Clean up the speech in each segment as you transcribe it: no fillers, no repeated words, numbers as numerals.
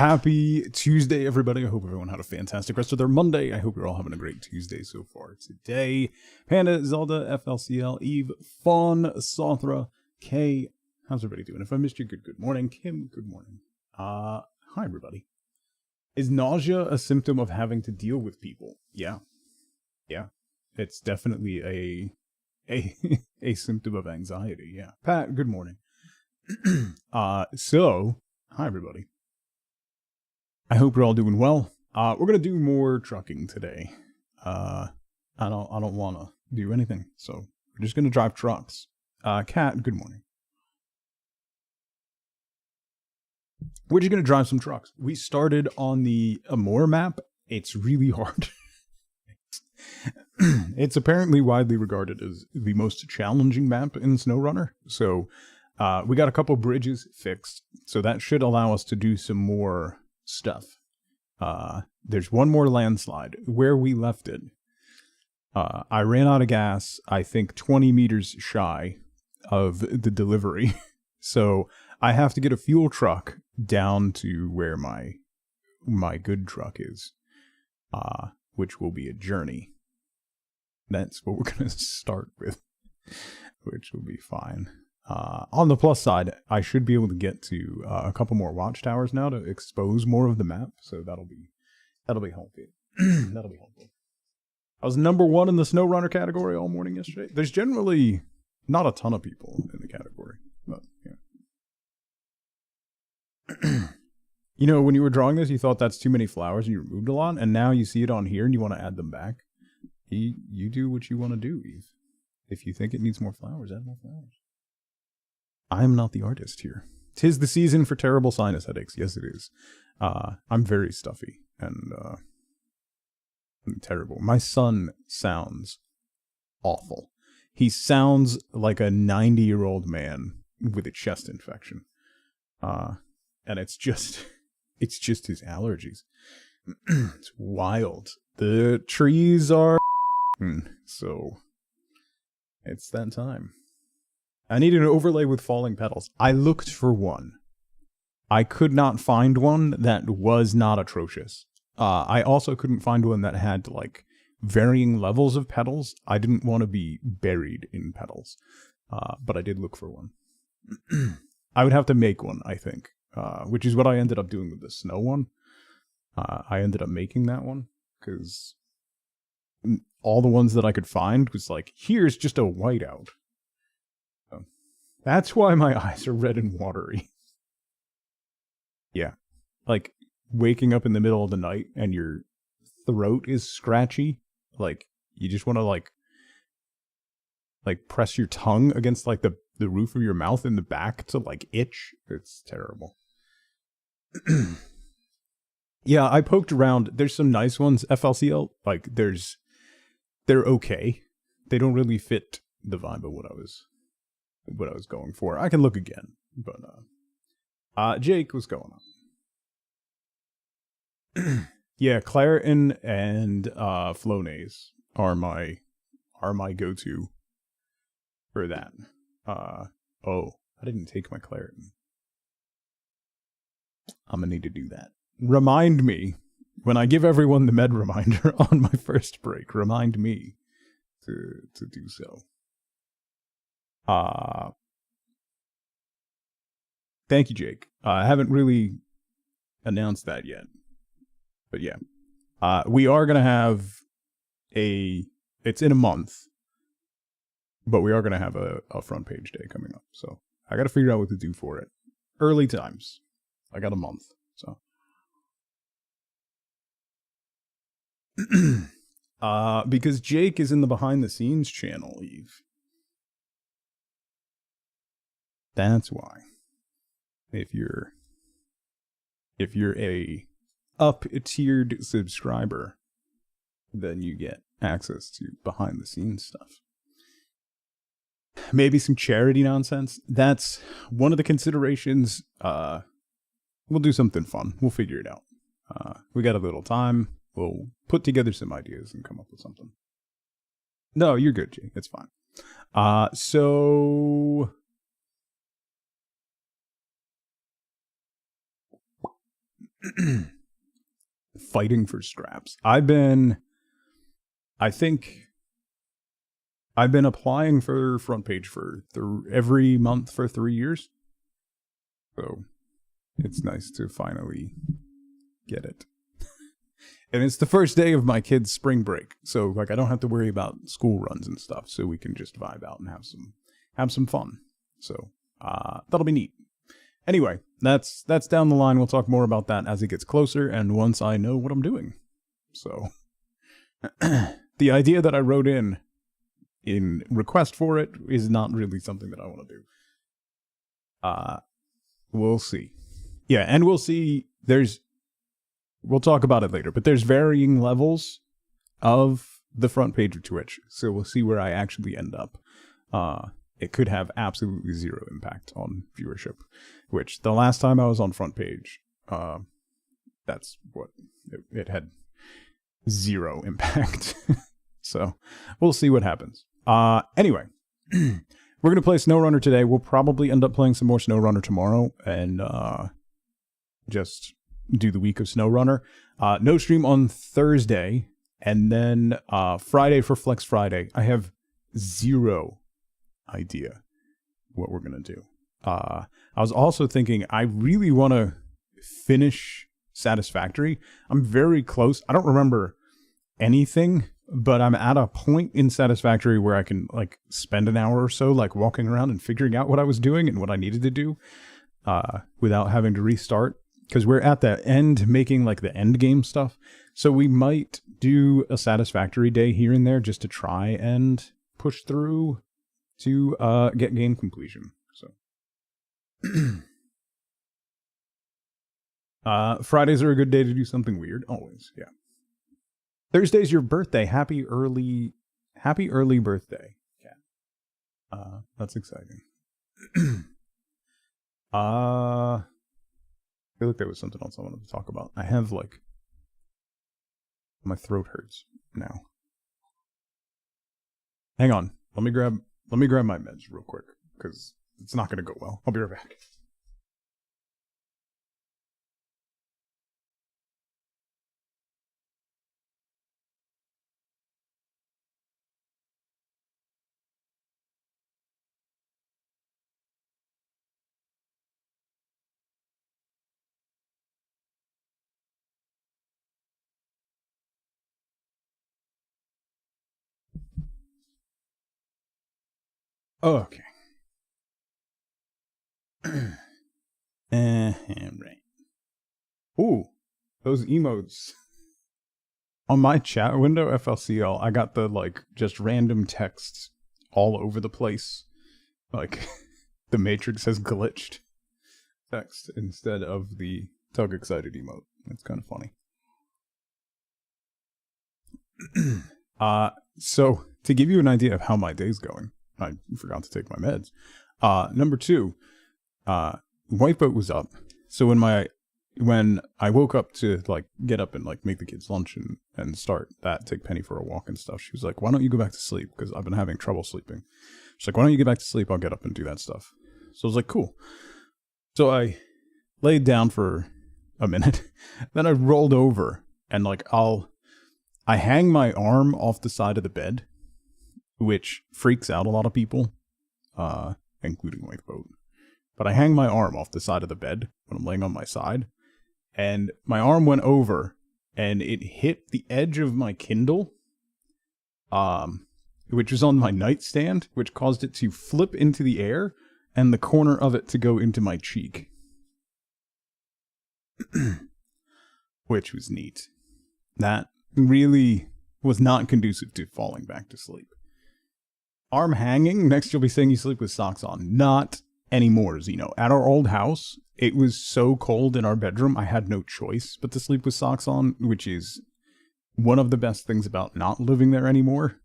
Happy Tuesday, everybody. I hope everyone had a fantastic rest of their Monday. I hope you're all having a great Tuesday so far today. Panda, Zelda, FLCL, Eve, Fawn, Sothra, Kay. How's everybody doing? If I missed you, good morning. Kim, good morning. Hi, everybody. Is nausea a symptom of having to deal with people? Yeah. It's definitely a symptom of anxiety, yeah. Pat, good morning. So, hi, everybody. I hope you're all doing well. We're gonna do more trucking today. I don't want to do anything, so we're just gonna drive trucks. Kat, good morning. We're just gonna drive some trucks. We started on the Amur map. It's really hard. It's apparently widely regarded as the most challenging map in Snowrunner. So, we got a couple bridges fixed, so that should allow us to do some more stuff. There's one more landslide where we left it. I ran out of gas, I think 20 meters shy of the delivery. So I have to get a fuel truck down to where my good truck is, which will be a journey. That's what we're going to start with, which will be fine. On the plus side, I should be able to get to a couple more watchtowers now to expose more of the map, so that'll be helpful. That'll be helpful. I was #1 in the SnowRunner category all morning yesterday. There's generally not a ton of people in the category, but yeah. You know, when you were drawing this, you thought that's too many flowers and you removed a lot, and now you see it on here and you want to add them back. You do what you want to do, Eve. If you think it needs more flowers, add more flowers. I'm not the artist here. 'Tis the season for terrible sinus headaches. Yes, it is. I'm very stuffy and terrible. My son sounds awful. He sounds like a 90-year-old man with a chest infection. And it's just his allergies. It's wild. The trees are so it's that time. I needed an overlay with falling petals. I looked for one. I could not find one that was not atrocious. I also couldn't find one that had, like, varying levels of petals. I didn't want to be buried in petals. But I did look for one. I would have to make one, I think. Which is what I ended up doing with the snow one. I ended up making that one, because all the ones that I could find was like, here's just a whiteout. That's why my eyes are red and watery. Yeah. Like, waking up in the middle of the night and your throat is scratchy. Like, you just want to, like press your tongue against, like, the roof of your mouth in the back to, like, itch. It's terrible. Yeah, I poked around. There's some nice ones. FLCL, like, they're okay. They don't really fit the vibe of what I was going for. I can look again, but Jake, what's going on? Yeah, Claritin and Flonase are my go-to for that. Oh, I didn't take my Claritin. I'm gonna need to do that. Remind me when I give everyone the med reminder on my first break. Remind me to do so. Thank you, Jake. I haven't really announced that yet, but yeah, we are gonna have it's in a month, but we are gonna have a front page day coming up. So I got to figure out what to do for it. Early times. I got a month, so. Because Jake is in the behind the scenes channel, Eve. That's why. If you're a up-tiered subscriber, then you get access to behind the scenes stuff. Maybe some charity nonsense. That's one of the considerations. We'll do something fun. We'll figure it out. We got a little time. We'll put together some ideas and come up with something. No, you're good, Jake. It's fine. So Fighting for scraps. I think I've been applying for front page for every month for 3 years. So it's nice to finally get it. And it's the first day of my kids' spring break. So like I don't have to worry about school runs and stuff. So we can just vibe out and have some fun. So that'll be neat. Anyway, that's down the line. We'll talk more about that as it gets closer and once I know what I'm doing. So the idea that I wrote in request for it is not really something that I want to do. We'll see. Yeah, and we'll see. We'll talk about it later, but there's varying levels of the front page of Twitch. So we'll see where I actually end up. It could have absolutely zero impact on viewership, which the last time I was on front page, that's what it had zero impact. So we'll see what happens. Anyway, we're going to play Snowrunner today. We'll probably end up playing some more Snowrunner tomorrow and just do the week of Snowrunner. No stream on Thursday, and then Friday for Flex Friday. I have zero idea what we're going to do. I was also thinking I really want to finish Satisfactory. I'm very close. I don't remember anything, but I'm at a point in Satisfactory where I can like spend an hour or so like walking around and figuring out what I was doing and what I needed to do without having to restart, because we're at the end making like the end game stuff. So we might do a Satisfactory day here and there just to try and push through to get game completion. So Fridays are a good day to do something weird. Always, yeah. Thursday's your birthday. Happy early birthday. Yeah. That's exciting. I feel like there was something else I wanted to talk about. I have like my throat hurts now. Hang on. Let me grab my meds real quick because it's not going to go well. I'll be right back. Okay. Right. Ooh, those emotes. On my chat window, FLCL, I got the like just random texts all over the place. Like the Matrix has glitched text instead of the Tug Excited emote. It's kind of funny. So to give you an idea of how my day's going, I forgot to take my meds. Number 2, White Boat was up. So when I woke up to like get up and like make the kids lunch and start that, take Penny for a walk and stuff, she was like, "Why don't you go back to sleep? Because I've been having trouble sleeping." She's like, "Why don't you get back to sleep? I'll get up and do that stuff." So I was like, "Cool." So I laid down for a minute, then I rolled over and like I hang my arm off the side of the bed, which freaks out a lot of people, including White Boat. But I hang my arm off the side of the bed when I'm laying on my side, and my arm went over, and it hit the edge of my Kindle, which was on my nightstand, which caused it to flip into the air, and the corner of it to go into my cheek. Which was neat. That really was not conducive to falling back to sleep. Arm hanging, next you'll be saying you sleep with socks on. Not anymore, Zeno. At our old house, it was so cold in our bedroom, I had no choice but to sleep with socks on, which is one of the best things about not living there anymore,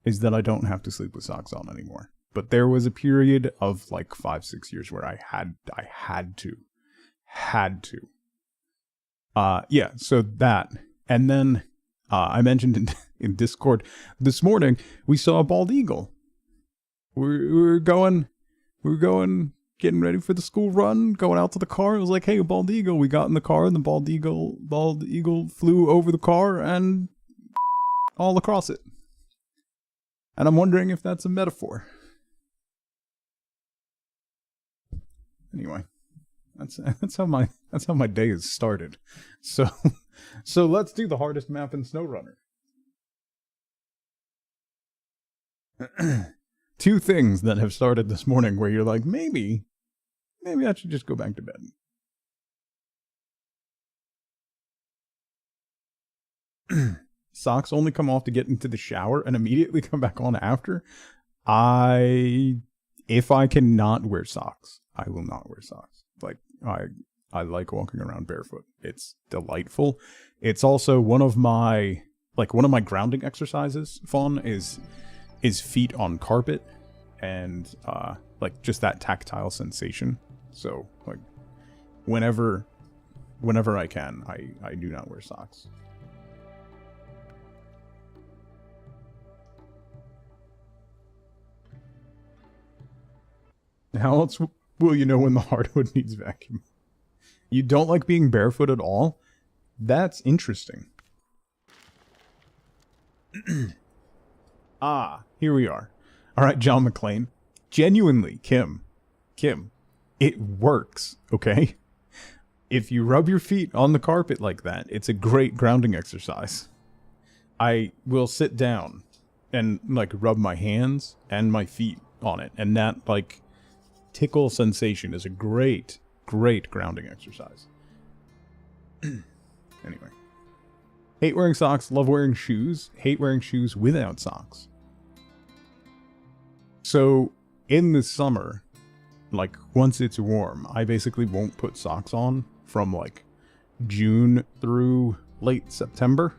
is that I don't have to sleep with socks on anymore. But there was a period of like 5-6 years where I had to. Yeah, so that. And then I mentioned in Discord this morning, we saw a bald eagle. We were going getting ready for the school run, going out to the car. It was like, hey, a bald eagle. We got in the car, and the bald eagle flew over the car and all across it. And I'm wondering if that's a metaphor. Anyway, that's how my day is started. So let's do the hardest map in Snowrunner. 2 things that have started this morning where you're like, maybe I should just go back to bed. Socks only come off to get into the shower and immediately come back on after. If I cannot wear socks, I will not wear socks. Like, I like walking around barefoot. It's delightful. It's also one of my grounding exercises. Fun is feet on carpet and like just that tactile sensation. So like whenever I can, I do not wear socks. How else will you know when the hardwood needs vacuum? You don't like being barefoot at all? That's interesting. Here we are. All right, John McClane. Genuinely, Kim, it works, okay? If you rub your feet on the carpet like that, it's a great grounding exercise. I will sit down and like rub my hands and my feet on it, and that like tickle sensation is a great grounding exercise. Anyway. Hate wearing socks, love wearing shoes. Hate wearing shoes without socks. So, in the summer, like, once it's warm, I basically won't put socks on from, like, June through late September.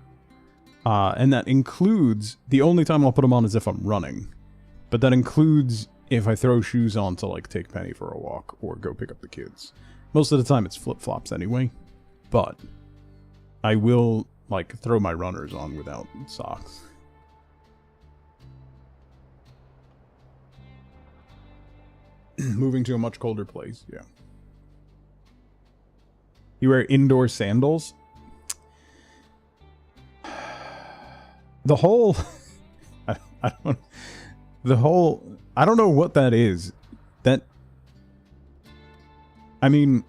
And that includes, the only time I'll put them on is if I'm running. But that includes if I throw shoes on to, like, take Penny for a walk or go pick up the kids. Most of the time it's flip-flops anyway. But I will, like, throw my runners on without socks. Moving to a much colder place, yeah. You wear indoor sandals? The whole... I don't know what that is. I mean...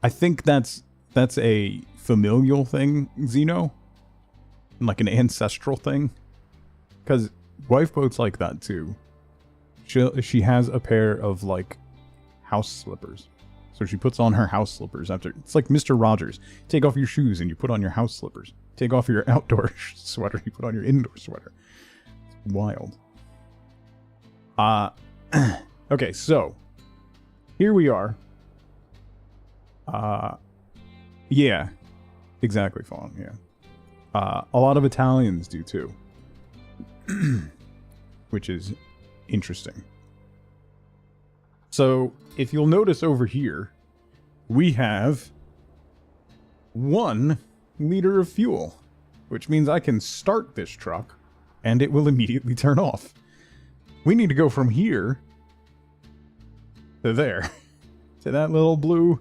I think that's a familial thing, Xeno. Like an ancestral thing. Because wife boat's like that too. She has a pair of like house slippers. So she puts on her house slippers after. It's like Mr. Rogers. Take off your shoes and you put on your house slippers. Take off your outdoor sweater, you put on your indoor sweater. It's wild. Okay, so here we are. Yeah, exactly, Fawn, yeah. A lot of Italians do too. Which is interesting. So, if you'll notice over here, we have 1 liter of fuel, which means I can start this truck and it will immediately turn off. We need to go from here to there, to that little blue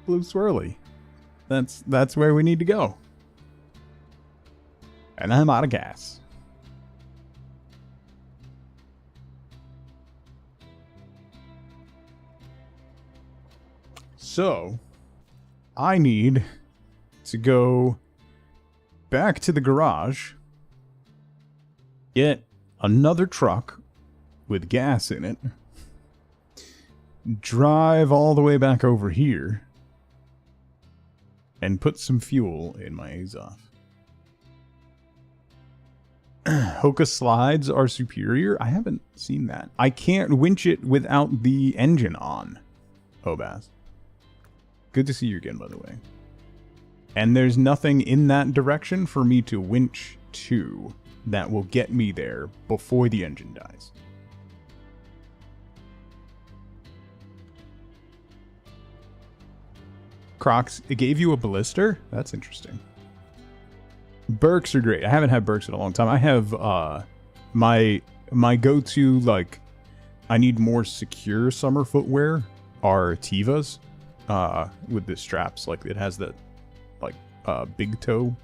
swirly. That's where we need to go. And I'm out of gas. So, I need to go back to the garage, get another truck with gas in it, drive all the way back over here, and put some fuel in my Azov. Hoka slides are superior? I haven't seen that. I can't winch it without the engine on. Obaz. Good to see you again, by the way. And there's nothing in that direction for me to winch to that will get me there before the engine dies. Crocs, it gave you a blister? That's interesting. Birks are great. I haven't had Birks in a long time. I have my go-to like I need more secure summer footwear are Tivas, with the straps. Like, it has that, like, big toe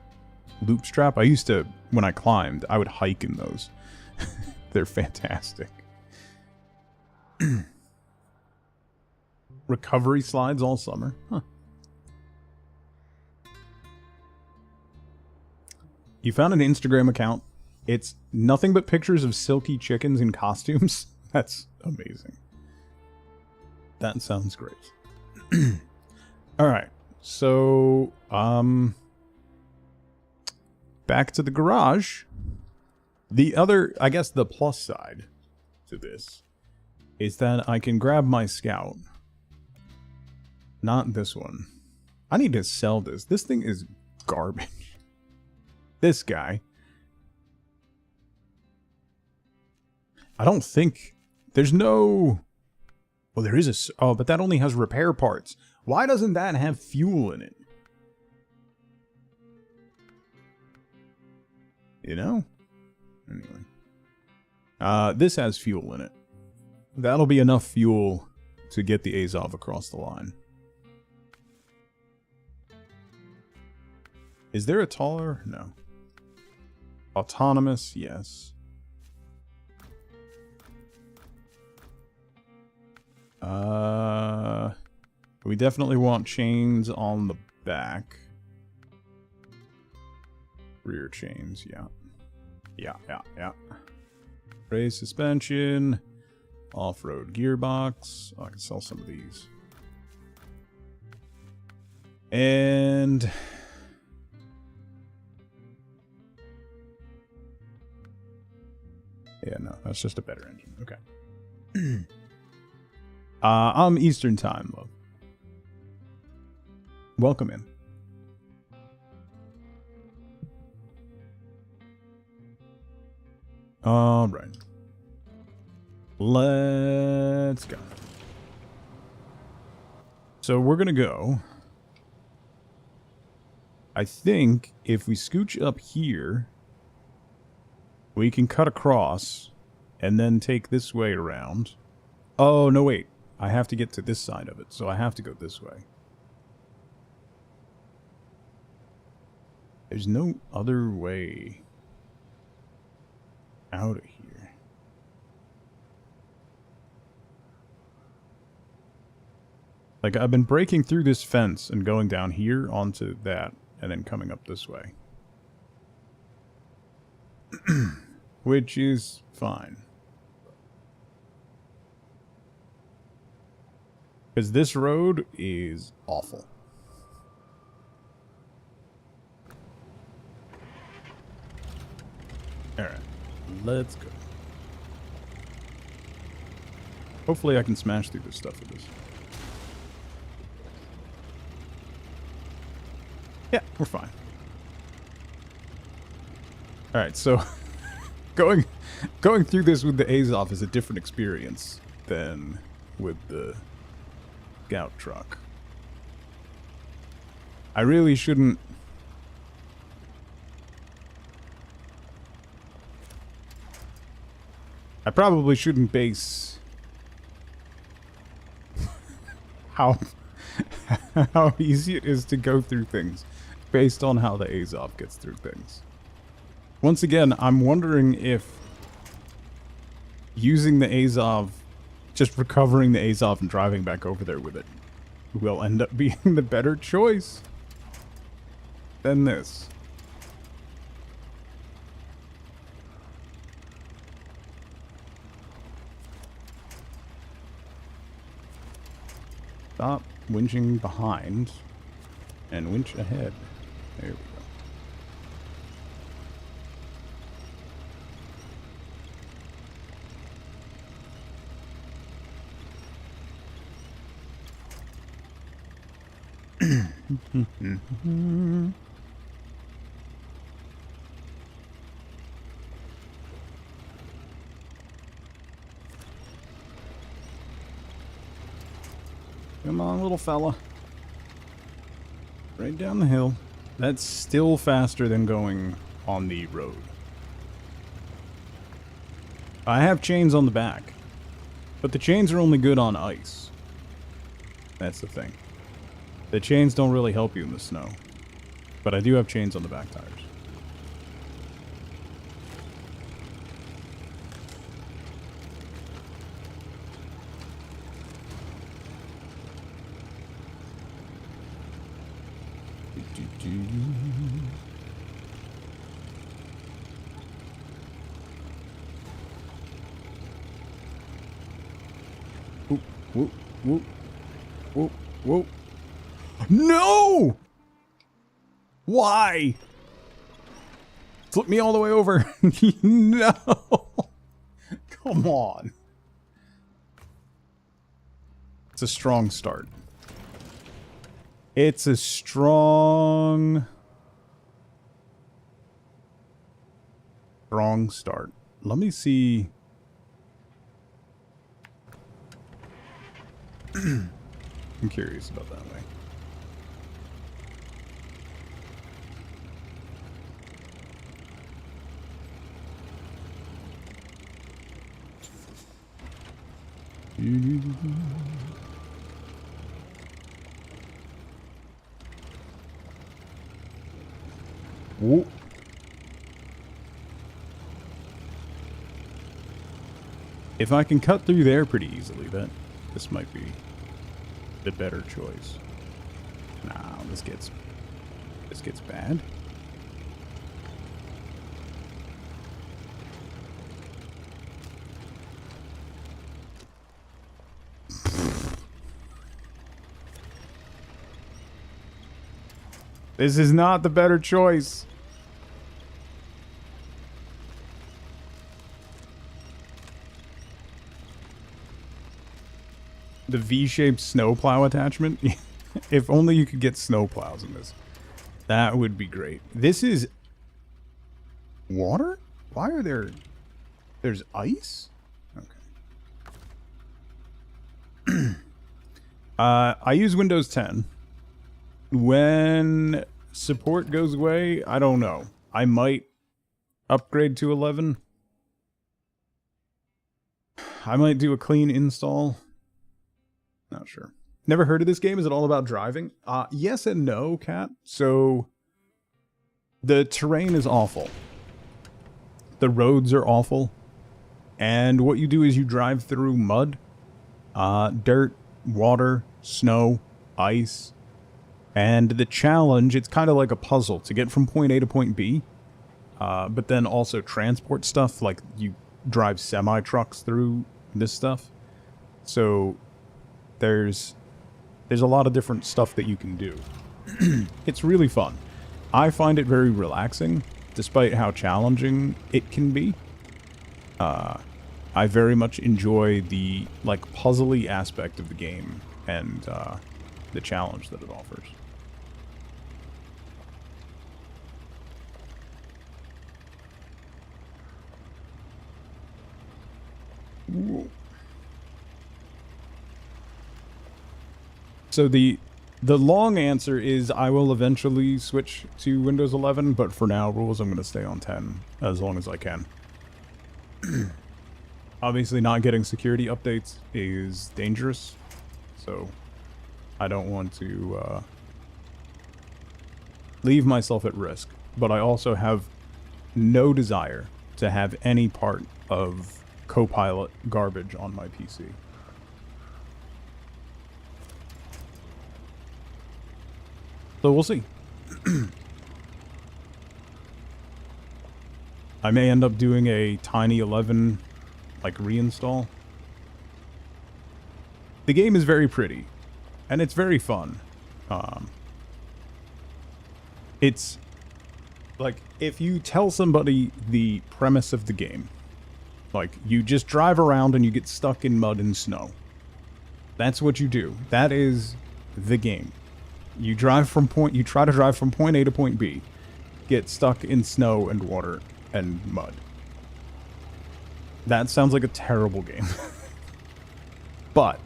loop strap. I used to, when I climbed, I would hike in those. They're fantastic. Recovery slides all summer. Huh. You found an Instagram account. It's nothing but pictures of silky chickens in costumes. That's amazing. That sounds great. Alright. So, back to the garage. The other, I guess the plus side to this is that I can grab my scout. Not this one. I need to sell this. This thing is garbage. This guy. I don't think... There's no... Well, there is a... Oh, but that only has repair parts. Why doesn't that have fuel in it? You know? Anyway. This has fuel in it. That'll be enough fuel to get the Azov across the line. Is there a taller? No. Autonomous? Yes. We definitely want chains on the back. Rear chains, yeah. Yeah. Raised suspension. Off-road gearbox. Oh, I can sell some of these. And... yeah, no, that's just a better engine. Okay. I'm Eastern Time, love. Welcome in. Alright. Let's go. So we're gonna go. I think if we scooch up here, we can cut across and then take this way around. Oh, no, wait. I have to get to this side of it, so I have to go this way. There's no other way out of here. Like, I've been breaking through this fence and going down here onto that, and then coming up this way. Which is fine. Because this road is awful. Alright, let's go. Hopefully I can smash through this stuff with this. Yeah, we're fine. Alright, so going through this with the Azov is a different experience than with the Scout truck. I really shouldn't... I probably shouldn't base how easy it is to go through things based on how the Azov gets through things. Once again, I'm wondering if using the Azov, just recovering the Azov and driving back over there with it, will end up being the better choice than this. Stop winching behind and winch ahead. There we go. Come on, little fella. Right down the hill. That's still faster than going on the road. I have chains on the back. But the chains are only good on ice. That's the thing. The chains don't really help you in the snow. But I do have chains on the back tires. Whoop, whoop, whoop, whoop, whoop. No! Why? Flip me all the way over. No! Come on. It's a strong start. It's a strong start. Let me see. I'm curious about that way. Whoa. If I can cut through there pretty easily, this might be the better choice. Nah, this gets bad. This is not the better choice. The V-shaped snowplow attachment. If only you could get snowplows in this. That would be great. This is water? Why are there's ice? Okay. I use Windows 10. When support goes away, I don't know. I might upgrade to 11. I might do a clean install. Not sure. Never heard of this game. Is it all about driving? Yes and no, Cat. So the terrain is awful. The roads are awful. And what you do is you drive through mud, dirt, water, snow, ice. And the challenge, it's kind of like a puzzle to get from point A to point B. But then also transport stuff, like you drive semi-trucks through this stuff. So there's a lot of different stuff that you can do. It's really fun. I find it very relaxing, despite how challenging it can be. I very much enjoy the puzzly aspect of the game and the challenge that it offers. Whoa. So the long answer is I will eventually switch to Windows 11, but for now, rules, I'm going to stay on 10 as long as I can. Obviously, not getting security updates is dangerous, so I don't want to leave myself at risk, but I also have no desire to have any part of Copilot garbage on my PC. So we'll see. I may end up doing a Tiny 11 reinstall. The game is very pretty and it's very fun. It's if you tell somebody the premise of the game, you just drive around and you get stuck in mud and snow. That's what you do. That is the game. You try to drive from point A to point B, get stuck in snow and water and mud. That sounds like a terrible game. But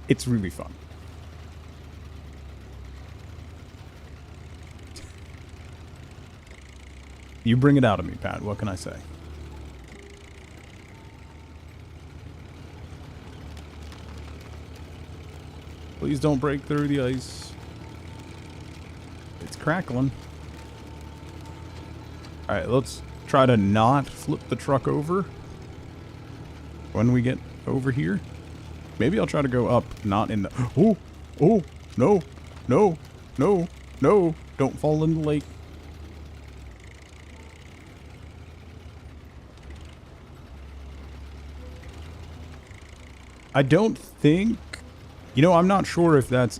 it's really fun. You bring it out of me, Pat. What can I say? Please don't break through the ice. It's crackling. Alright, let's try to not flip the truck over when we get over here. Maybe I'll try to go up, not in the... Oh! Oh! No! No! No! No! Don't fall in the lake. I don't think... You know, I'm not sure if that's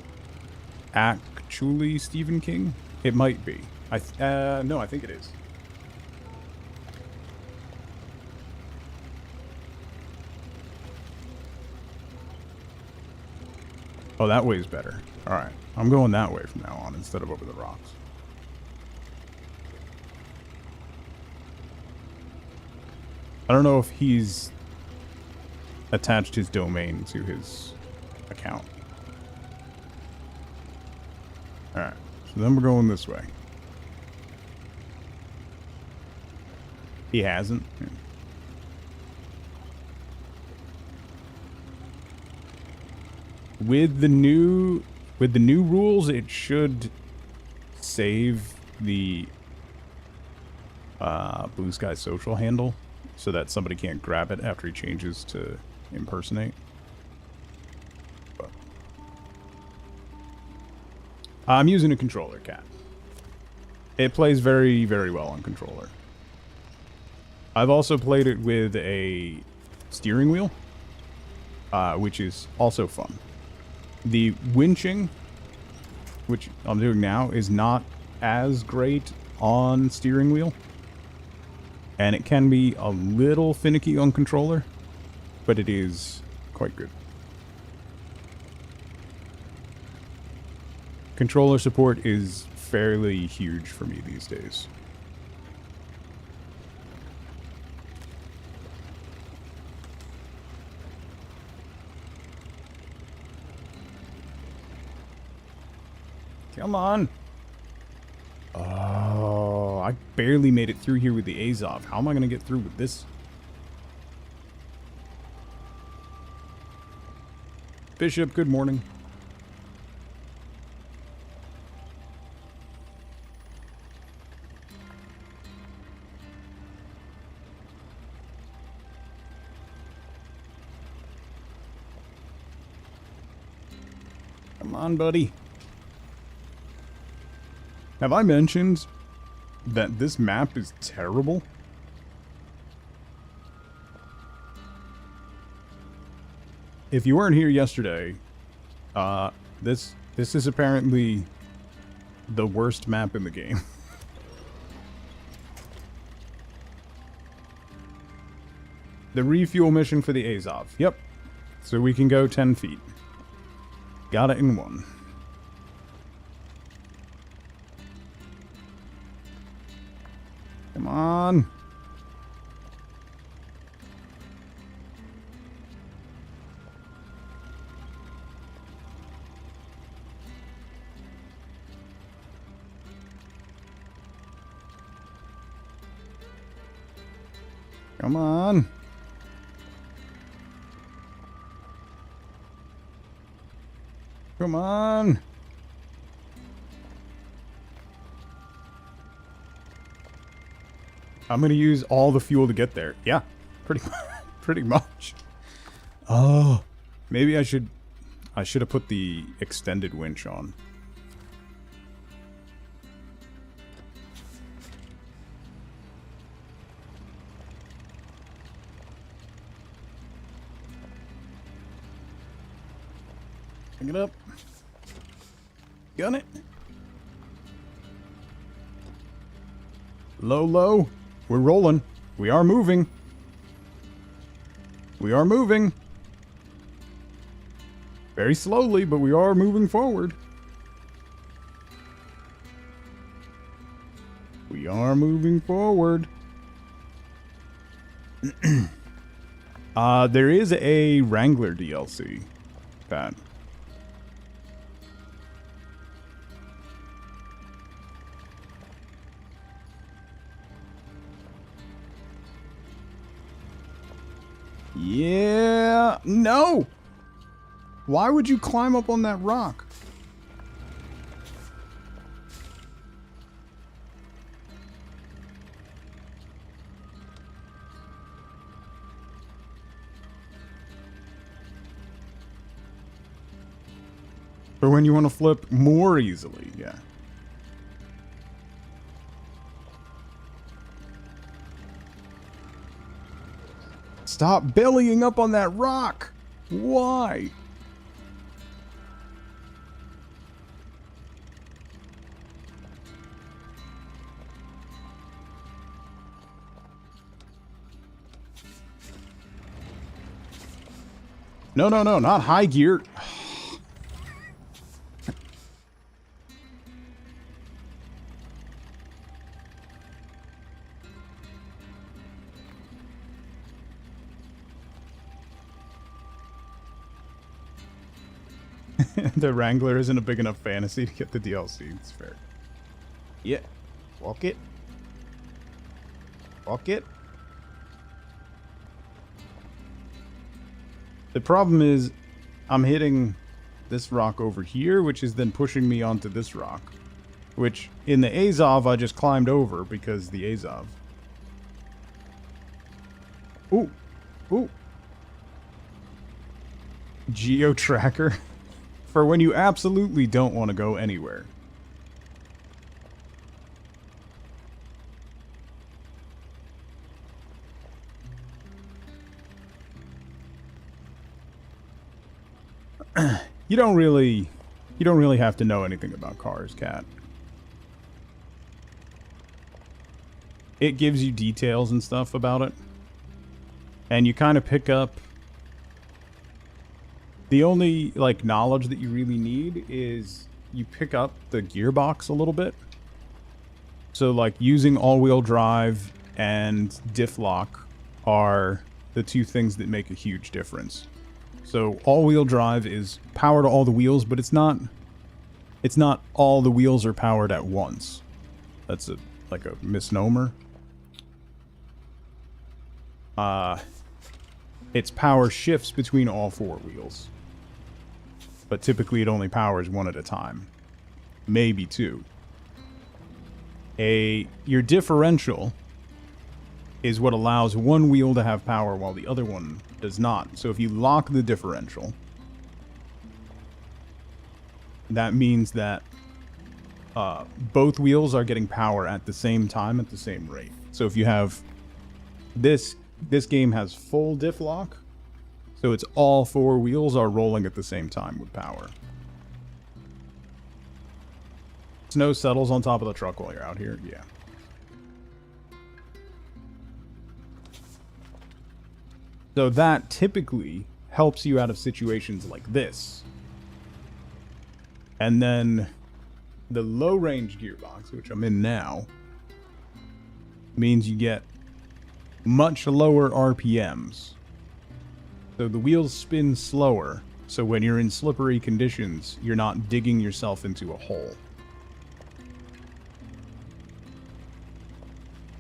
actually Stephen King. It might be. No, I think it is. Oh, that way is better. Alright. I'm going that way from now on instead of over the rocks. I don't know if he's attached his domain to his account. Alright. So then we're going this way. He hasn't. Yeah. With the new rules, it should save the Blue Sky social handle so that somebody can't grab it after he changes to impersonate. But I'm using a controller, cat. It plays very, very well on controller. I've also played it with a steering wheel, which is also fun. The winching, which I'm doing now, is not as great on steering wheel. And it can be a little finicky on controller, but it is quite good. Controller support is fairly huge for me these days. Come on. Oh, I barely made it through here with the Azov. How am I going to get through with this? Bishop, good morning. Come on, buddy. Have I mentioned that this map is terrible? If you weren't here yesterday, this is apparently the worst map in the game. The refuel mission for the Azov. Yep. So we can go 10 feet. Got it in one. Come on. Come on. Come on. I'm going to use all the fuel to get there. Yeah, pretty much. Oh, maybe I should have put the extended winch on. Pick it up. Gun it. Low, low. We're rolling. We are moving. We are moving. Very slowly, but we are moving forward. We are moving forward. There is a Wrangler DLC, Pat. Yeah. No. Why would you climb up on that rock? Or when you want to flip more easily, yeah. Stop bellying up on that rock! Why? No, no, no, not high gear. The Wrangler isn't a big enough fantasy to get the DLC. It's fair. Yeah. Walk it. Walk it. The problem is I'm hitting this rock over here, which is then pushing me onto this rock. Which, in the Azov, I just climbed over because the Azov. Ooh. Ooh. Geo tracker. For when you absolutely don't want to go anywhere. You don't really have to know anything about cars, Cat. It gives you details and stuff about it. And you kind of pick up. The only, like, knowledge that you really need is you pick up the gearbox a little bit. So, like, using all-wheel drive and diff lock are the two things that make a huge difference. So, all-wheel drive is power to all the wheels, but it's not all the wheels are powered at once. That's like a misnomer. Its power shifts between all four wheels. But typically it only powers one at a time. Maybe two. Your differential is what allows one wheel to have power while the other one does not. So if you lock the differential, that means that both wheels are getting power at the same time at the same rate. So if you have this game has full diff lock. So it's all four wheels are rolling at the same time with power. Snow settles on top of the truck while you're out here. Yeah. So that typically helps you out of situations like this. And then the low range gearbox, which I'm in now, means you get much lower RPMs. So the wheels spin slower, so when you're in slippery conditions, you're not digging yourself into a hole.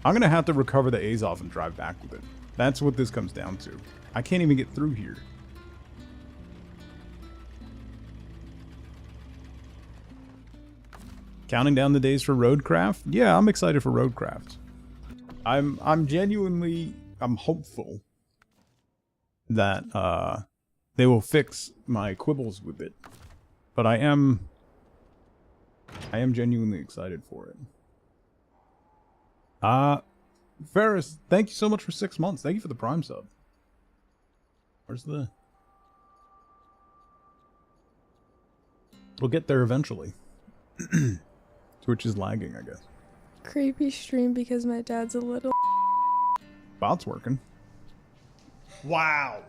I'm gonna have to recover the Azov and drive back with it. That's what this comes down to. I can't even get through here. Counting down the days for Roadcraft? Yeah, I'm excited for Roadcraft. I'm genuinely, I'm hopeful that they will fix my quibbles with it. But I am genuinely excited for it. Ferris, thank you so much for 6 months. Thank you for the Prime sub. Where's the... We'll get there eventually. Twitch is lagging, I guess. Creepy stream because my dad's a little... Bot's working. Wow.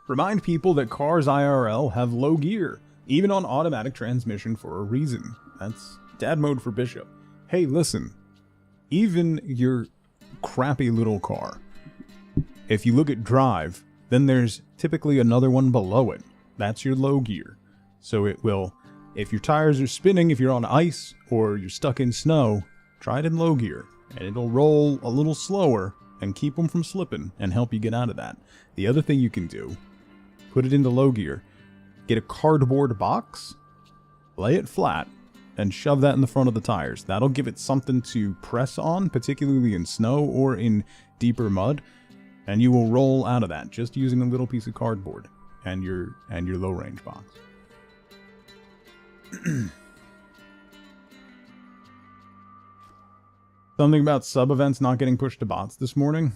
Remind people that cars IRL have low gear, even on automatic transmission for a reason. That's dad mode for Bishop. Hey, listen. Even your crappy little car, if you look at drive, then there's typically another one below it. That's your low gear. So it will, if your tires are spinning, if you're on ice, or you're stuck in snow, try it in low gear, and it'll roll a little slower and keep them from slipping and help you get out of that. The other thing you can do, put it into low gear, get a cardboard box, lay it flat, and shove that in the front of the tires. That'll give it something to press on, particularly in snow or in deeper mud, and you will roll out of that just using a little piece of cardboard and your low range box. Something about sub-events not getting pushed to bots this morning.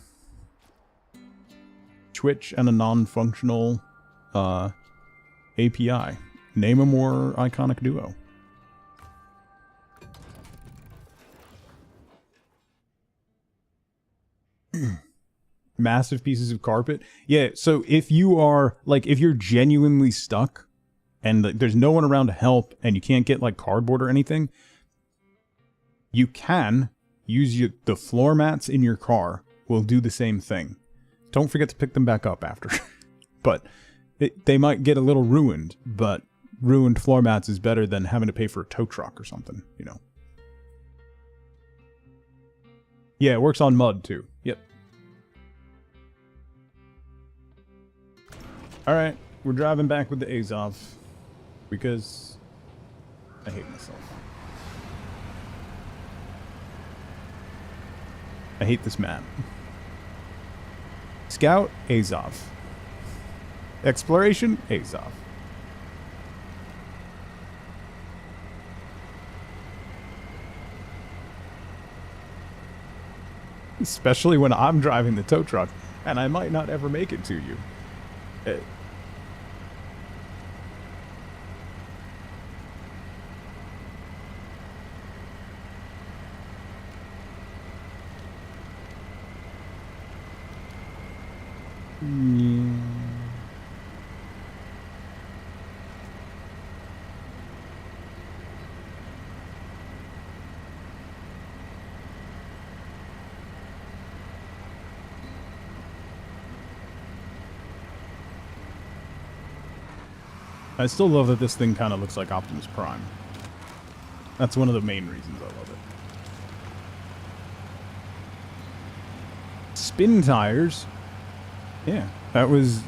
Twitch and a non-functional API. Name a more iconic duo. Massive pieces of carpet. Yeah, so if you are, like, if you're genuinely stuck and there's no one around to help and you can't get, like, cardboard or anything, you can use the floor mats in your car will do the same thing. Don't forget to pick them back up after. But they might get a little ruined, but ruined floor mats is better than having to pay for a tow truck or something, you know. Yeah, it works on mud too. Yep. Alright, we're driving back with the Azov because I hate myself. I hate this map. Scout, Azov. Exploration, Azov. Especially when I'm driving the tow truck, and I might not ever make it to you. I still love that this thing kind of looks like Optimus Prime. That's one of the main reasons I love it. Spin tires. Yeah, that was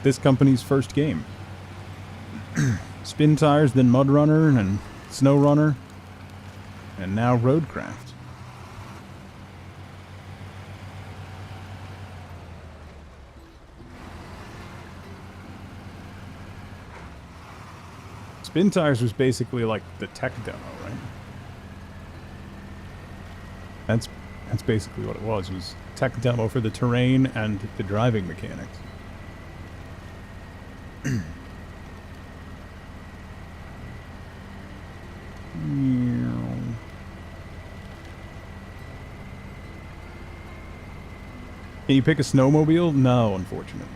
this company's first game. Spin tires, then Mud Runner, and Snowrunner, and now Roadcraft. Spin tires was basically like the tech demo, right? That's basically what it was. It was tech demo for the terrain and the driving mechanics. Can you pick a snowmobile? No, unfortunately.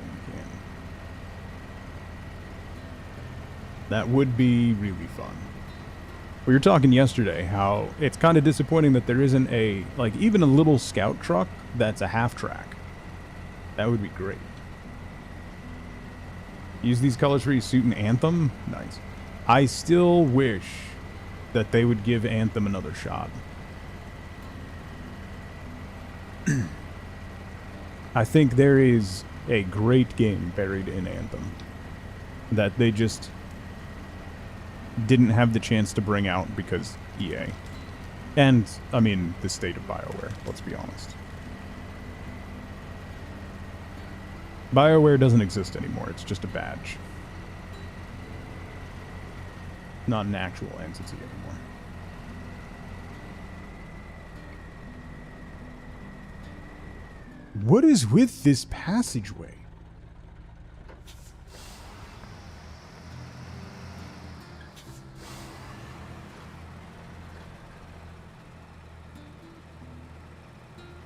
That would be really fun. We were talking yesterday how it's kind of disappointing that there isn't a, like, even a little scout truck that's a half track. That would be great. Use these colors for your suit in Anthem? Nice. I still wish that they would give Anthem another shot. I think there is a great game buried in Anthem that they just didn't have the chance to bring out because EA. And, I mean, the state of BioWare, let's be honest. BioWare doesn't exist anymore, it's just a badge. Not an actual entity anymore. What is with this passageway?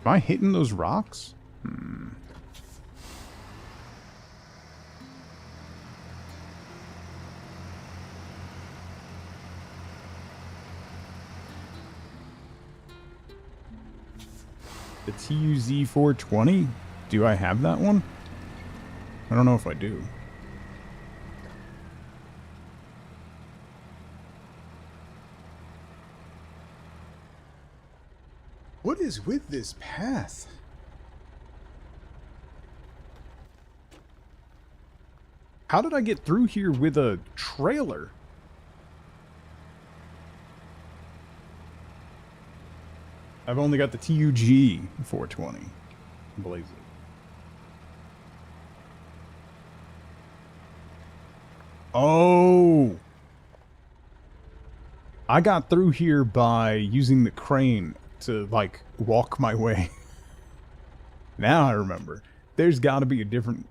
Am I hitting those rocks? The TUZ420? Do I have that one? I don't know if I do. is with this path? How did I get through here with a trailer? I've only got the TUG 420. Blaze it. Oh! I got through here by using the crane to, like, walk my way. Now I remember. There's got to be a different...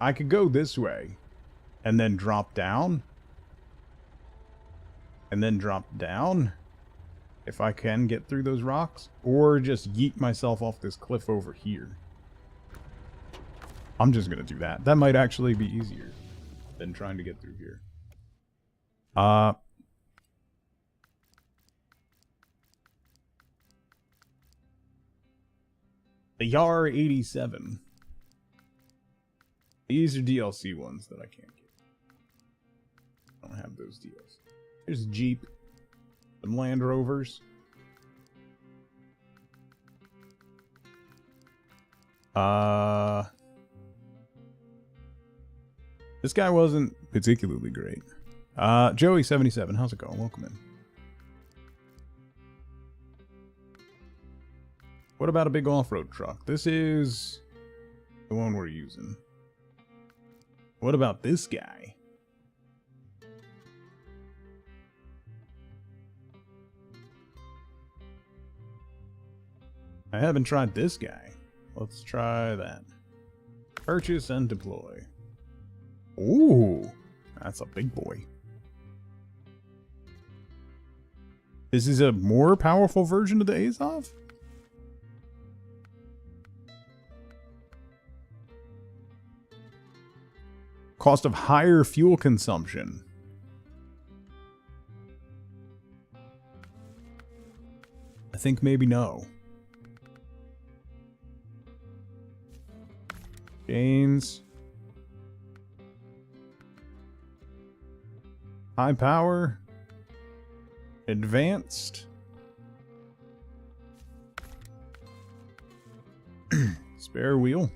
I could go this way and then drop down. And then drop down. If I can get through those rocks. Or just yeet myself off this cliff over here. I'm just going to do that. That might actually be easier than trying to get through here. The Yar 87. These are DLC ones that I can't get. I don't have those deals. There's a Jeep. Some Land Rovers. This guy wasn't particularly great. Joey77, how's it going? Welcome in. What about a big off-road truck? This is the one we're using. What about this guy? I haven't tried this guy. Let's try that. Purchase and deploy. Ooh, that's a big boy. This is a more powerful version of the Azov? Cost of higher fuel consumption. I think maybe no. Chains. High power. Advanced. Spare wheel.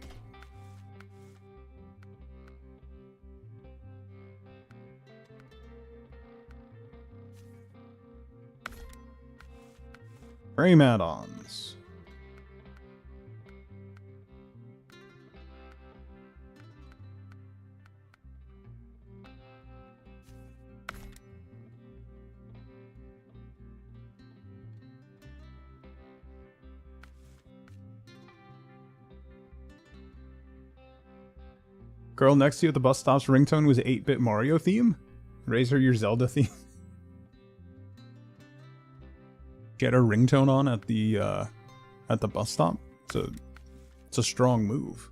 Frame add-ons. Girl next to you at the bus stop's ringtone was 8-bit Mario theme? Raise her your Zelda theme. Get her ringtone on at the bus stop. It's a strong move.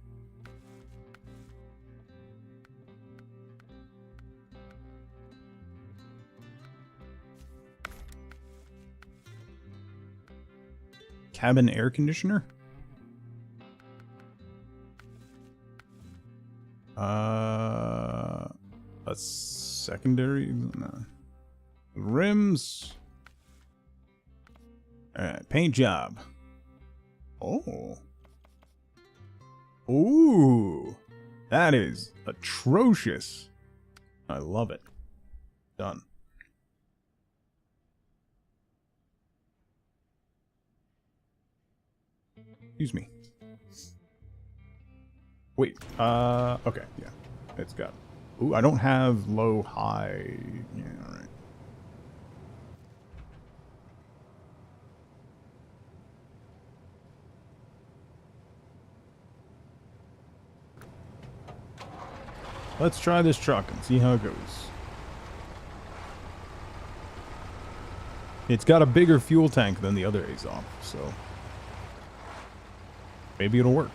Cabin air conditioner. A secondary. No. Rims. Alright, paint job. Oh. Ooh. That is atrocious. I love it. Done. Excuse me. Wait, okay, yeah. It's got... Ooh, I don't have low, high... Yeah, alright. Let's try this truck and see how it goes. It's got a bigger fuel tank than the other Azov, so... maybe it'll work.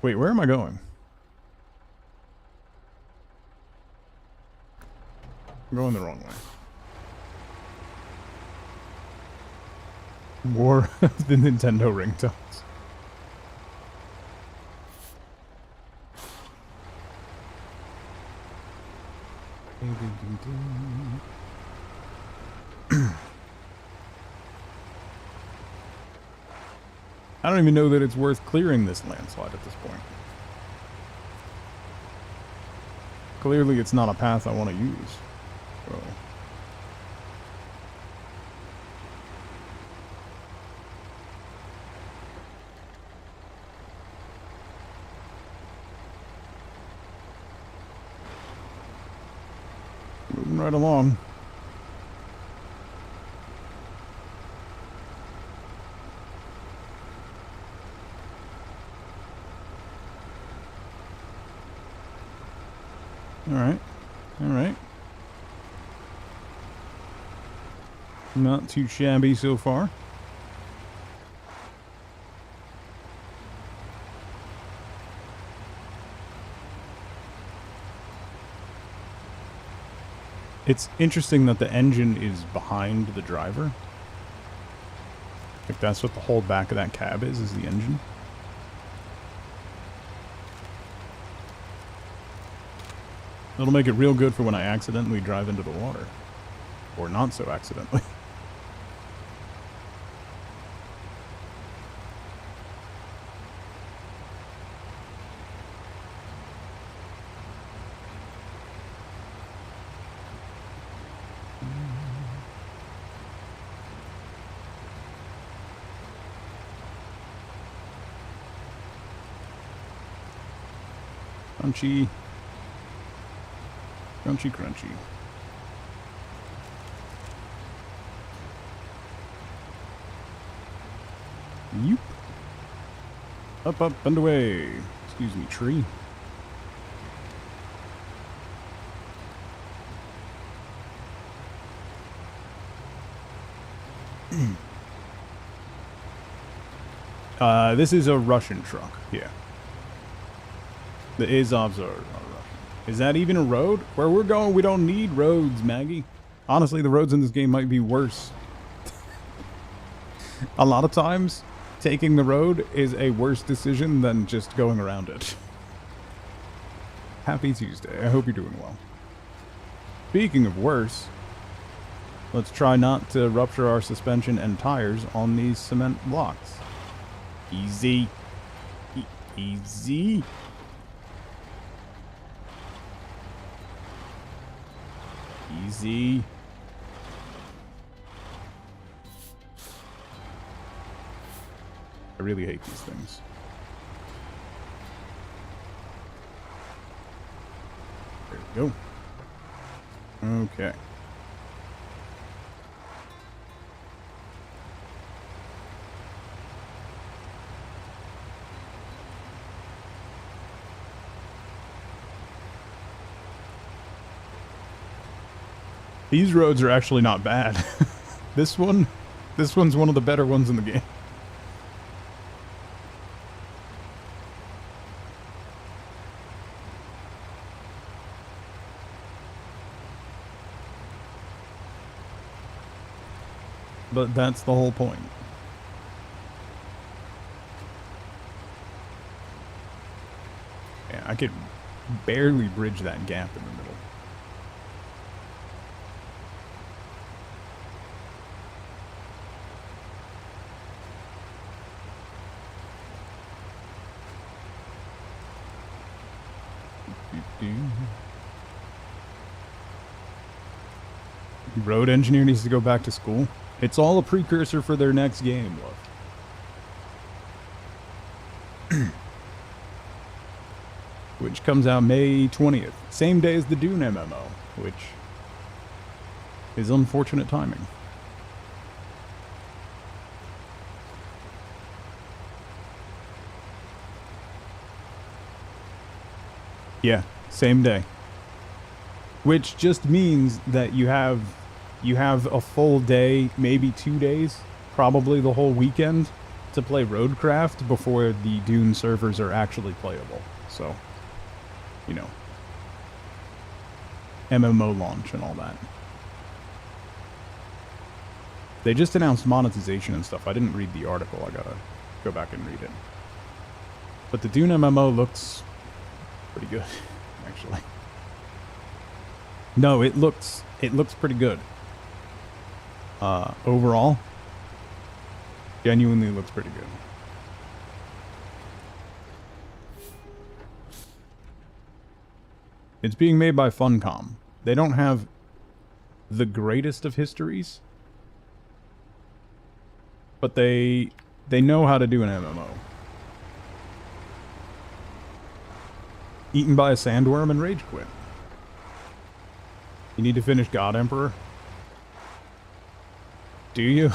Wait, where am I going? I'm going the wrong way. More of the Nintendo ringtones. I don't even know that it's worth clearing this landslide at this point. Clearly it's not a path I want to use. So. Moving right along. Alright. Alright. Not too shabby so far. It's interesting that the engine is behind the driver. Like that's what the whole back of that cab is the engine. It'll make it real good for when I accidentally drive into the water. Or not so accidentally. Crunchy. Crunchy, crunchy. Yoop. Up, up, and away. Excuse me, tree. This is a Russian truck. Yeah. The Azovs are Russian. Is that even a road? Where we're going, we don't need roads, Maggie. Honestly, the roads in this game might be worse. A lot of times, taking the road is a worse decision than just going around it. Happy Tuesday. I hope you're doing well. Speaking of worse, let's try not to rupture our suspension and tires on these cement blocks. Easy. Easy. Easy. I really hate these things. There we go. Okay. These roads are actually not bad. This one's one of the better ones in the game. But that's the whole point. Yeah, I could barely bridge that gap in the middle. Road engineer needs to go back to school. It's all a precursor for their next game, love. Which comes out May 20th. Same day as the Dune MMO, which is unfortunate timing. Yeah, same day. Which just means that you have a full day, maybe 2 days, probably the whole weekend, to play Roadcraft before the Dune servers are actually playable. So, you know, MMO launch and all that. They just announced monetization and stuff. I didn't read the article. I gotta go back and read it. But the Dune MMO looks pretty good, actually. No, it looks pretty good. Overall, genuinely looks pretty good. It's being made by Funcom. They don't have the greatest of histories, but they know how to do an MMO. Eaten by a sandworm and rage quit. You need to finish God Emperor? Do you?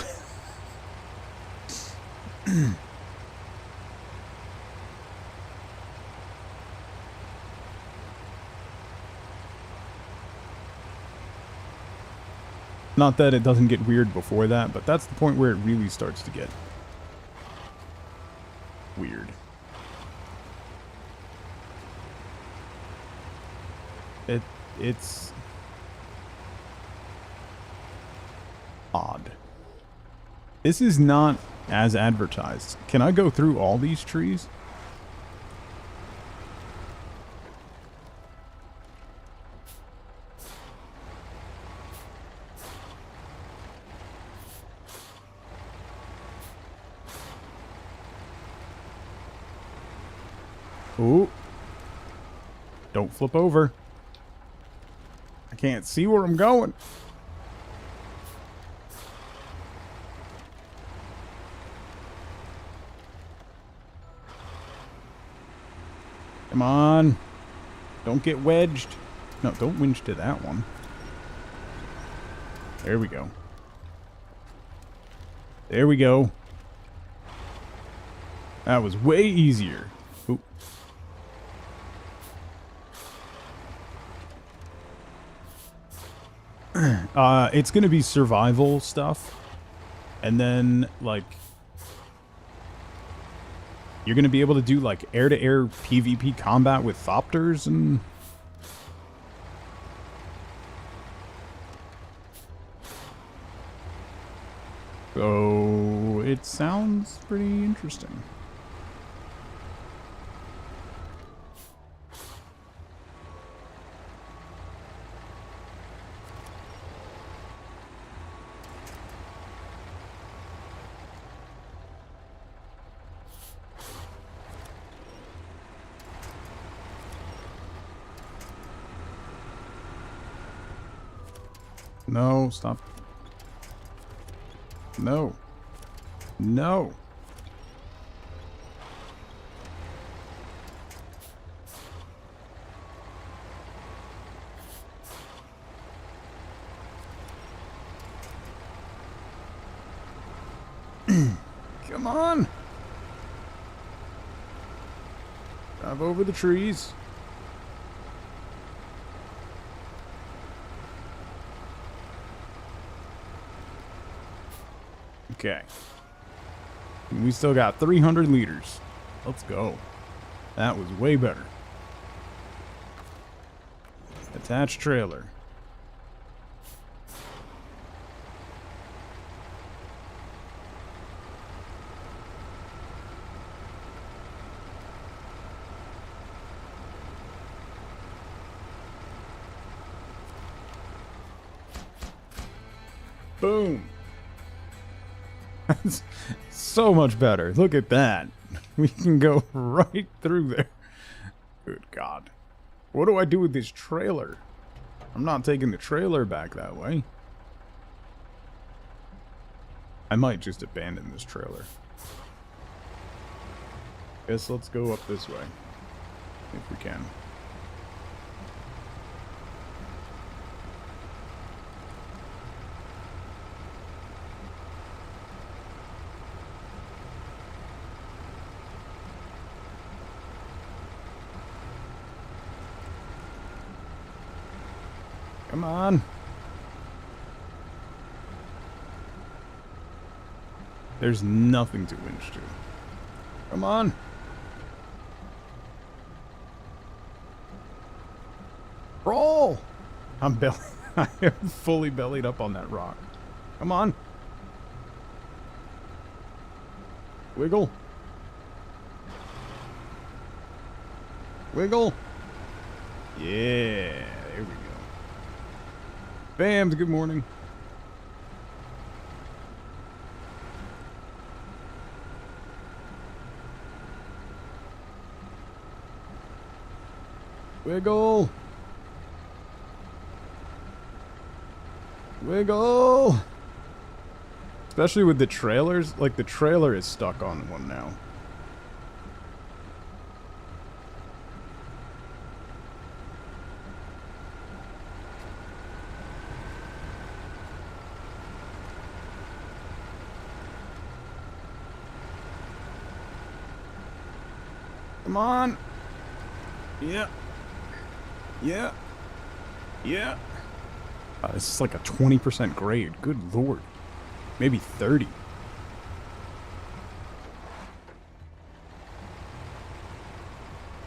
Not that it doesn't get weird before that, but that's the point where it really starts to get weird. It's odd. This is not as advertised. Can I go through all these trees? Ooh. Don't flip over. I can't see where I'm going. Come on. Don't get wedged. No, don't winch to that one. There we go. There we go. That was way easier. Ooh. It's gonna be survival stuff. And then, like, you're gonna be able to do, like, air-to-air PvP combat with Thopters and... So, it sounds pretty interesting. No, stop. No. No. Come on. Drive over the trees. Okay. We still got 300 liters. Let's go. That was way better. Attached trailer. Boom. That's so much better. Look at that. We can go right through there. Good God. What do I do with this trailer? I'm not taking the trailer back that way. I might just abandon this trailer. Guess let's go up this way. If we can. Come on. There's nothing to winch to. Come on. Roll. I am fully bellied up on that rock. Come on. Wiggle. Wiggle. Yeah, there we go. Bams, good morning. Wiggle. Wiggle. Especially with the trailers. Like, the trailer is stuck on one now. Come on. Yeah. Yeah. Yeah. This is like a 20% grade. Good lord. Maybe 30.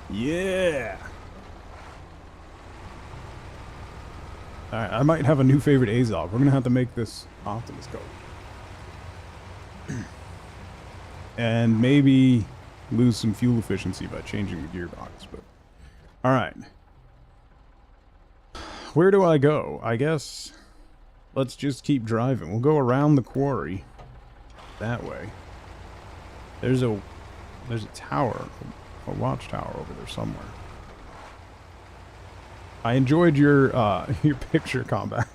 Yeah. Alright, I might have a new favorite Azov. We're gonna have to make this Optimus go. And maybe lose some fuel efficiency by changing the gearbox, but alright. Where do I go? I guess let's just keep driving. We'll go around the quarry that way. There's a tower, a watchtower over there somewhere. I enjoyed your your picture, Combat.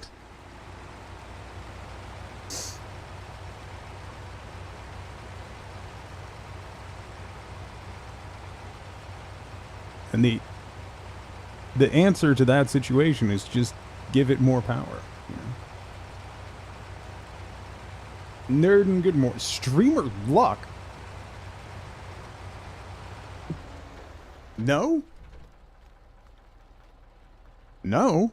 And the answer to that situation is just give it more power. You know? Nerd and good morning. Streamer luck? No? No?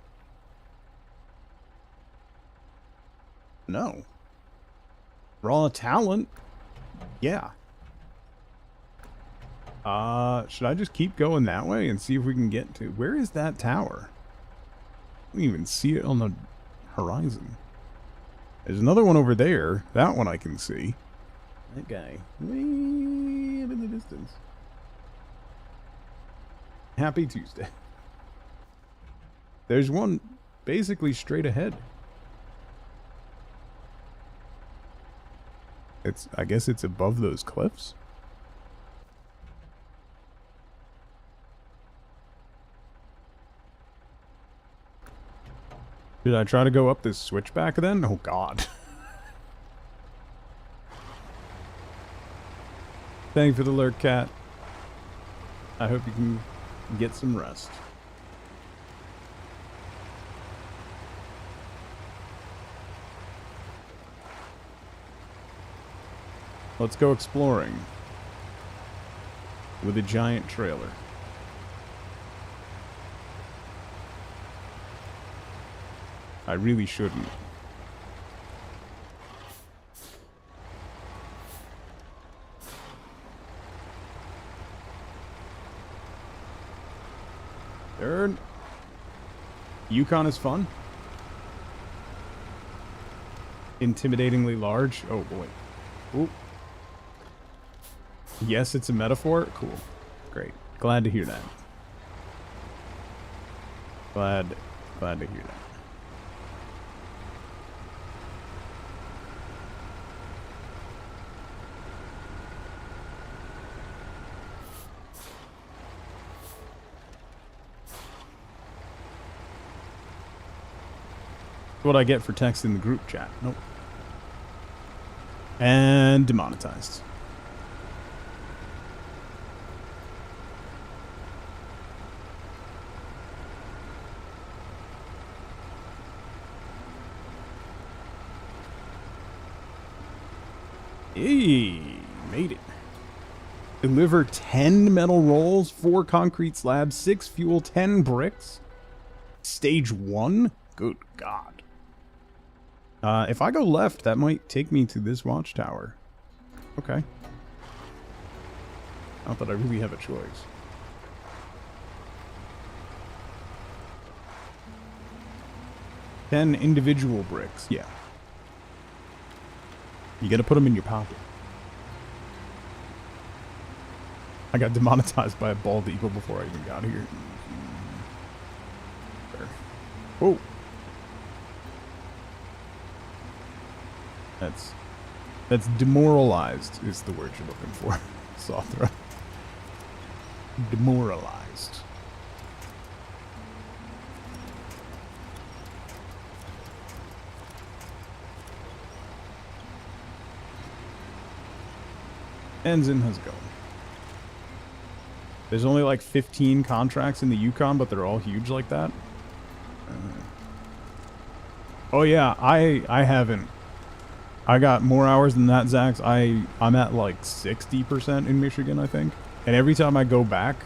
No. Raw talent? Yeah. Should I just keep going that way and see if we can get to... Where is that tower? I don't even see it on the horizon. There's another one over there. That one I can see. That guy. Way up in the distance. Happy Tuesday. There's one basically straight ahead. I guess it's above those cliffs. Did I try to go up this switchback then? Oh god. Thank you for the lurk, cat. I hope you can get some rest. Let's go exploring with a giant trailer. I really shouldn't. Third. Yukon is fun. Intimidatingly large. Oh boy. Ooh. Yes, it's a metaphor. Cool. Great. Glad to hear that. Glad to hear that. What I get for texting the group chat. Nope. And demonetized. Hey, made it. Deliver 10 metal rolls, 4 concrete slabs, 6 fuel, 10 bricks. Stage 1? Good God. If I go left, that might take me to this watchtower. Okay. Not that I really have a choice. Ten individual bricks, yeah. You gotta put them in your pocket. I got demonetized by a bald eagle before I even got here. There. Whoa. That's demoralized is the word you're looking for. Sothra. Demoralized. Ensign has gone. There's only like 15 contracts in the Yukon, but they're all huge like that. Oh yeah, I haven't. I got more hours than that, Zax. I'm at like 60% in Michigan, I think. And every time I go back,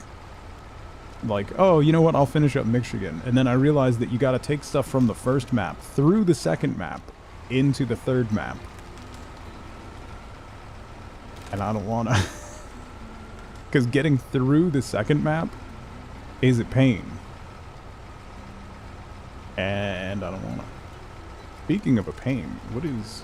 like, oh, you know what? I'll finish up Michigan. And then I realize that you got to take stuff from the first map through the second map into the third map. And I don't want to. Because getting through the second map is a pain. And I don't want to. Speaking of a pain, what is...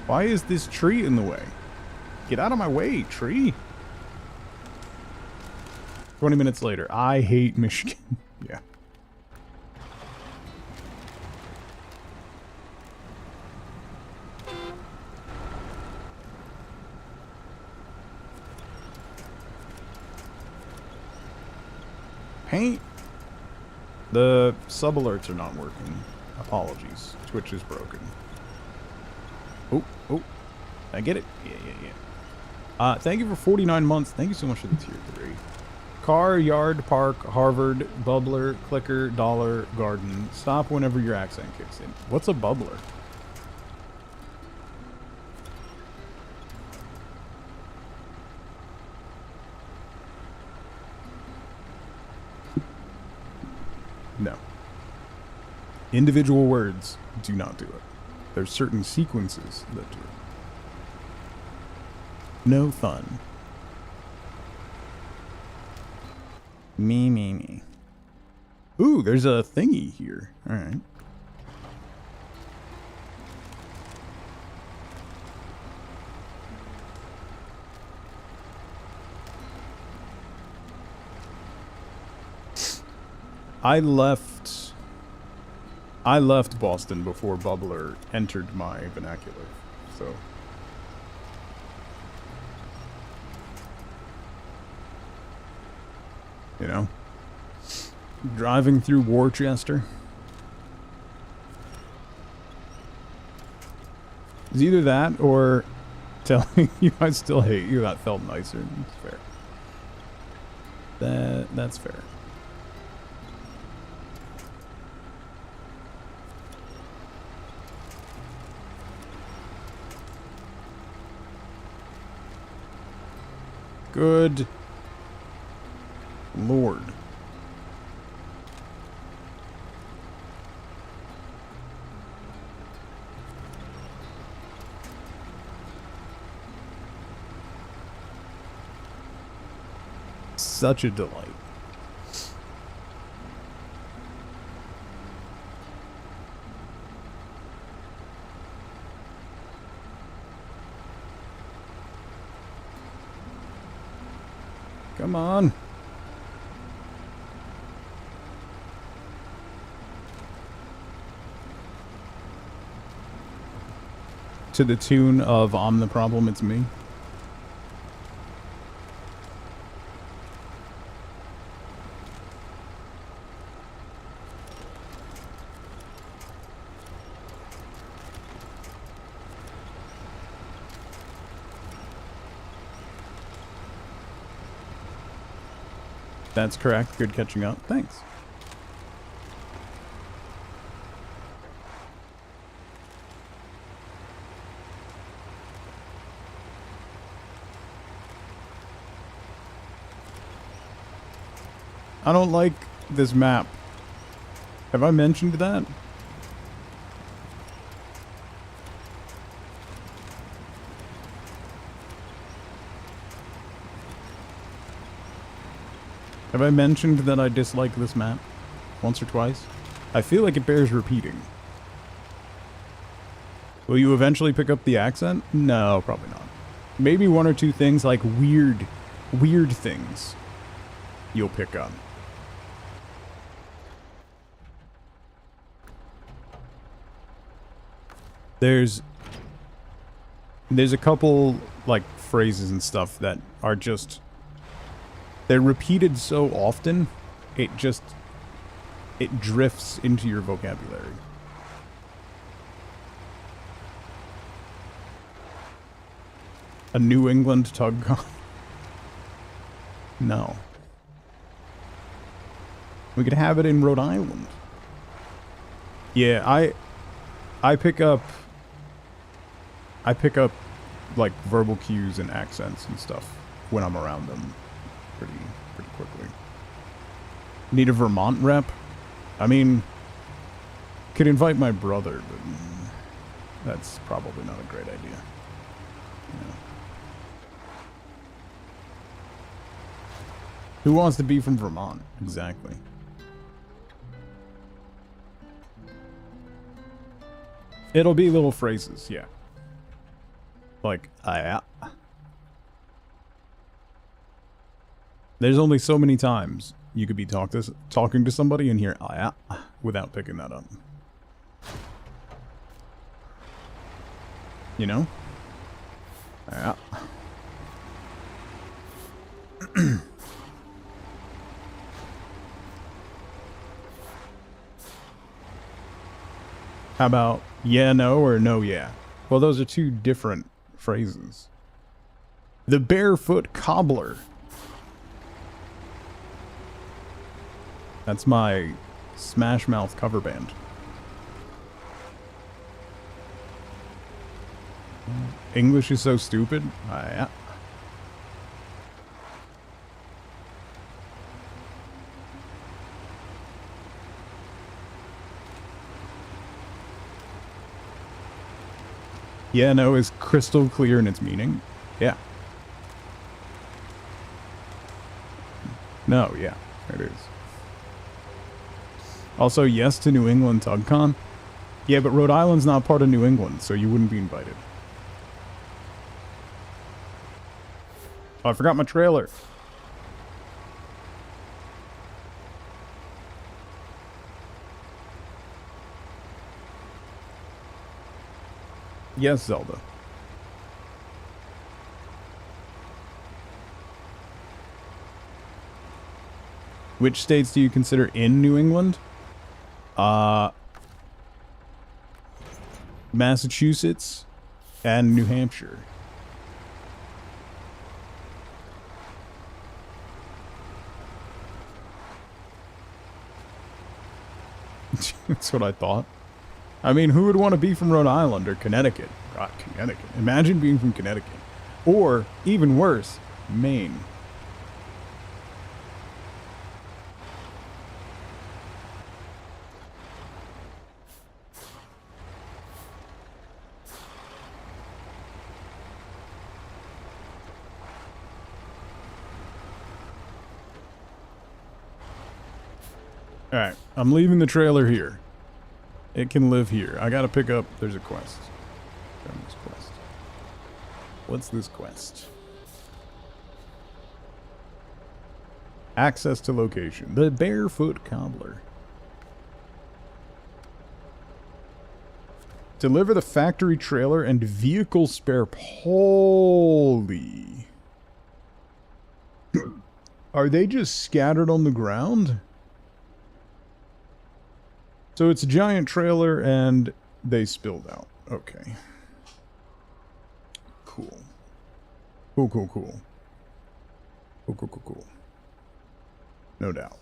Why is this tree in the way? Get out of my way, tree. 20 minutes later. I hate Michigan. Yeah. Paint. The sub alerts are not working. Apologies. Twitch is broken. Oh, I get it. Yeah. Thank you for 49 months. Thank you so much for the tier 3. Car, yard, park, Harvard, bubbler, clicker, dollar, garden. Stop whenever your accent kicks in. What's a bubbler? No. Individual words do not do it. There's certain sequences that do it. No fun. Me. Ooh, there's a thingy here. Alright. I left Boston before Bubbler entered my vernacular, so... You know? Driving through Worcester. It's either that or telling you I still hate you. That felt nicer. It's fair. That's fair. Good Lord. Such a delight. Come on. To the tune of I'm the problem, it's me. That's correct. Good catching up. Thanks. I don't like this map. Have I mentioned that? Have I mentioned that I dislike this map? Once or twice? I feel like it bears repeating. Will you eventually pick up the accent? No, probably not. Maybe one or two things like weird things you'll pick up. There's a couple, like, phrases and stuff that are just... They're repeated so often, it drifts into your vocabulary. A New England tug con? No. We could have it in Rhode Island. Yeah, I pick up like verbal cues and accents and stuff when I'm around them pretty quickly. Need a Vermont rep? I mean, could invite my brother, but that's probably not a great idea. Yeah. Who wants to be from Vermont? Exactly. It'll be little phrases, yeah. Like, yeah. There's only so many times you could be talking to somebody and hear yeah without picking that up. You know? Yeah. How about yeah, no, or no, yeah? Well, those are two different phrases. The Barefoot Cobbler. That's my Smash Mouth cover band. English is so stupid. Yeah. Yeah, no is crystal clear in its meaning. Yeah. No, yeah, it is. Also, yes to New England TugCon. Yeah, but Rhode Island's not part of New England, so you wouldn't be invited. Oh, I forgot my trailer. Yes, Zelda. Which states do you consider in New England? Massachusetts and New Hampshire. That's what I thought. I mean, who would want to be from Rhode Island or Connecticut? God, Connecticut. Imagine being from Connecticut. Or, even worse, Maine. Alright, I'm leaving the trailer here. It can live here. I gotta pick up... There's a quest. This quest. What's this quest? Access to location. The Barefoot Cobbler. Deliver the factory trailer and vehicle spare... Holy... Are they just scattered on the ground? So it's a giant trailer and they spilled out. Okay. Cool. Cool. Cool. No doubt.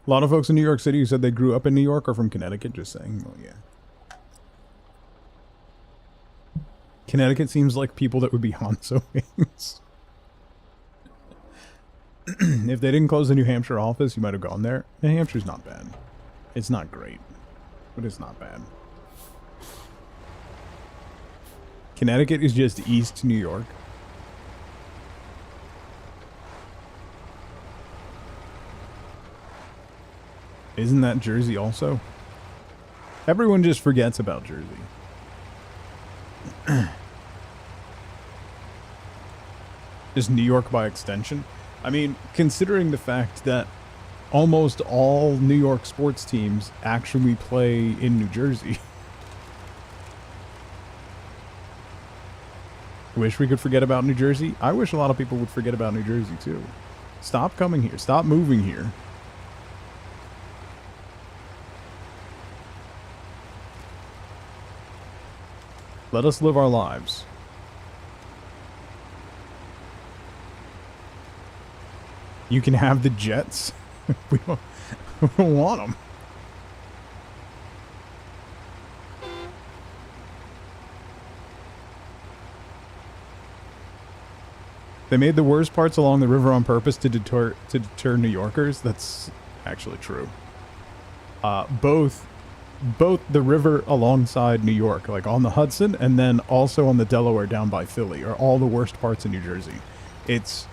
A lot of folks in New York City who said they grew up in New York are from Connecticut, just saying. Well, yeah. Connecticut seems like people that would be Hanzo wings. If they didn't close the New Hampshire office, you might have gone there. New Hampshire's not bad. It's not great, but it's not bad. Connecticut is just East New York. Isn't that Jersey also? Everyone just forgets about Jersey. Just New York by extension. I mean, considering the fact that almost all New York sports teams actually play in New Jersey. Wish we could forget about New Jersey. I wish a lot of people would forget about New Jersey too. Stop coming here. Stop moving here. Let us live our lives. You can have the Jets. we don't want them. They made the worst parts along the river on purpose to deter New Yorkers. That's actually true. Both the river alongside New York, like on the Hudson, and then also on the Delaware down by Philly, are all the worst parts of New Jersey. It's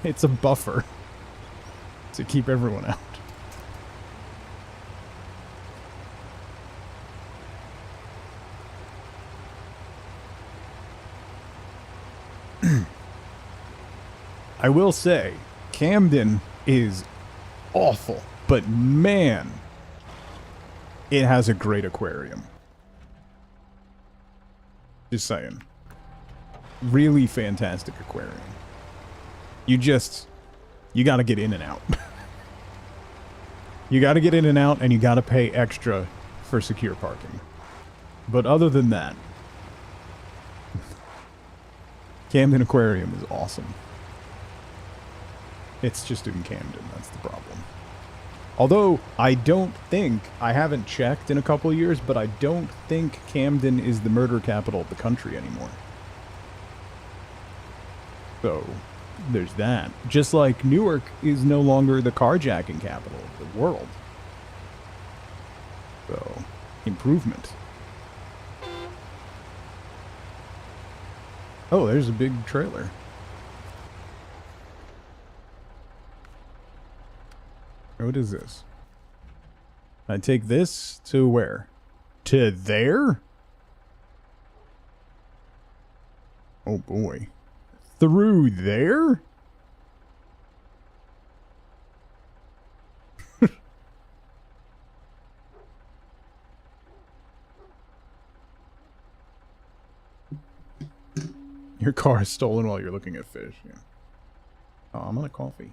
a buffer to keep everyone out. I will say, Camden is awful, but man, it has a great aquarium. Just saying. Really fantastic aquarium. You gotta get in and out. You gotta get in and out, and you gotta pay extra for secure parking. But other than that, Camden Aquarium is awesome. It's just in Camden, that's the problem. Although, I haven't checked in a couple of years, but I don't think Camden is the murder capital of the country anymore. So, there's that. Just like Newark is no longer the carjacking capital of the world. So, improvement. Oh, there's a big trailer. What is this? I take this to where? To there? Oh boy. Through there? Your car is stolen while you're looking at fish. Yeah. Oh, I'm on a coffee.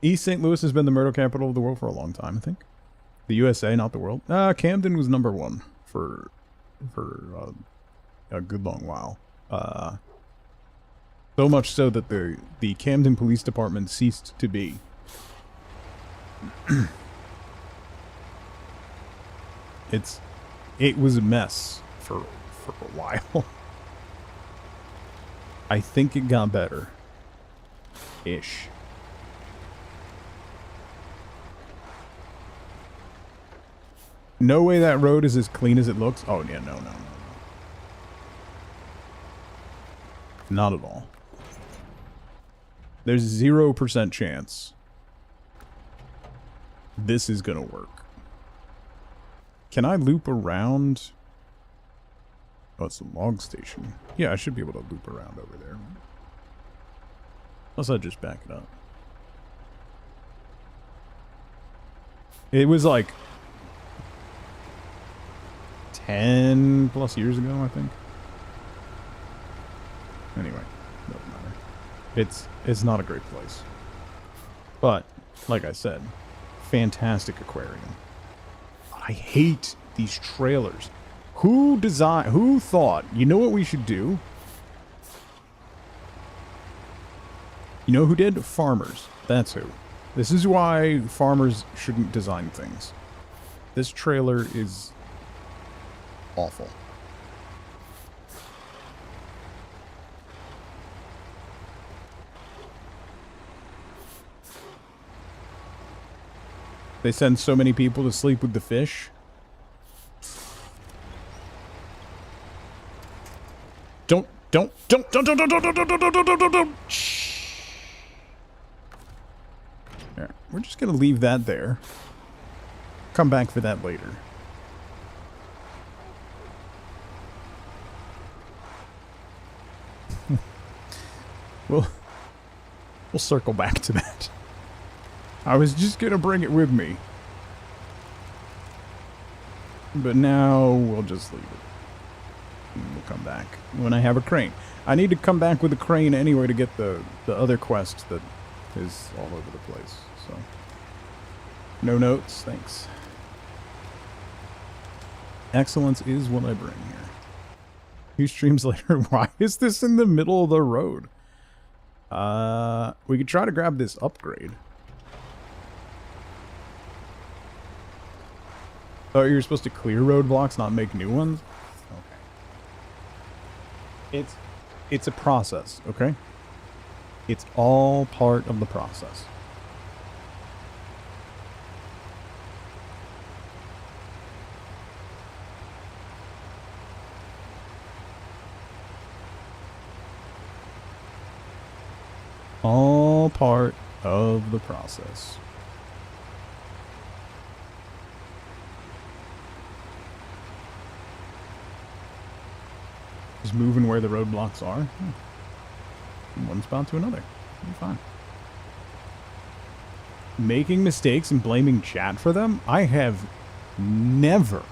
East St. Louis has been the murder capital of the world for a long time, I think. The USA, not the world. Camden was #1 for a good long while. So much so that the Camden Police Department ceased to be. It was a mess for a while. I think it got better. Ish. No way that road is as clean as it looks. Oh, yeah, no. Not at all. There's 0% chance this is gonna work. Can I loop around? Oh, it's a log station. Yeah, I should be able to loop around over there. Unless I just back it up. It was like 10 plus years ago, I think. Anyway, doesn't matter. It's not a great place. But, like I said, fantastic aquarium. I hate these trailers. Who thought, you know what we should do? You know who did? Farmers. That's who. This is why farmers shouldn't design things. This trailer is awful. They send so many people to sleep with the fish. Don't. Yeah, we're just gonna leave that there. Come back for that later. We'll circle back to that. I was just gonna bring it with me. But now we'll just leave it. And we'll come back when I have a crane. I need to come back with a crane anyway to get the other quest that is all over the place. So, no notes, thanks. Excellence is what I bring here. 2 streams later, why is this in the middle of the road? We could try to grab this upgrade. Oh, you're supposed to clear roadblocks, not make new ones? Okay. It's a process, okay? It's all part of the process. All part of the process. Just moving where the roadblocks are. From one spot to another. You'll be fine. Making mistakes and blaming chat for them? I have never.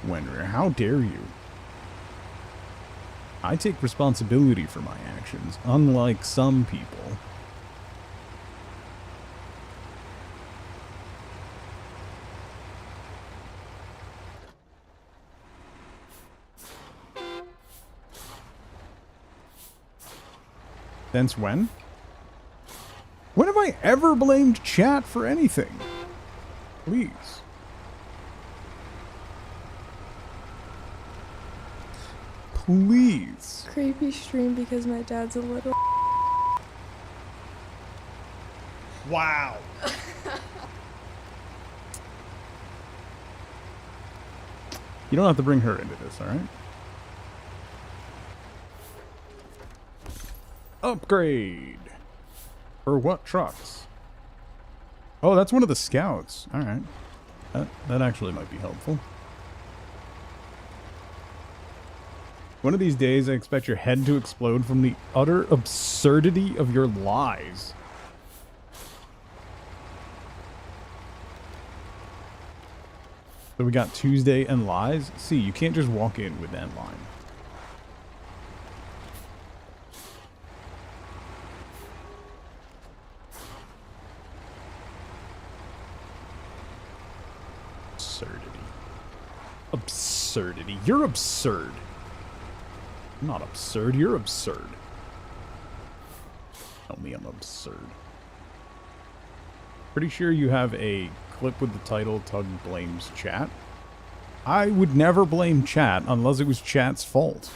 Wenrer, how dare you? I take responsibility for my actions, unlike some people. Since when? When have I ever blamed chat for anything? Please. Please. Creepy stream because my dad's a little. Wow. You don't have to bring her into this, alright? Upgrade. For what trucks? Oh, that's one of the scouts. Alright. That actually might be helpful. One of these days, I expect your head to explode from the utter absurdity of your lies. So we got Tuesday and lies. See, you can't just walk in with that line. Absurdity. Absurdity. You're absurd. I'm not absurd, you're absurd. Tell me I'm absurd. Pretty sure you have a clip with the title Tug Blames Chat. I would never blame chat unless it was chat's fault.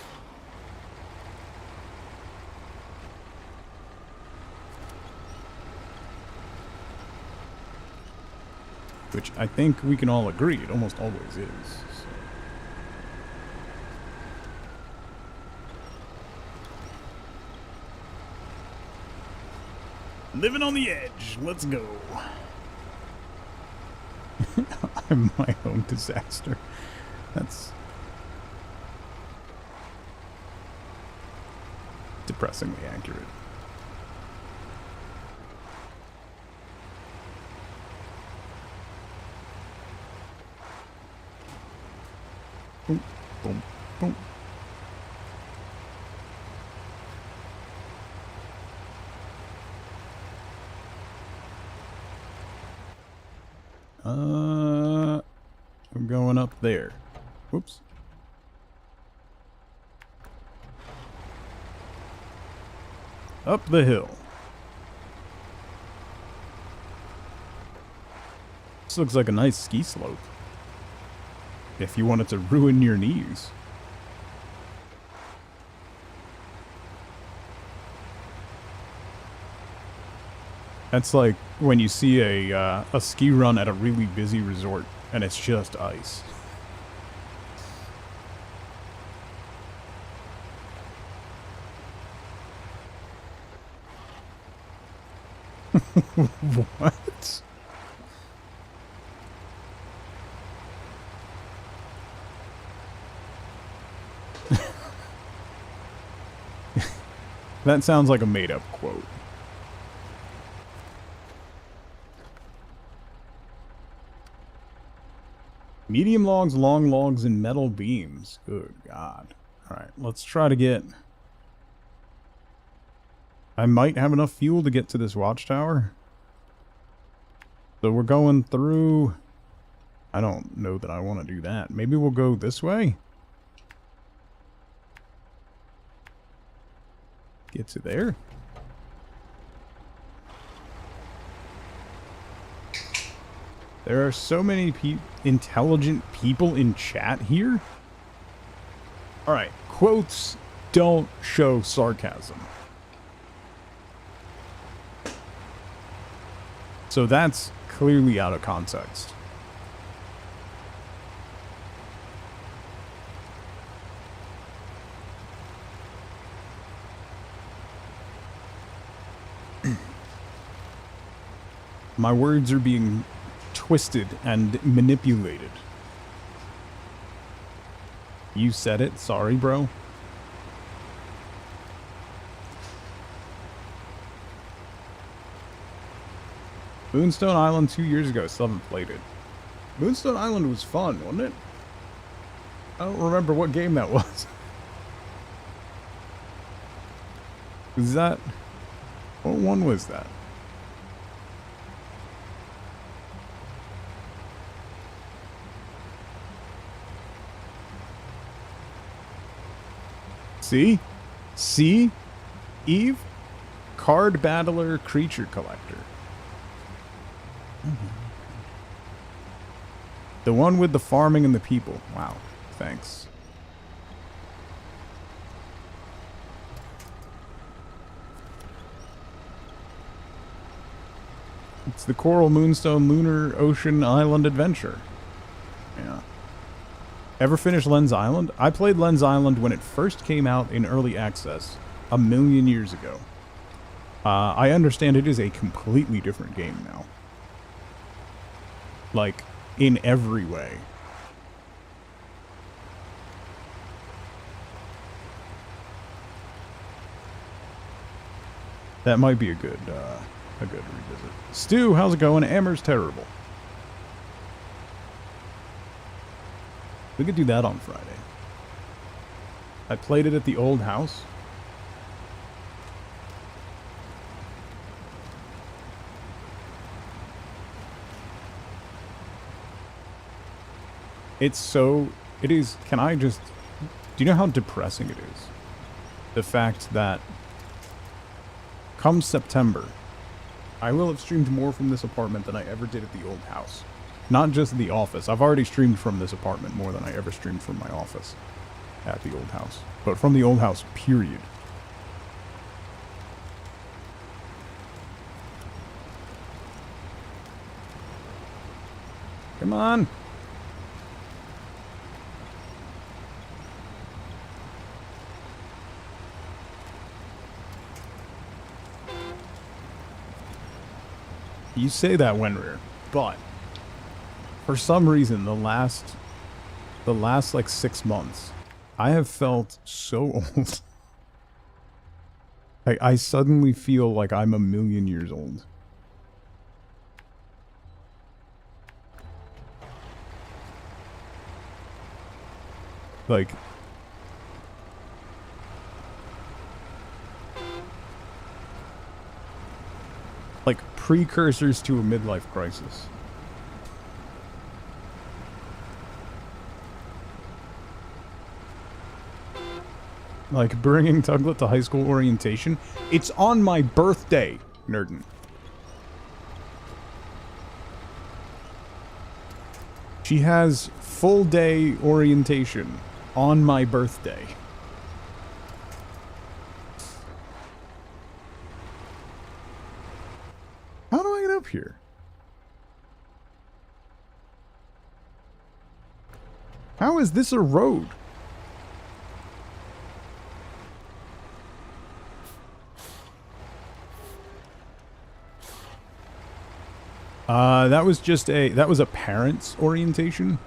Which I think we can all agree it almost always is. So. Living on the edge. Let's go. I'm my own disaster. That's depressingly accurate. Boom, boom, boom. I'm going up there. Whoops. Up the hill. This looks like a nice ski slope. If you want it to ruin your knees. That's like when you see a ski run at a really busy resort and it's just ice. What? That sounds like a made-up quote. Medium logs, long logs, and metal beams. Good God. Alright, let's try to get... I might have enough fuel to get to this watchtower. So we're going through... I don't know that I want to do that. Maybe we'll go this way? Get to there? There are so many intelligent people in chat here. Alright, quotes don't show sarcasm. So that's clearly out of context. My words are being twisted and manipulated. You said it. Sorry, bro. Moonstone Island 2 years ago. Still haven't played it. Moonstone Island was fun, wasn't it? I don't remember what game that was. Was that... What one was that? See? See? Eve? Card Battler Creature Collector. The one with the farming and the people. Wow. Thanks. It's the Coral Moonstone Lunar Ocean Island Adventure. Yeah. Ever finish Lens Island? I played Lens Island when it first came out in early access, a million years ago. I understand it is a completely different game now. Like, in every way. That might be a good revisit. Stu, how's it going? Amur's terrible. We could do that on Friday. I played it at the old house. It's so... It is... Can I just... Do you know how depressing it is? The fact that... Come September, I will have streamed more from this apartment than I ever did at the old house. Not just the office. I've already streamed from this apartment more than I ever streamed from my office at the old house. But from the old house, period. Come on. You say that, Wenrir, but for some reason, the last like 6 months, I have felt so old. I suddenly feel like I'm a million years old. Like... precursors to a midlife crisis. Like bringing Tuglet to high school orientation. It's on my birthday, Nerdin. She has full day orientation on my birthday. How do I get up here? How is this a road? That was just that was a parent's orientation.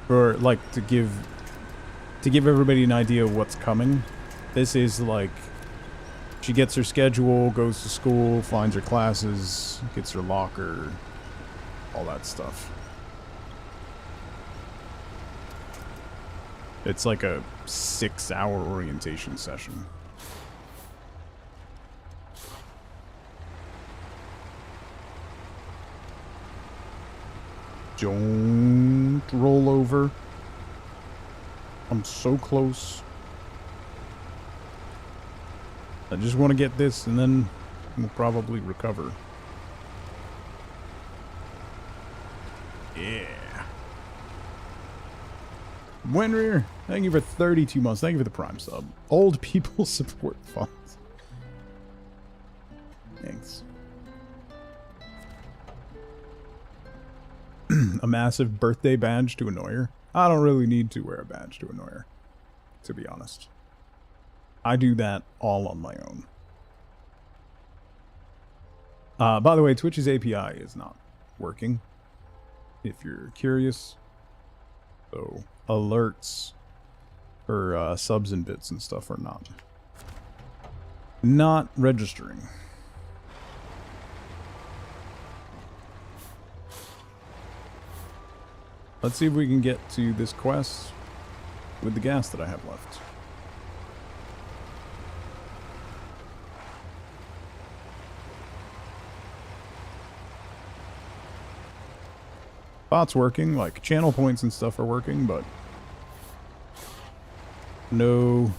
Or like to give everybody an idea of what's coming. This is like she gets her schedule, goes to school, finds her classes, gets her locker, all that stuff. It's like a 6-hour orientation session. Don't roll over. I'm so close. I just want to get this and then we'll probably recover. Yeah. Wenrir, thank you for 32 months. Thank you for the Prime sub. Old people support funds. Thanks. A massive birthday badge to annoy her. I don't really need to wear a badge to annoy her, to be honest. I do that all on my own. By the way, Twitch's API is not working, if you're curious. So, alerts for subs and bits and stuff are not registering. Let's see if we can get to this quest with the gas that I have left. Bot's working, like channel points and stuff are working, but no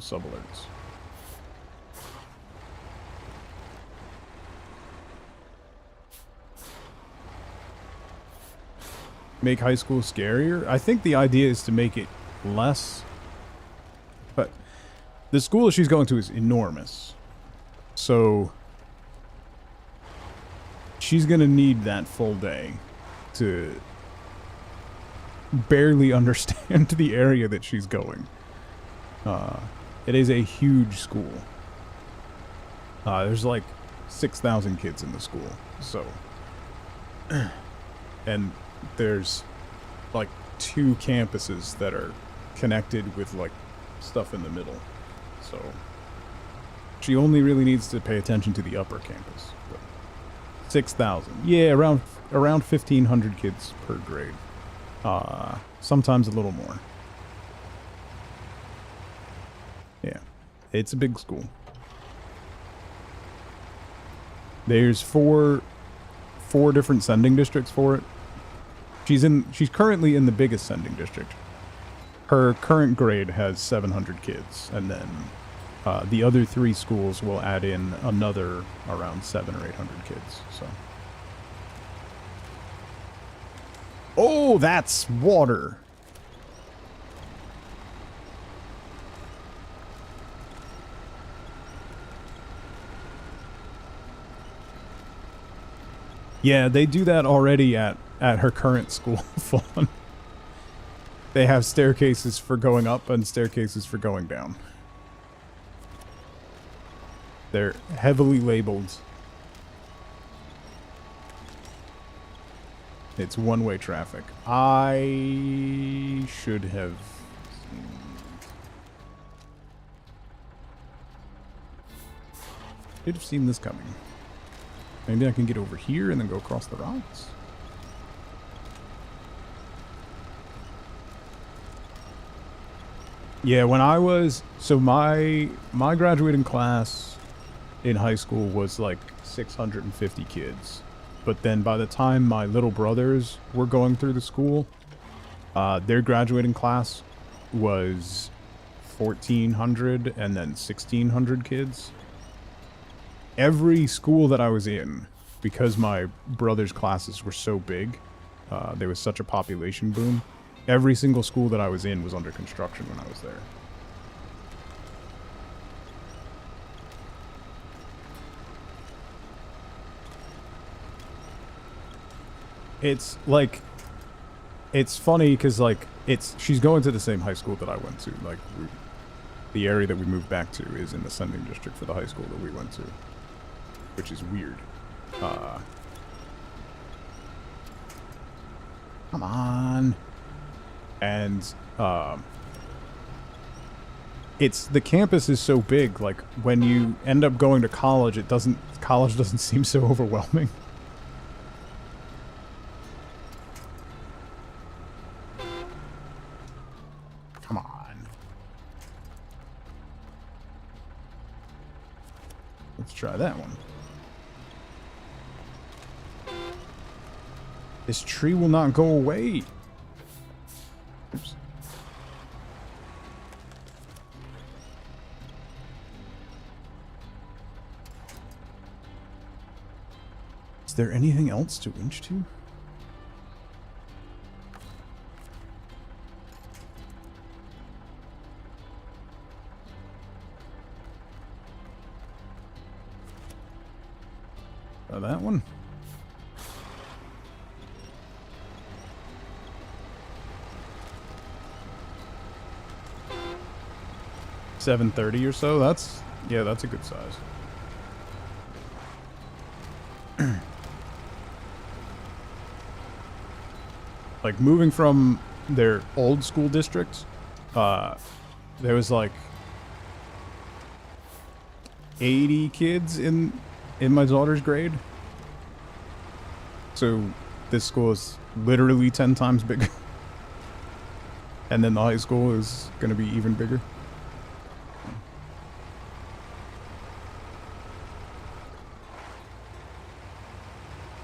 sub alerts. Make high school scarier? I think the idea is to make it less. But the school she's going to is enormous. So she's going to need that full day to barely understand the area that she's going. It is a huge school. There's like 6,000 kids in the school. So and there's like 2 campuses that are connected with like stuff in the middle. So she only really needs to pay attention to the upper campus. But 6,000. Yeah, around 1,500 kids per grade. Sometimes a little more. Yeah. It's a big school. There's four different sending districts for it. She's currently in the biggest sending district. Her current grade has 700 kids, and then the other 3 schools will add in another around 700 or 800 kids. So, oh, that's water. Yeah, they do that already at her current school. Fun. They have staircases for going up and staircases for going down. They're heavily labeled. It's one-way traffic. I should have seen this coming. Maybe I can get over here and then go across the rocks. Yeah, when I was... So my graduating class in high school was like 650 kids. But then by the time my little brothers were going through the school, their graduating class was 1,400 and then 1,600 kids. Every school that I was in, because my brother's classes were so big, there was such a population boom, every single school that I was in was under construction when I was there. It's like, it's funny because like, she's going to the same high school that I went to. Like, the area that we moved back to is in the sending district for the high school that we went to. Which is weird. Come on. And, the campus is so big, like, when you end up going to college, college doesn't seem so overwhelming. Let's try that one. This tree will not go away. Oops. Is there anything else to winch to? That one. $730 or so. That's that's a good size. Like moving from their old school district, there was like 80 kids in my daughter's grade. So this school is literally 10 times bigger. And then the high school is going to be even bigger.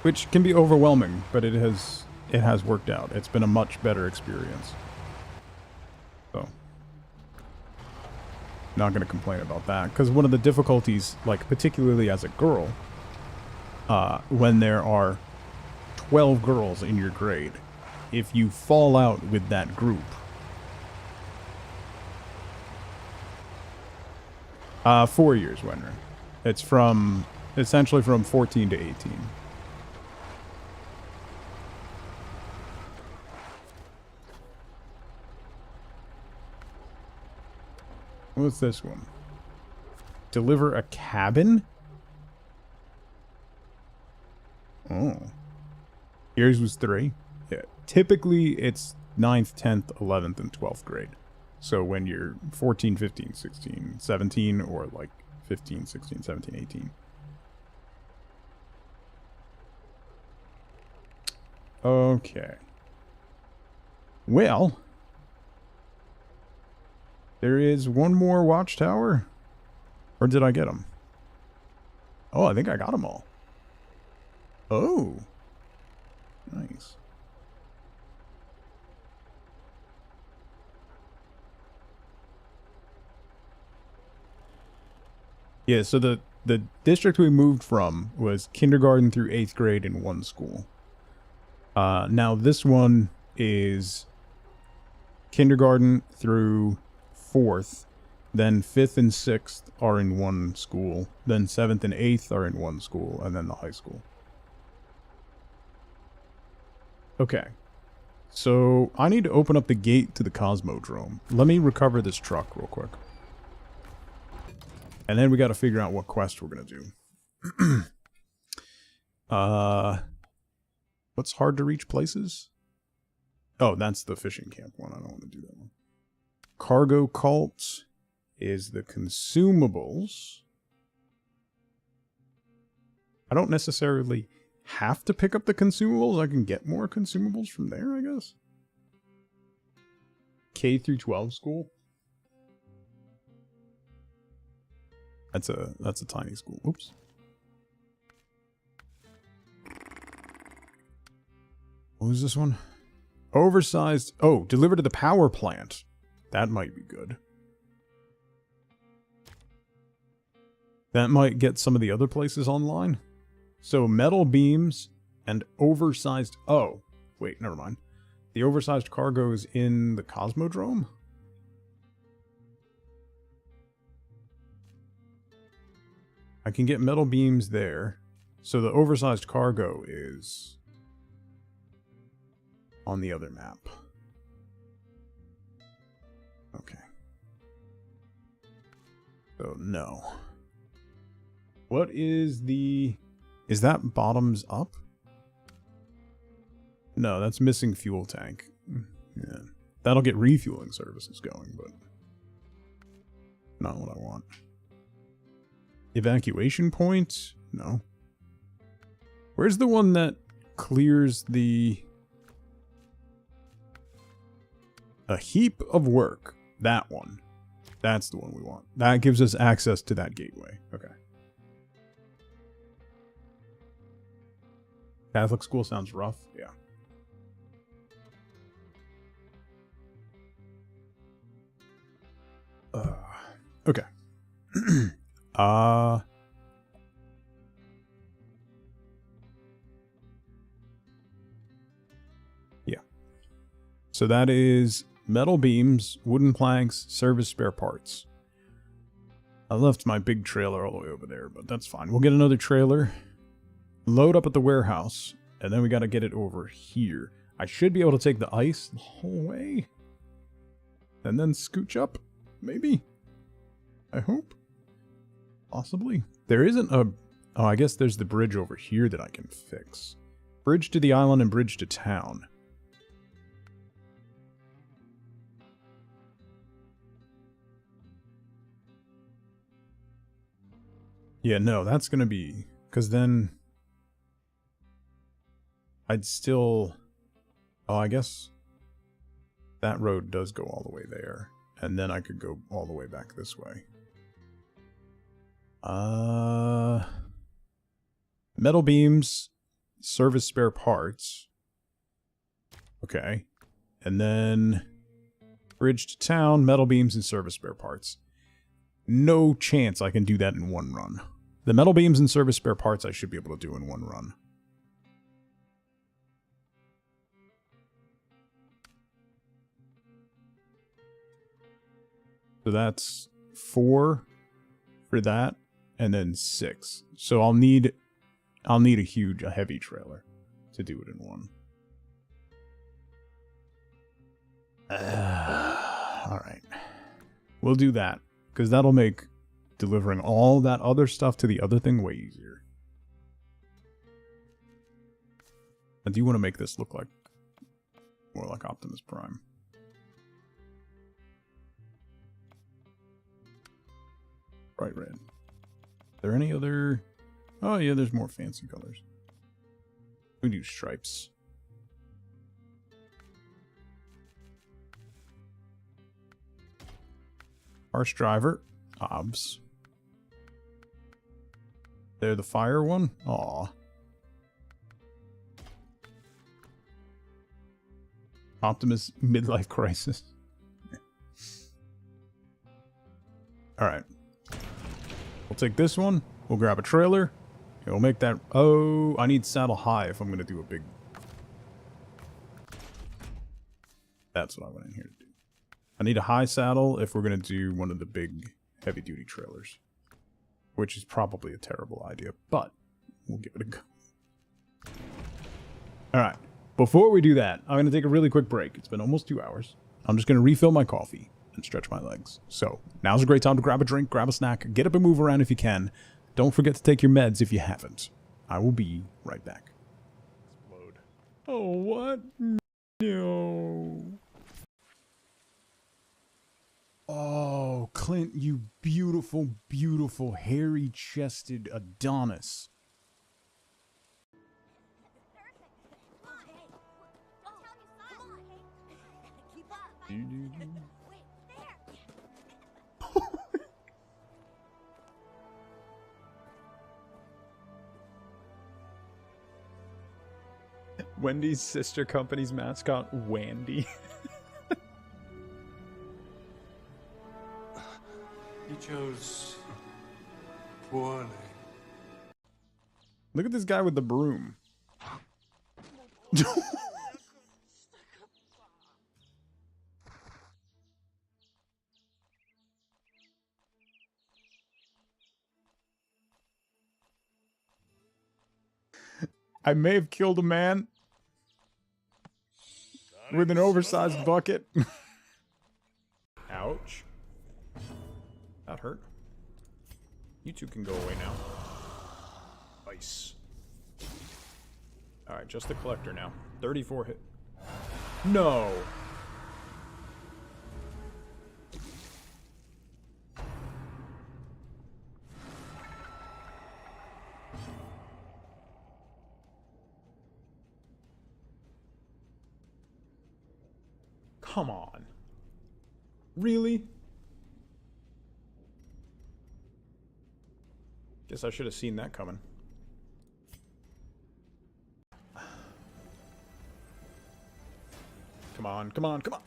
Which can be overwhelming, but it has worked out. It's been a much better experience. So not going to complain about that, because one of the difficulties, like particularly as a girl, when there are 12 girls in your grade, if you fall out with that group, 4 years, Wenner. It's essentially from 14 to 18. What's this one? Deliver a cabin? Oh. Yours was 3? Yeah. Typically, it's 9th, 10th, 11th, and 12th grade. So when you're 14, 15, 16, 17, or like 15, 16, 17, 18. Okay. Well, there is one more watchtower. Or did I get them? Oh, I think I got them all. Oh. Nice. Yeah, so the district we moved from was kindergarten through 8th grade in one school. Now this one is kindergarten through 4th, then 5th and 6th are in one school, then 7th and 8th are in one school, and then the high school. Okay, so I need to open up the gate to the Cosmodrome. Let me recover this truck real quick. And then we got to figure out what quest we're going to do. What's hard to reach places? Oh, that's the fishing camp one. I don't want to do that one. Cargo cult is the consumables. I don't necessarily have to pick up the consumables. I can get more consumables from there, I guess. K through 12 school. That's a tiny school. Oops. What was this one? Oversized. Oh, deliver to the power plant. That might be good. That might get some of the other places online. So metal beams and oversized... Oh, wait, never mind. The oversized cargo is in the Cosmodrome? I can get metal beams there. So the oversized cargo is on the other map. Okay. So, no. What is the... Is that bottoms up? No, that's missing fuel tank. Yeah. That'll get refueling services going, but not what I want. Evacuation point? No. Where's the one that clears the... A heap of work. That one. That's the one we want. That gives us access to that gateway. Okay. Catholic school sounds rough. Yeah. Okay. Yeah. So that is metal beams, wooden planks, service spare parts. I left my big trailer all the way over there, but that's fine. We'll get another trailer, load up at the warehouse, and then we got to get it over here. I should be able to take the ice the whole way, and then scooch up, maybe. I hope. Possibly. There isn't a... Oh, I guess there's the bridge over here that I can fix. Bridge to the island and bridge to town. Yeah, no, that's gonna be... Because then... I'd still... Oh, I guess... That road does go all the way there. And then I could go all the way back this way. Metal beams, service spare parts. Okay. And then bridge to town, metal beams, and service spare parts. No chance I can do that in one run. The metal beams and service spare parts I should be able to do in one run. So that's 4 for that, and then 6. So I'll need a heavy trailer to do it in one. Alright. We'll do that, because that'll make delivering all that other stuff to the other thing way easier. I do want to make this look like more like Optimus Prime. Bright red. Are there any other... Oh yeah, there's more fancy colors. We do stripes. Harsh driver. Obs. They're the fire one? Aw. Optimus midlife crisis. Alright. We'll take this one. We'll grab a trailer. We'll make that... Oh, I need saddle high if I'm going to do a big... That's what I went in here to do. I need a high saddle if we're going to do one of the big heavy-duty trailers. Which is probably a terrible idea, but we'll give it a go. Alright. Before we do that, I'm going to take a really quick break. It's been almost 2 hours. I'm just going to refill my coffee and stretch my legs. So, now's a great time to grab a drink, grab a snack, get up and move around if you can. Don't forget to take your meds if you haven't. I will be right back. Explode. Oh, what? No. Oh, Clint, you beautiful, beautiful, hairy-chested Adonis. Wendy's sister company's mascot, Wandy. He chose poorly. Look at this guy with the broom. I may have killed a man with an oversized bucket. Ouch. That hurt. You two can go away now. Ice. Alright, just the collector now. 34 hit. No! Come on. Really? Guess I should have seen that coming. Come on, come on, come on.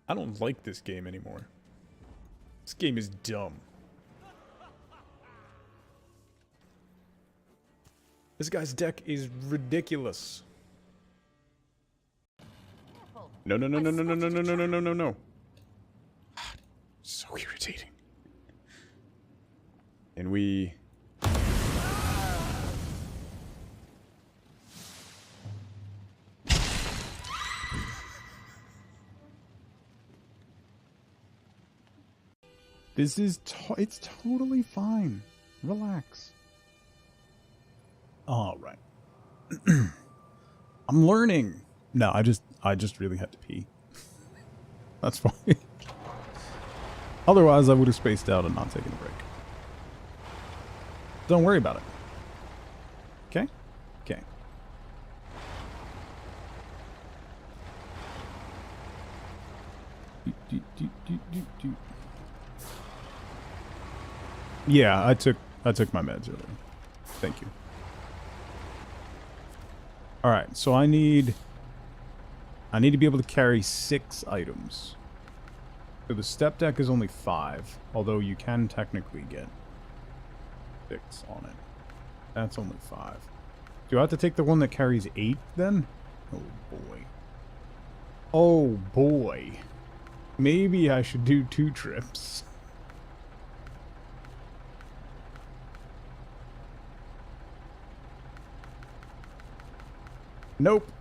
I don't like this game anymore. This game is dumb. This guy's deck is ridiculous. No, no, no, no, no, no, no, no, no, no, no, no, no. So irritating. And we... This is... it's totally fine. Relax. Alright. I'm learning. No, I just really had to pee. That's fine. Otherwise, I would have spaced out and not taken a break. Don't worry about it. Okay? Okay. Yeah, I took my meds earlier. Thank you. Alright, so I need to be able to carry 6 items. So the step deck is only 5, although you can technically get 6 on it. That's only 5. Do I have to take the one that carries 8 then? Oh boy. Oh boy. Maybe I should do 2 trips. Nope.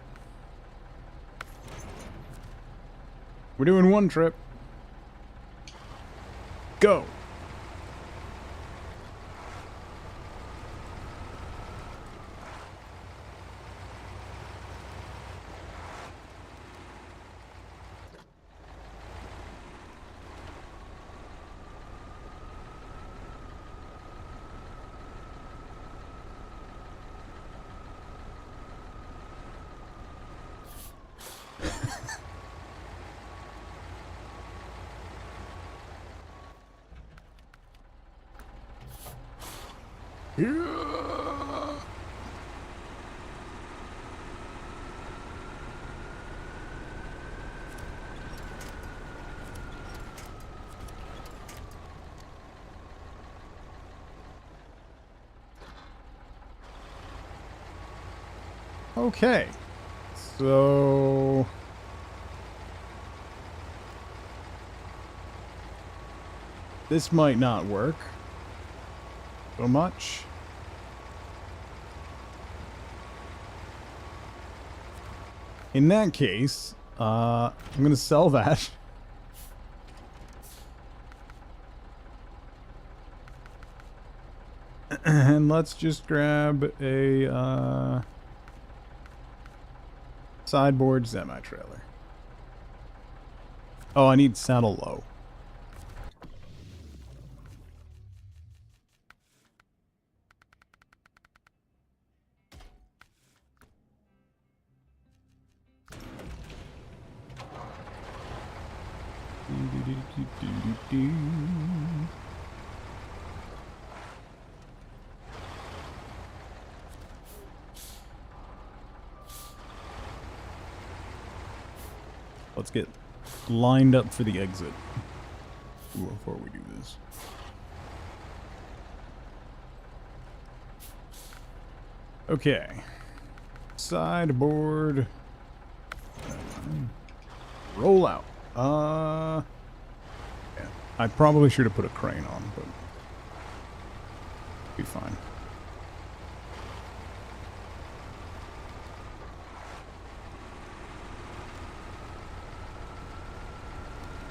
We're doing 1 trip. Go. Okay, so this might not work so much. In that case, I'm gonna sell that. And let's just grab a sideboard semi-trailer. Oh, I need saddle low. Let's get lined up for the exit before we do this. Okay. Sideboard. Roll out. Yeah. I probably should have put a crane on, but be fine.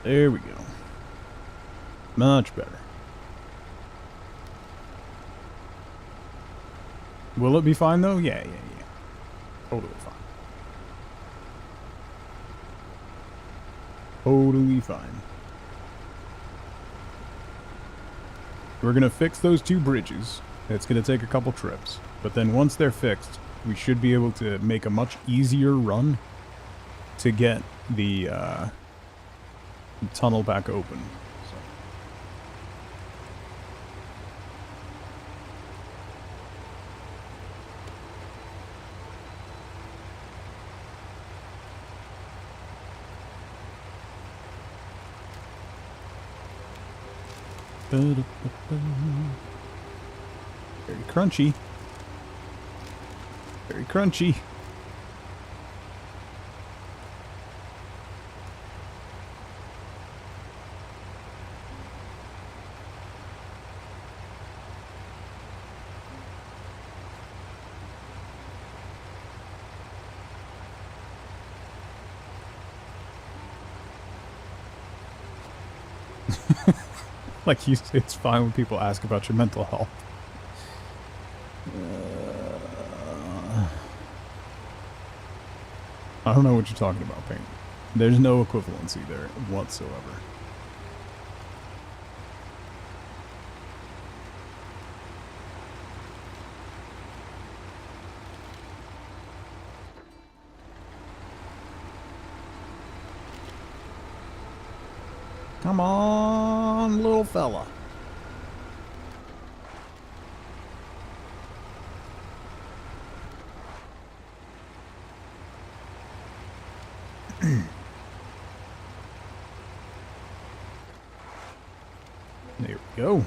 There we go. Much better. Will it be fine though? Yeah. Totally fine. Totally fine. We're gonna fix those 2 bridges. It's gonna take a couple trips. But then once they're fixed, we should be able to make a much easier run to get the tunnel back open. Very crunchy. Very crunchy. Like it's fine when people ask about your mental health. I don't know what you're talking about, Paint. There's no equivalency there whatsoever. Come on, little fella. There we go.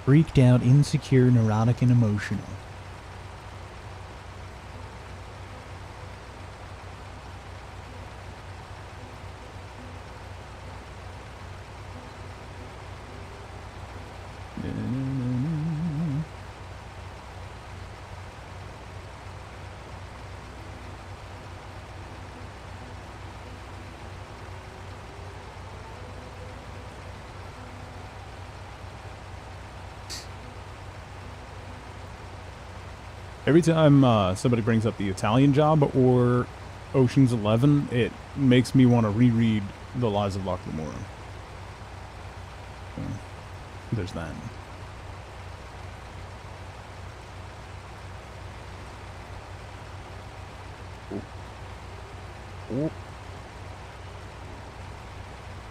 Freaked out, insecure, neurotic, and emotional. Every time somebody brings up the Italian Job or Ocean's 11, it makes me want to reread The Lies of Locke Lamora. So, there's that. Oh.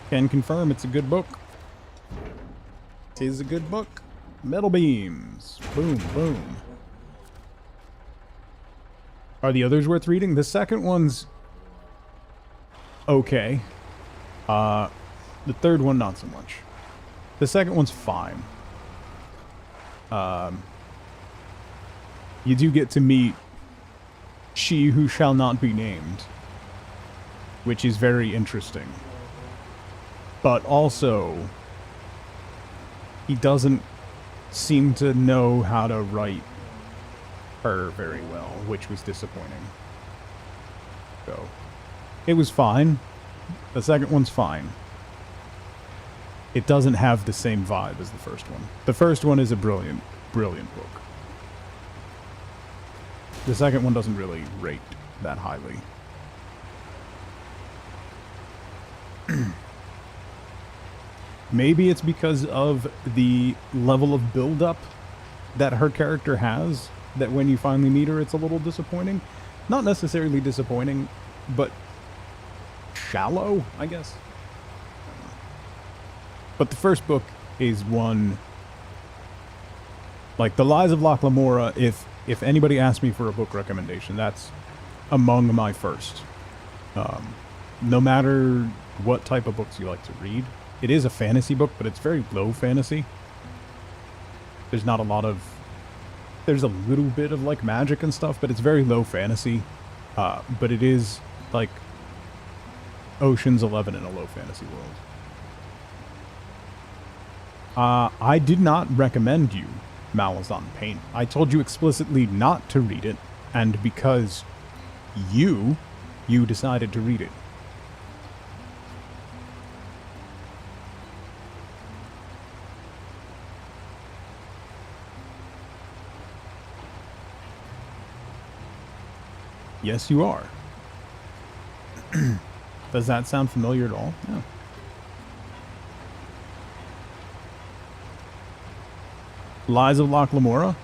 Can confirm it's a good book. It is a good book. Metal beams. Boom, boom. Are the others worth reading? The second one's okay. The third one, not so much. The second one's fine. You do get to meet She Who Shall Not Be Named, which is very interesting. But also, he doesn't seem to know how to write her very well, which was disappointing. So, it was fine. The second one's fine. It doesn't have the same vibe as the first one. The first one is a brilliant, brilliant book. The second one doesn't really rate that highly. Maybe it's because of the level of build-up that her character has, that when you finally meet her, it's a little disappointing. Not necessarily disappointing, but shallow, I guess. But the first book is one... Like, The Lies of Locke Lamora, if anybody asks me for a book recommendation, that's among my first. No matter what type of books you like to read. It is a fantasy book, but it's very low fantasy. There's not a lot of... There's a little bit of, like, magic and stuff, but it's very low fantasy. But it is, like, Ocean's 11 in a low fantasy world. I did not recommend you Malazan Paint. I told you explicitly not to read it, and because you decided to read it. Yes, you are. Does that sound familiar at all? No. Lies of Locke Lamora?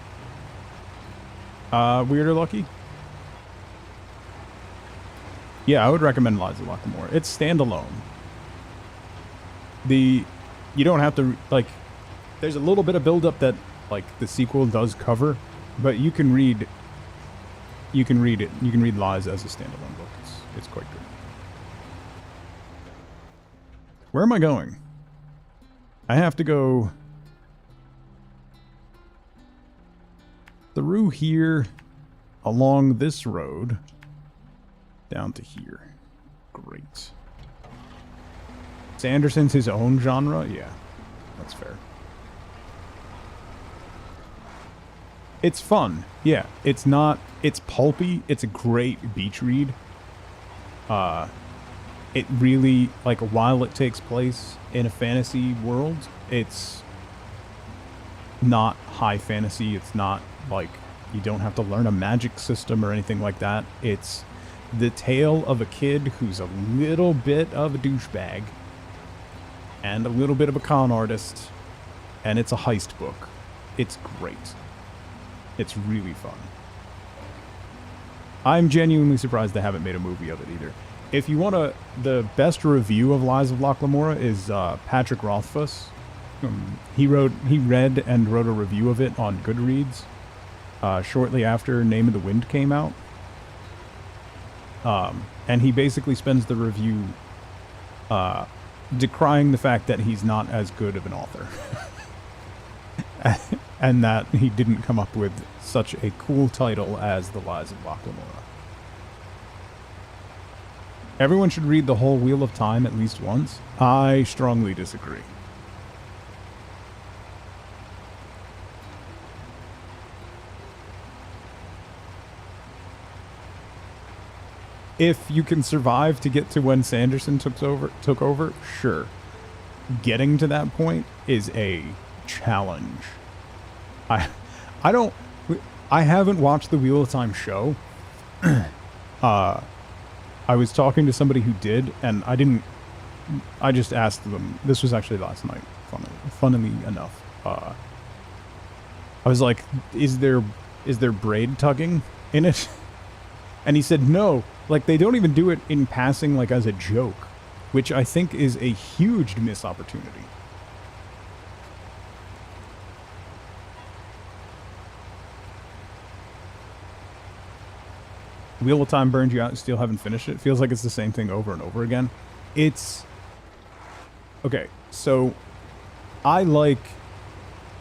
Weird or Lucky? Yeah, I would recommend Lies of Lockamore. It's standalone. You don't have to, like, there's a little bit of build-up that, like, the sequel does cover, but you can read it. You can read Lies as a standalone book. It's quite good. Where am I going? I have to go through here, along this road, down to here. Great. Sanderson's his own genre? Yeah, that's fair. It's fun. Yeah, it's pulpy. It's a great beach read. It really, like, while it takes place in a fantasy world, it's not high fantasy. It's not, like, you don't have to learn a magic system or anything like that. It's the tale of a kid who's a little bit of a douchebag and a little bit of a con artist, and it's a heist book. It's great. It's really fun. I'm genuinely surprised they haven't made a movie of it either. If you want the best review of Lies of Locke Lamora is Patrick Rothfuss. He read and wrote a review of it on Goodreads shortly after Name of the Wind came out. And he basically spends the review decrying the fact that he's not as good of an author. And that he didn't come up with such a cool title as The Lies of Locke Lamora. Everyone should read the whole Wheel of Time at least once. I strongly disagree. If you can survive to get to when Sanderson took over, sure. Getting to that point is a challenge. I haven't watched the Wheel of Time show. I was talking to somebody who did, and I just asked them. This was actually last night, funnily enough. I was like, is there braid tugging in it? And he said no. Like, they don't even do it in passing, like, as a joke, which I think is a huge missed opportunity. Wheel of Time burned you out and still haven't finished it. Feels like it's the same thing over and over again. It's... Okay, so I like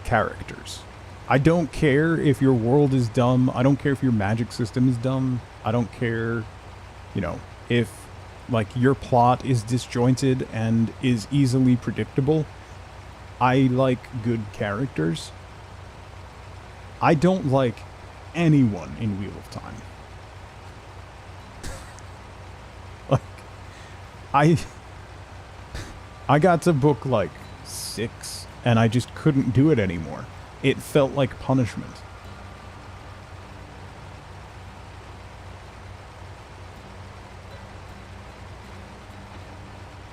characters. I don't care if your world is dumb. I don't care if your magic system is dumb. I don't care, you know, if, like, your plot is disjointed and is easily predictable. I like good characters. I don't like anyone in Wheel of Time. I got to book like 6 and I just couldn't do it anymore. It felt like punishment.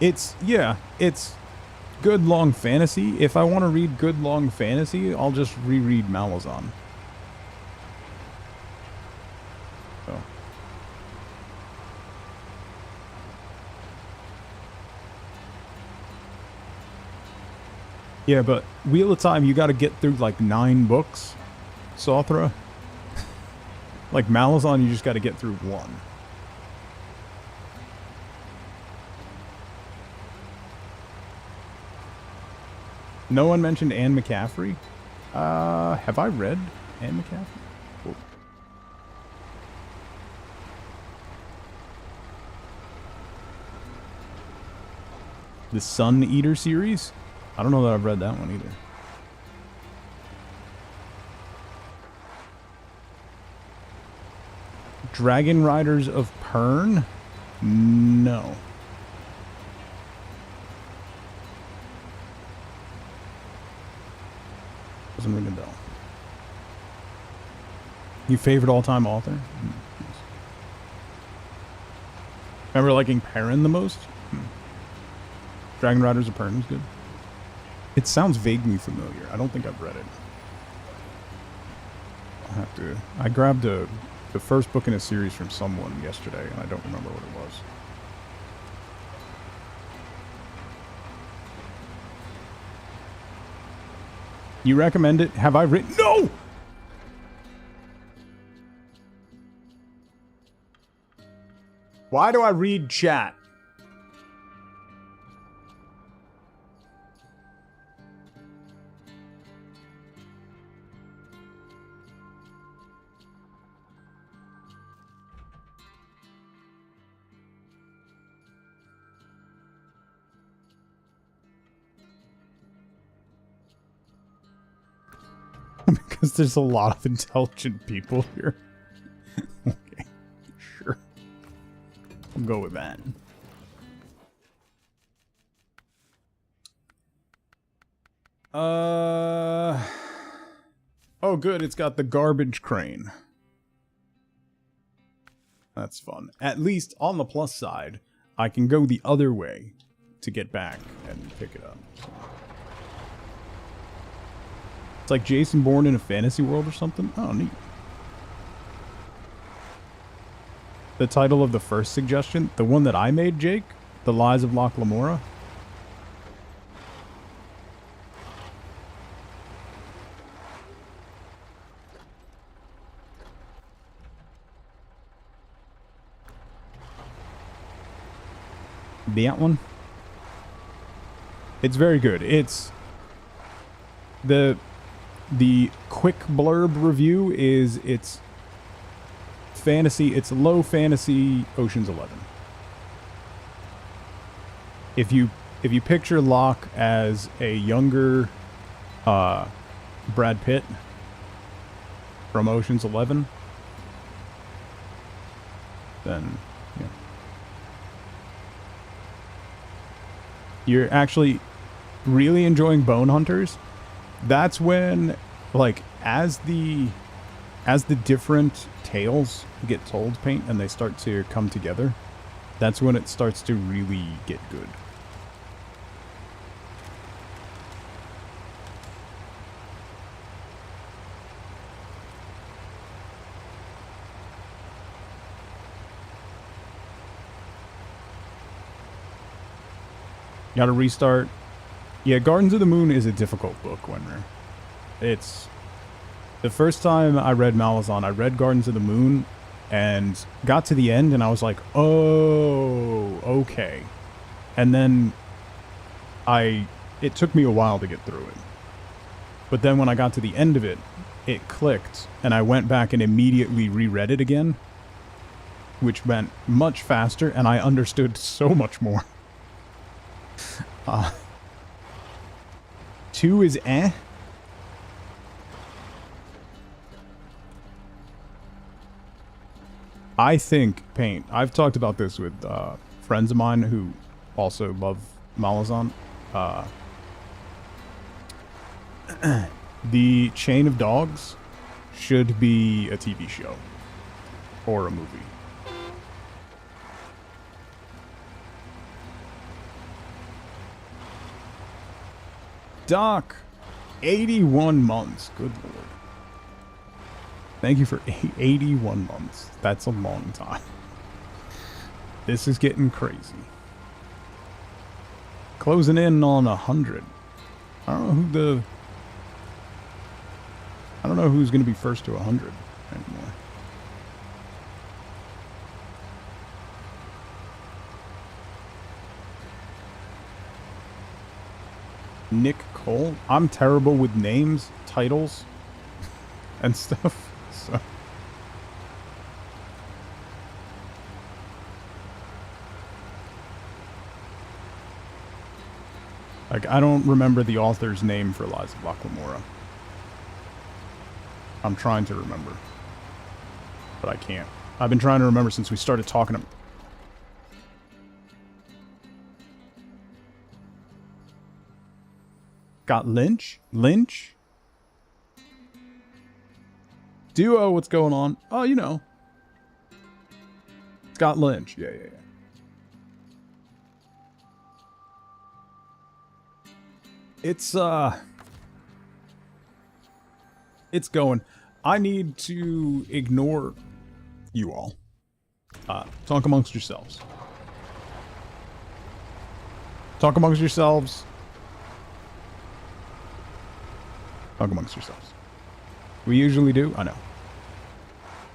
It's good long fantasy. If I want to read good long fantasy, I'll just reread Malazan. So. Yeah, but Wheel of Time, you gotta get through like 9 books, Sothra. Like Malazan, you just gotta get through 1. No one mentioned Anne McCaffrey. Have I read Anne McCaffrey? Cool. The Sun Eater series? I don't know that I've read that one either. Dragon Riders of Pern? No. Doesn't ring a bell. You favorite all-time author? Nice. Remember liking Perrin the most? Dragon Riders of Pern is good. It sounds vaguely familiar. I don't think I've read it. I'll have to... I grabbed a the first book in a series from someone yesterday, and I don't remember what it was. You recommend it? Have I written? No! Why do I read chat? Because there's a lot of intelligent people here. Okay, sure. I'll go with that. Oh, good. It's got the garbage crane. That's fun. At least on the plus side, I can go the other way to get back and pick it up. So. It's like Jason Bourne in a fantasy world or something. Oh, neat. The title of the first suggestion, the one that I made, Jake, The Lies of Loch Lamora. That one. It's very good. It's the quick blurb review is it's fantasy. It's low fantasy Ocean's 11. If you picture Locke as a younger Brad Pitt from Ocean's 11, then yeah. You're actually really enjoying Bone Hunters. That's when, like, as the different tales get told, Paint, and they start to come together, that's when it starts to really get good. Gotta restart. Yeah, Gardens of the Moon is a difficult book, Winner. It's... The first time I read Malazan, I read Gardens of the Moon and got to the end and I was like, oh, okay. And then it took me a while to get through it. But then when I got to the end of it, it clicked and I went back and immediately reread it again, which went much faster and I understood so much more. 2 is eh. I think, Paint, I've talked about this with friends of mine who also love Malazan. The Chain of Dogs should be a TV show or a movie. Doc, 81 months. Good lord. Thank you for 81 months. That's a long time. This is getting crazy. Closing in on 100. I don't know who's going to be first to 100 anymore. Nick Cole. I'm terrible with names, titles, and stuff. So. Like, I don't remember the author's name for Lies of Loch Lamora. I'm trying to remember. But I can't. I've been trying to remember since we started talking about... Got Lynch? Lynch? Duo, what's going on? Oh, you know. Scott Lynch. Yeah. It's going. I need to ignore you all. Talk amongst yourselves. Talk amongst yourselves. Talk amongst yourselves. We usually do. I know.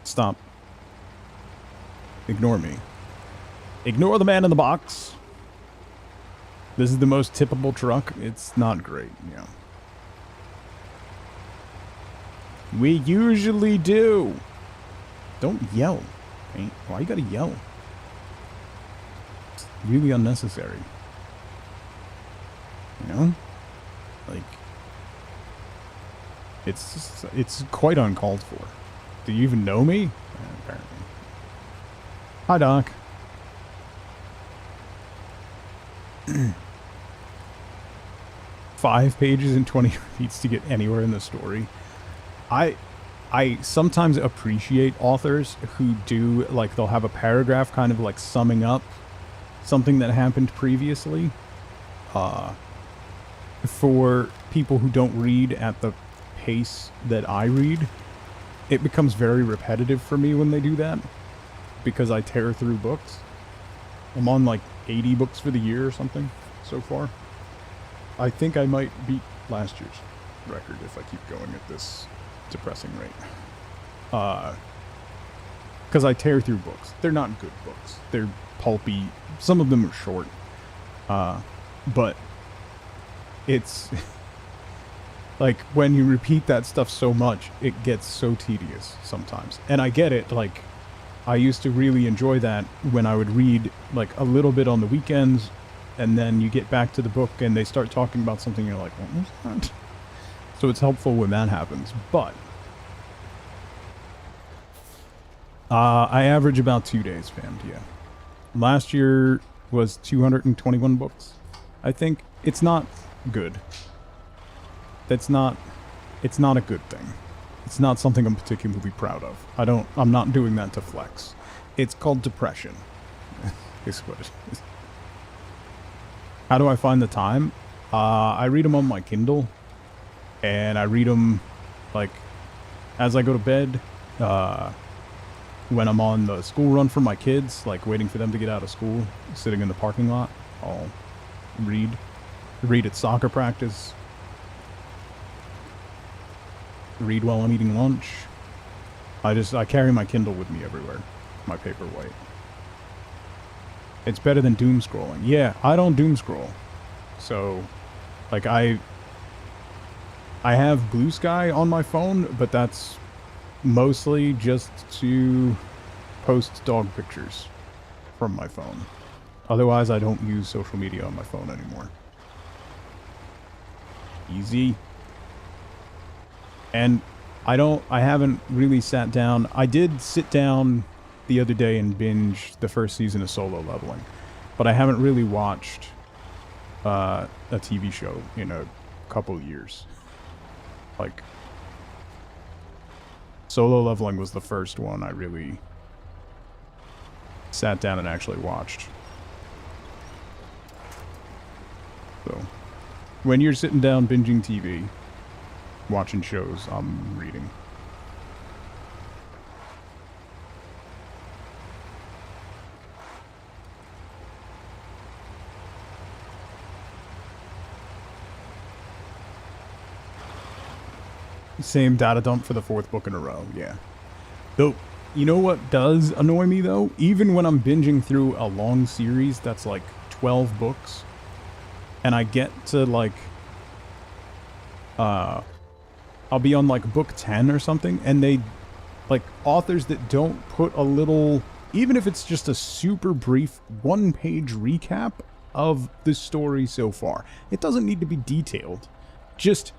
Stop. Ignore me. Ignore the man in the box. This is the most tippable truck. It's not great, yeah. We usually do. Don't yell. Why you gotta yell? It's really unnecessary. You know? Like, it's quite uncalled for. Do you even know me? Apparently. Hi, Doc. 5 pages and 20 repeats to get anywhere in the story. I sometimes appreciate authors who do, like, they'll have a paragraph kind of like summing up something that happened previously. For people who don't read at the pace that I read, it becomes very repetitive for me when they do that, because I tear through books. I'm on like 80 books for the year or something so far. I think I might beat last year's record if I keep going at this depressing rate. Because I tear through books. They're not good books. They're pulpy. Some of them are short. But it's like when you repeat that stuff so much, it gets so tedious sometimes. And I get it. Like, I used to really enjoy that when I would read like a little bit on the weekends, and then you get back to the book and they start talking about something, and you're like, what was that? So it's helpful when that happens. But I average about 2 days, fam. Yeah. Last year was 221 books. I think it's not good. It's not a good thing. It's not something I'm particularly proud of. I'm not doing that to flex. It's called depression. Is what it is. How do I find the time? I read them on my Kindle, and I read them like as I go to bed. When I'm on the school run for my kids, like waiting for them to get out of school, sitting in the parking lot, I'll read at soccer practice, read while I'm eating lunch. I carry my Kindle with me everywhere, my paperweight. It's better than doom scrolling. Yeah, I don't doom scroll. So, like, I have Blue Sky on my phone, but that's mostly just to post dog pictures from my phone. Otherwise, I don't use social media on my phone anymore. Easy. And I haven't really sat down. I did sit down the other day and binge the first season of Solo Leveling, but I haven't really watched a TV show in a couple years. Like, Solo Leveling was the first one I really sat down and actually watched. So, when you're sitting down binging TV, watching shows, I'm reading. Same data dump for the 4th book in a row, yeah. Though, you know what does annoy me, though? Even when I'm binging through a long series that's like 12 books, and I get to like, I'll be on like book 10 or something, and they, like, authors that don't put a little, even if it's just a super brief 1-page recap of the story so far. It doesn't need to be detailed. Just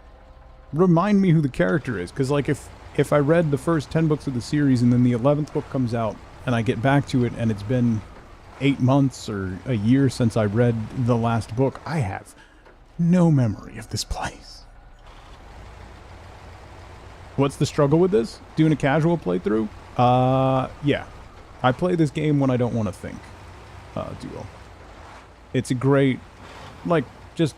remind me who the character is, because like if I read the first 10 books of the series and then the 11th book comes out and I get back to it and it's been 8 months or a year since I read the last book, I have no memory of this place. What's the struggle with this? Doing a casual playthrough? Yeah. I play this game when I don't want to think. Duo. It's a great, like, just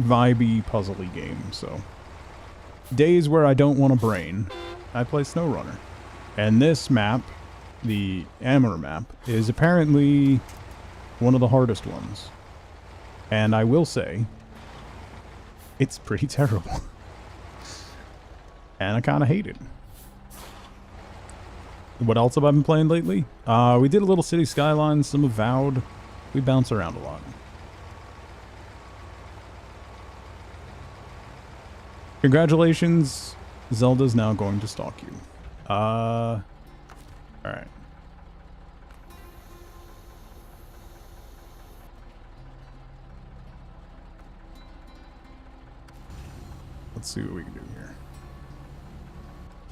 vibey, puzzly game, so. Days where I don't want a brain, I play Snowrunner. And this map, the Amur map, is apparently one of the hardest ones. And I will say, it's pretty terrible. And I kind of hate it. What else have I been playing lately? We did a little City Skylines, some Avowed. We bounce around a lot. Congratulations, Zelda's now going to stalk you. Alright. Let's see what we can do here.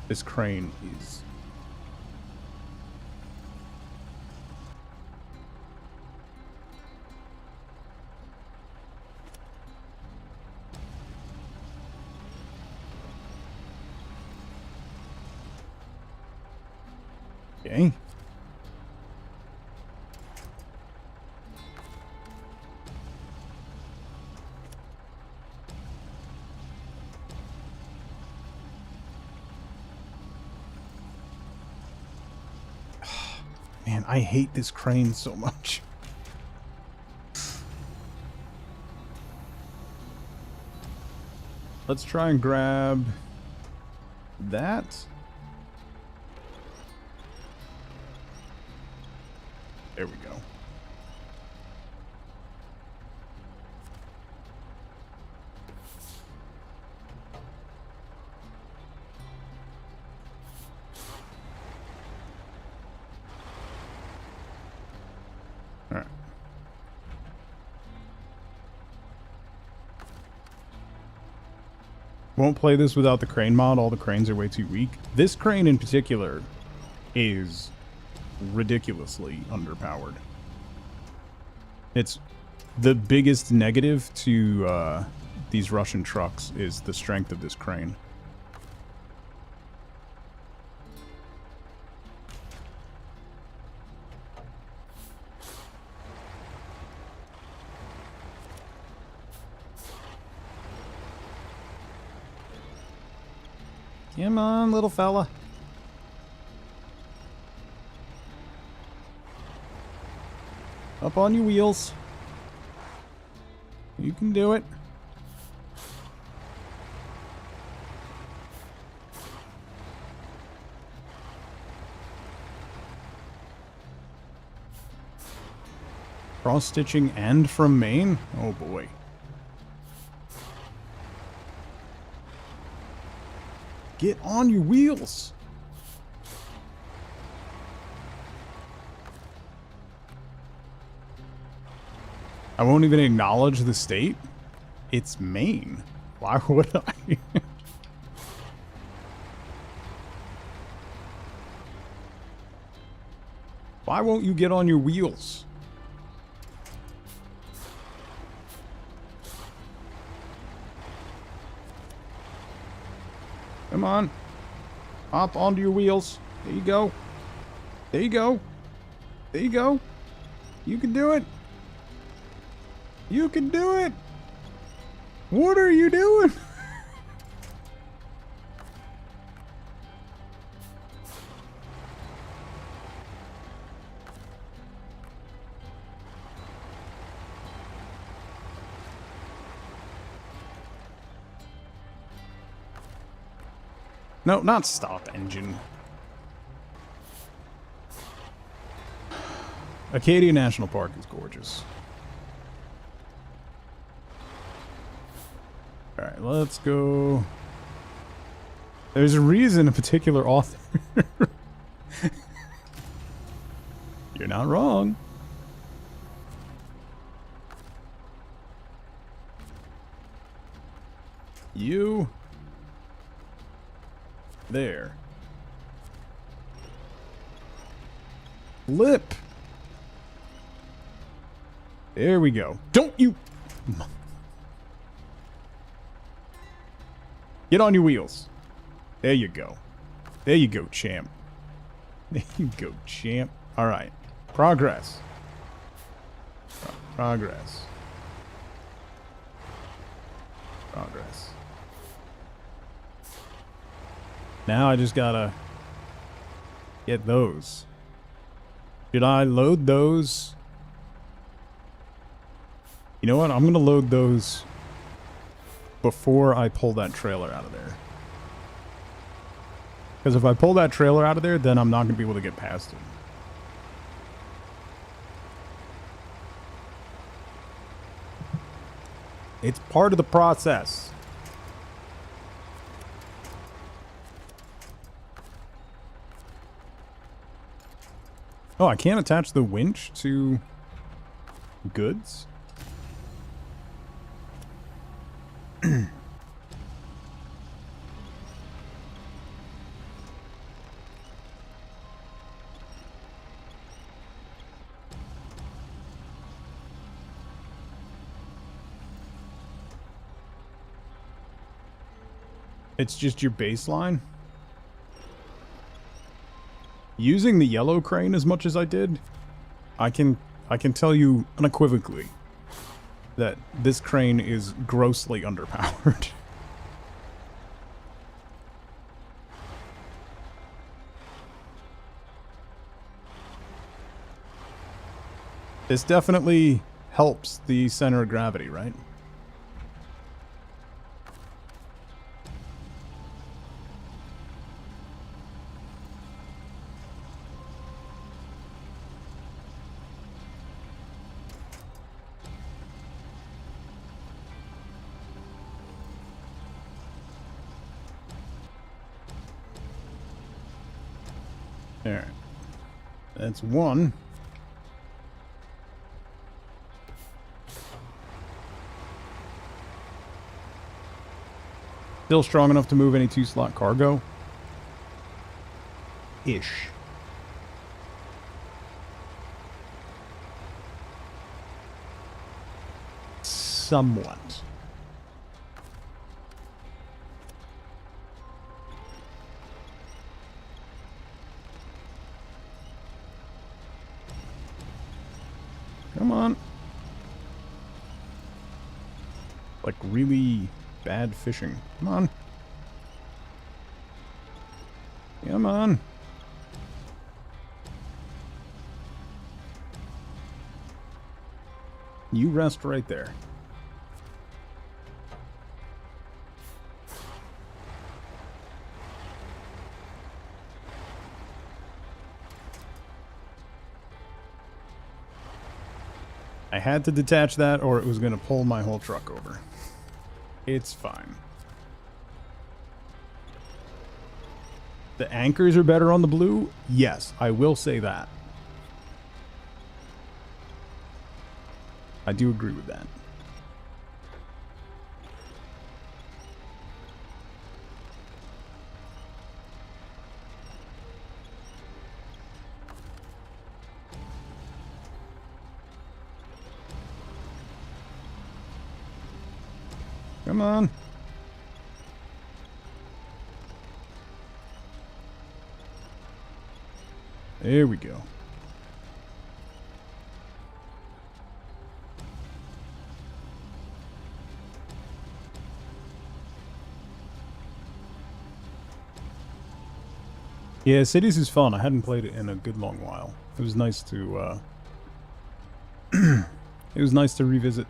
This crane is... Okay. Man, I hate this crane so much. Let's try and grab that. There we go. All right. Won't play this without the crane mod. All the cranes are way too weak. This crane in particular is ridiculously underpowered. It's the biggest negative to these Russian trucks is the strength of this crane. Come on, little fella. Up on your wheels. You can do it. Cross-stitching and from Maine? Oh boy. Get on your wheels. I won't even acknowledge the state. It's Maine. Why would I? Why won't you get on your wheels? Come on. Hop onto your wheels. There you go. There you go. There you go. You can do it. You can do it. What are you doing? No, not stop engine. Acadia National Park is gorgeous. Alright, let's go. There's a reason a particular author. You're not wrong. You. There. Flip. There we go. Don't you... Get on your wheels. There you go. There you go, champ. There you go, champ. All right. Progress. Progress. Progress. Now I just gotta Get those. Did I load those? You know what? I'm going to load those before I pull that trailer out of there. Because if I pull that trailer out of there, then I'm not going to be able to get past it. It's part of the process. Oh, I can't attach the winch to goods? It's just your baseline? Using the yellow crane as much as I did, I can tell you unequivocally that this crane is grossly underpowered. This definitely helps the center of gravity, right? Alright. That's one. Still strong enough to move any 2-slot cargo? Ish. Somewhat. Come on. Like really bad fishing. Come on. Come on. You rest right there. I had to detach that or it was going to pull my whole truck over. It's fine. The anchors are better on the blue? Yes, I will say that. I do agree with that. Come on. There we go. Yeah, Cities is fun. I hadn't played it in a good long while. It was nice to it was nice to revisit.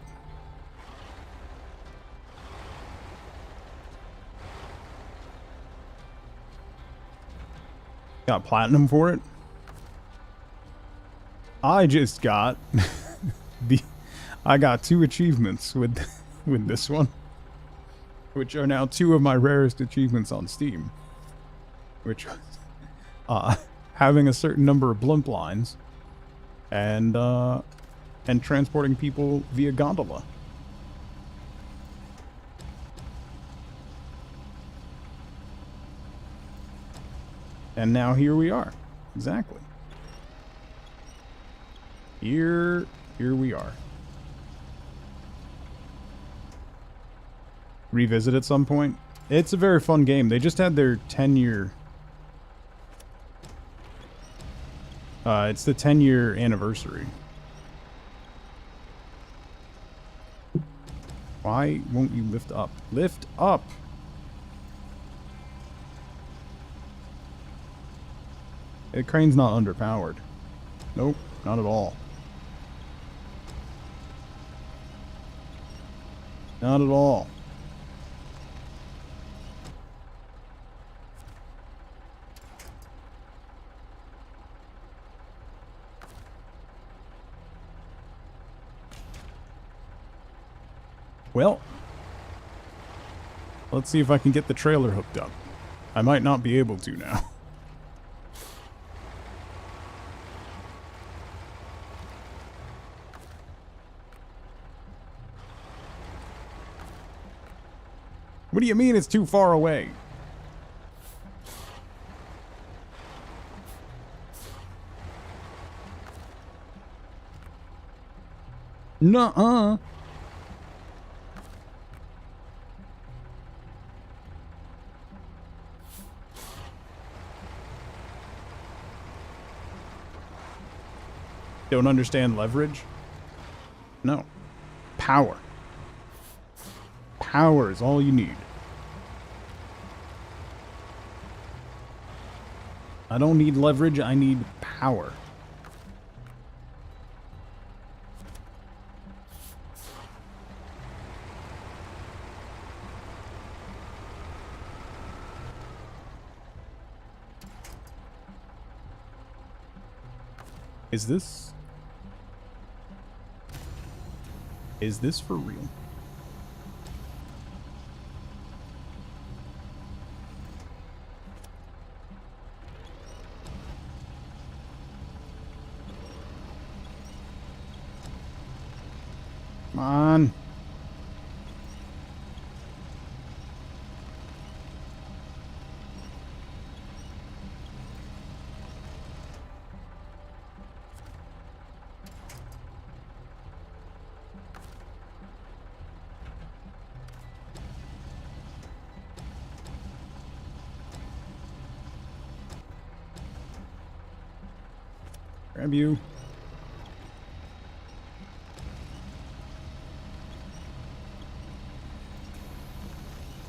Got platinum for it. I just got I got 2 achievements with this one, which are now 2 of my rarest achievements on Steam, which having a certain number of blimp lines and transporting people via gondola. And now here we are. Exactly. Here we are. Revisit at some point. It's a very fun game. They just had their 10-year... it's the 10-year anniversary. Why won't you lift up? Lift up! The crane's not underpowered. Nope, not at all. Not at all. Well, let's see if I can get the trailer hooked up. I might not be able to now. What do you mean it's too far away? Nuh-uh. Don't understand leverage? No. Power. Power is all you need. I don't need leverage, I need power. Is this for real? Come on. Grab you.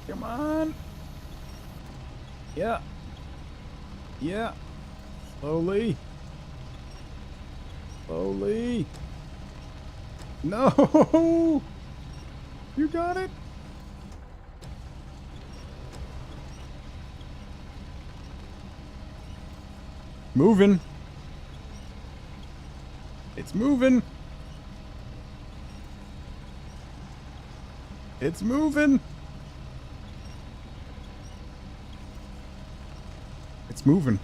Come on. Yeah. Yeah. Slowly. Slowly. No! You got it? Moving. It's moving. It's moving. It's moving.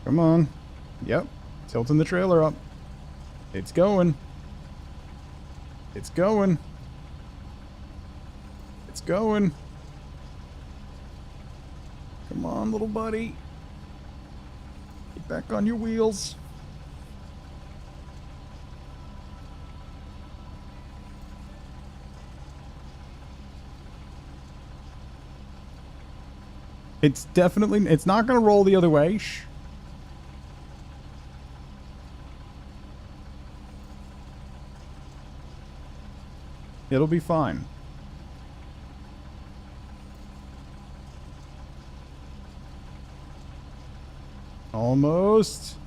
Come on. Yep. Tilting the trailer up. It's going. It's going. It's going. Come on, little buddy. Get back on your wheels. It's definitely... It's not going to roll the other way. Shh. It'll be fine. Almost.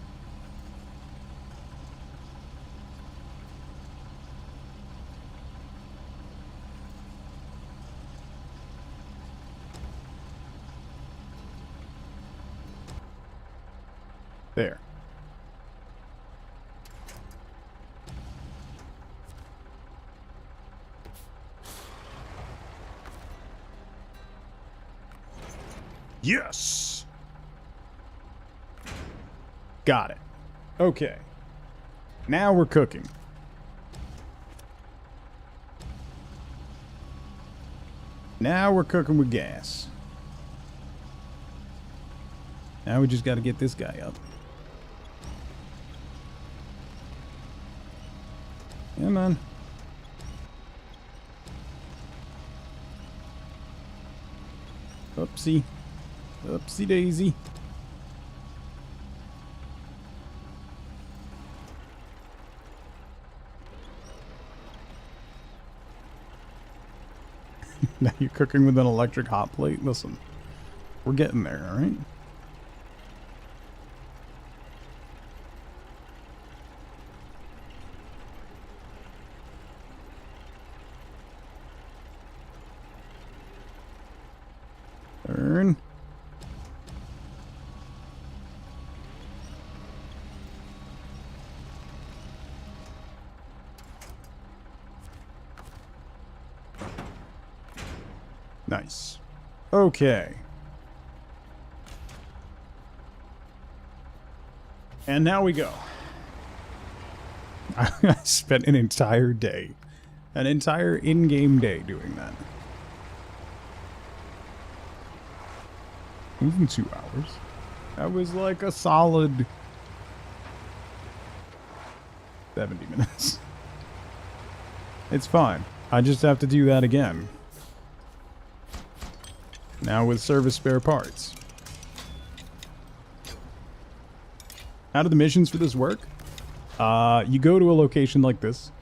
There. Yes! Got it. Okay. Now we're cooking. Now we're cooking with gas. Now we just got to get this guy up. Come on. Oopsie. Oopsie daisy. Now you're cooking with an electric hot plate? Listen, we're getting there, alright? Turn. Nice. Okay. And now we go. I spent an entire day. An entire in-game day doing that. Even 2 hours. That was like a solid 70 minutes. It's fine. I just have to do that again. Now with service spare parts. How do the missions for this work? You go to a location like this,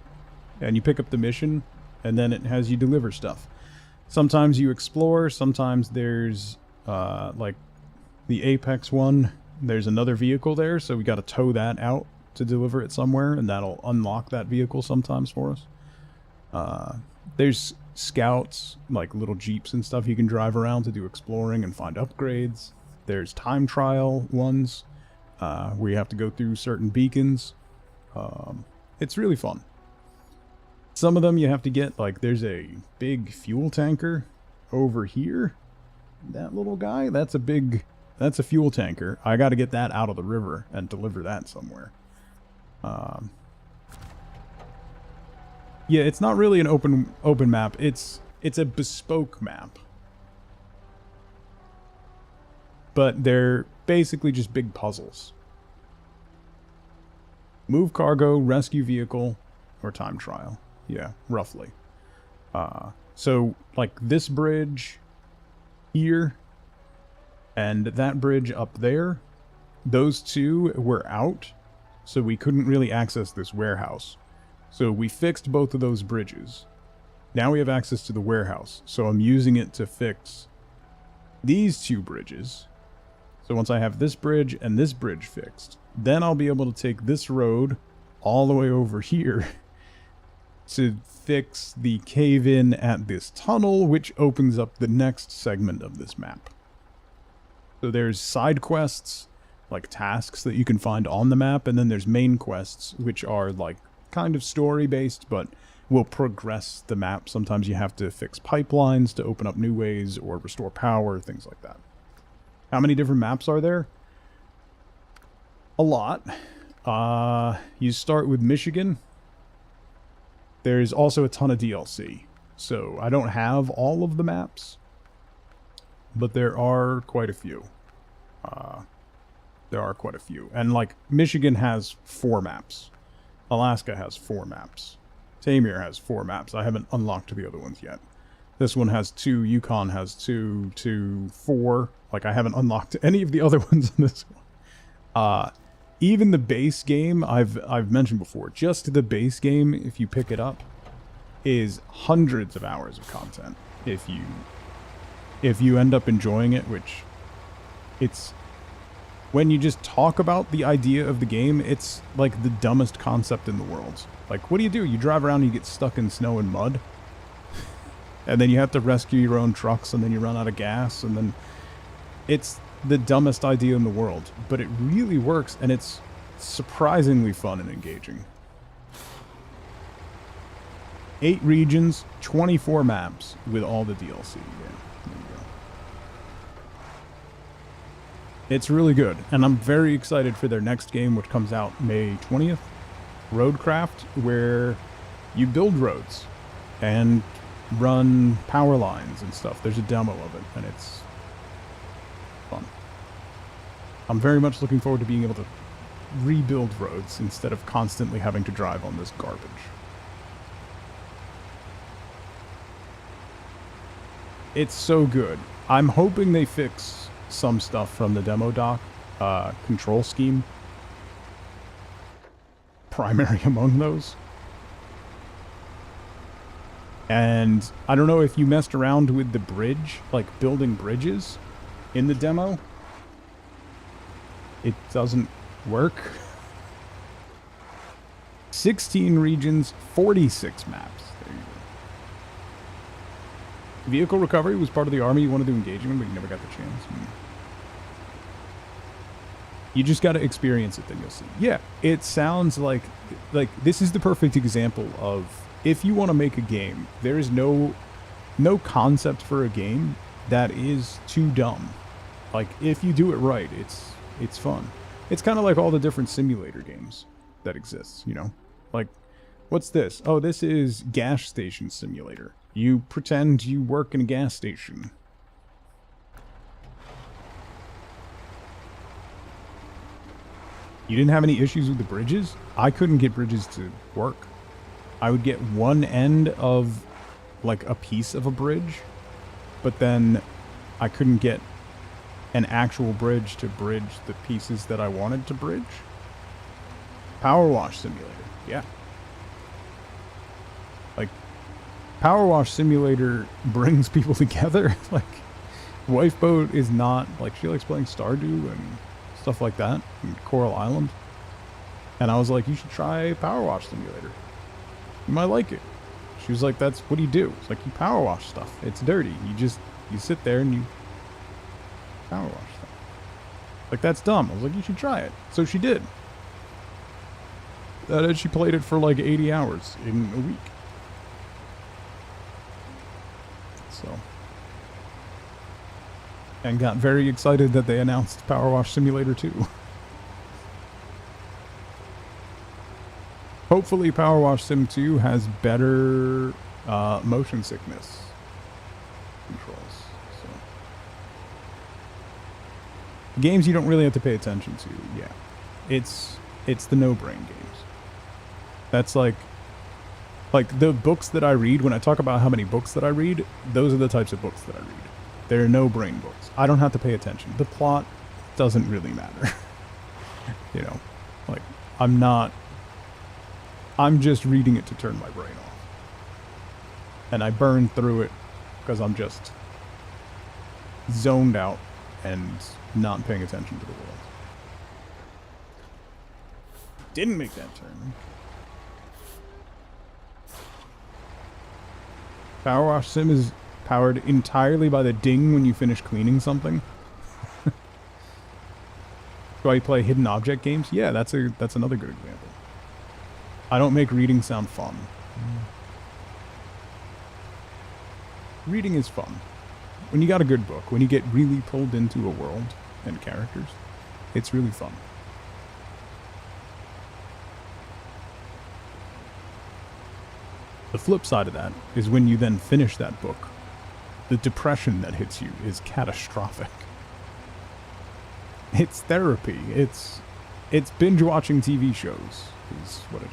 and you pick up the mission, and then it has you deliver stuff. Sometimes you explore, sometimes there's, like, the Apex one, there's another vehicle there, so we gotta tow that out to deliver it somewhere, and that'll unlock that vehicle sometimes for us. There's scouts, like little jeeps and stuff you can drive around to do exploring and find upgrades. There's time trial ones, where you have to go through certain beacons. It's really fun. Some of them you have to get, like, there's a big fuel tanker over here. That little guy, that's a fuel tanker. I gotta get that out of the river and deliver that somewhere. Yeah, it's not really an open map. It's a bespoke map. But they're basically just big puzzles. Move cargo, rescue vehicle, or time trial. Yeah, roughly. So, like, this bridge here and that bridge up there, those two were out, so we couldn't really access this warehouse. So we fixed both of those bridges. Now we have access to the warehouse, so I'm using it to fix these 2 bridges. So once I have this bridge and this bridge fixed, then I'll be able to take this road all the way over here to fix the cave-in at this tunnel, which opens up the next segment of this map. So there's side quests, like tasks that you can find on the map, and then there's main quests, which are like kind of story-based, but will progress the map. Sometimes you have to fix pipelines to open up new ways or restore power, things like that. How many different maps are there? A lot. You start with Michigan. There's also a ton of DLC. So I don't have all of the maps, but there are quite a few. And like Michigan has 4 maps. Alaska has 4 maps. Tamir has 4 maps. I haven't unlocked the other ones yet. This one has 2. Yukon has 2, 4. Like, I haven't unlocked any of the other ones in this one. Even the base game, I've mentioned before, just the base game, if you pick it up, is hundreds of hours of content. If you end up enjoying it, which it's... When you just talk about the idea of the game, it's like the dumbest concept in the world. Like, what do? You drive around and you get stuck in snow and mud. And then you have to rescue your own trucks, and then you run out of gas, and then... It's the dumbest idea in the world, but it really works, and it's surprisingly fun and engaging. 8 regions, 24 maps with all the DLC. Yeah, there you go. It's really good, and I'm very excited for their next game, which comes out May 20th, Roadcraft, where you build roads and run power lines and stuff. There's a demo of it, and it's fun. I'm very much looking forward to being able to rebuild roads instead of constantly having to drive on this garbage. It's so good. I'm hoping they fix some stuff from the demo doc. Control scheme. Primary among those. And I don't know if you messed around with the bridge, like building bridges in the demo. It doesn't work. 16 regions, 46 maps. There you go. Vehicle recovery was part of the army you wanted to engage in, but you never got the chance. You just got to experience it, then you'll see. Yeah, it sounds like this is the perfect example of if you want to make a game, there is no concept for a game that is too dumb. Like if you do it right, it's fun. It's kind of like all the different simulator games that exist, you know? Like, what's this? Oh, this is gas station simulator. You pretend you work in a gas station. You didn't have any issues with the bridges? I couldn't get bridges to work. I would get one end of, like, a piece of a bridge, but then I couldn't get an actual bridge to bridge the pieces that I wanted to bridge. Power Wash Simulator, yeah. Like, Power Wash Simulator brings people together. Like, Wife Boat is not, like, she likes playing Stardew and stuff like that, and Coral Island. And I was like, you should try Power Wash Simulator. You might like it. She was like, that's what do you do? It's like, you power wash stuff. It's dirty. You sit there and you power wash stuff. Like, that's dumb. I was like, you should try it. So she did. And she played it for like 80 hours in a week. So. And got very excited that they announced Power Wash Simulator 2. Hopefully Power Wash Sim 2 has better motion sickness controls. So. Games you don't really have to pay attention to, yeah. It's the no-brain games. That's like the books that I read, when I talk about how many books that I read, those are the types of books that I read. They're no-brain books. I don't have to pay attention. The plot doesn't really matter. You know, like, I'm just reading it to turn my brain off. And I burn through it because I'm just zoned out and not paying attention to the world. Didn't make that turn. Power Wash Sim is powered entirely by the ding when you finish cleaning something. Do I play hidden object games? Yeah, that's another good example. I don't make reading sound fun. Reading is fun. When you got a good book, when you get really pulled into a world and characters, it's really fun. The flip side of that is when you then finish that book, the depression that hits you is catastrophic. It's therapy. It's binge watching TV shows is what it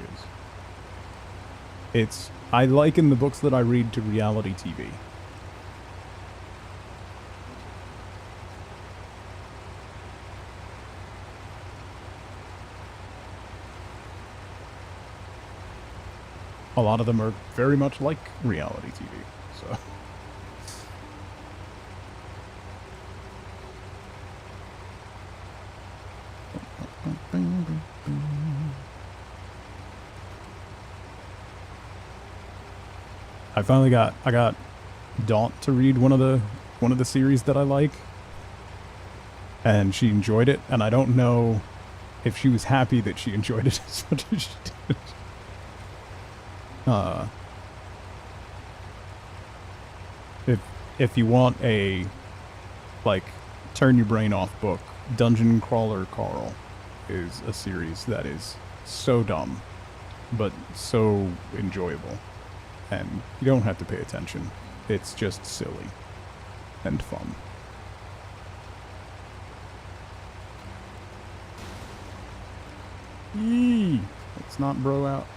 is. I liken the books that I read to reality TV. A lot of them are very much like reality TV, so. I got Daunt to read one of the series that I like, and she enjoyed it, and I don't know if she was happy that she enjoyed it as much as she did. If you want a, like, turn your brain off book, Dungeon Crawler Carl is a series that is so dumb, but so enjoyable. And you don't have to pay attention. It's just silly and fun. Yee! Let's not blow out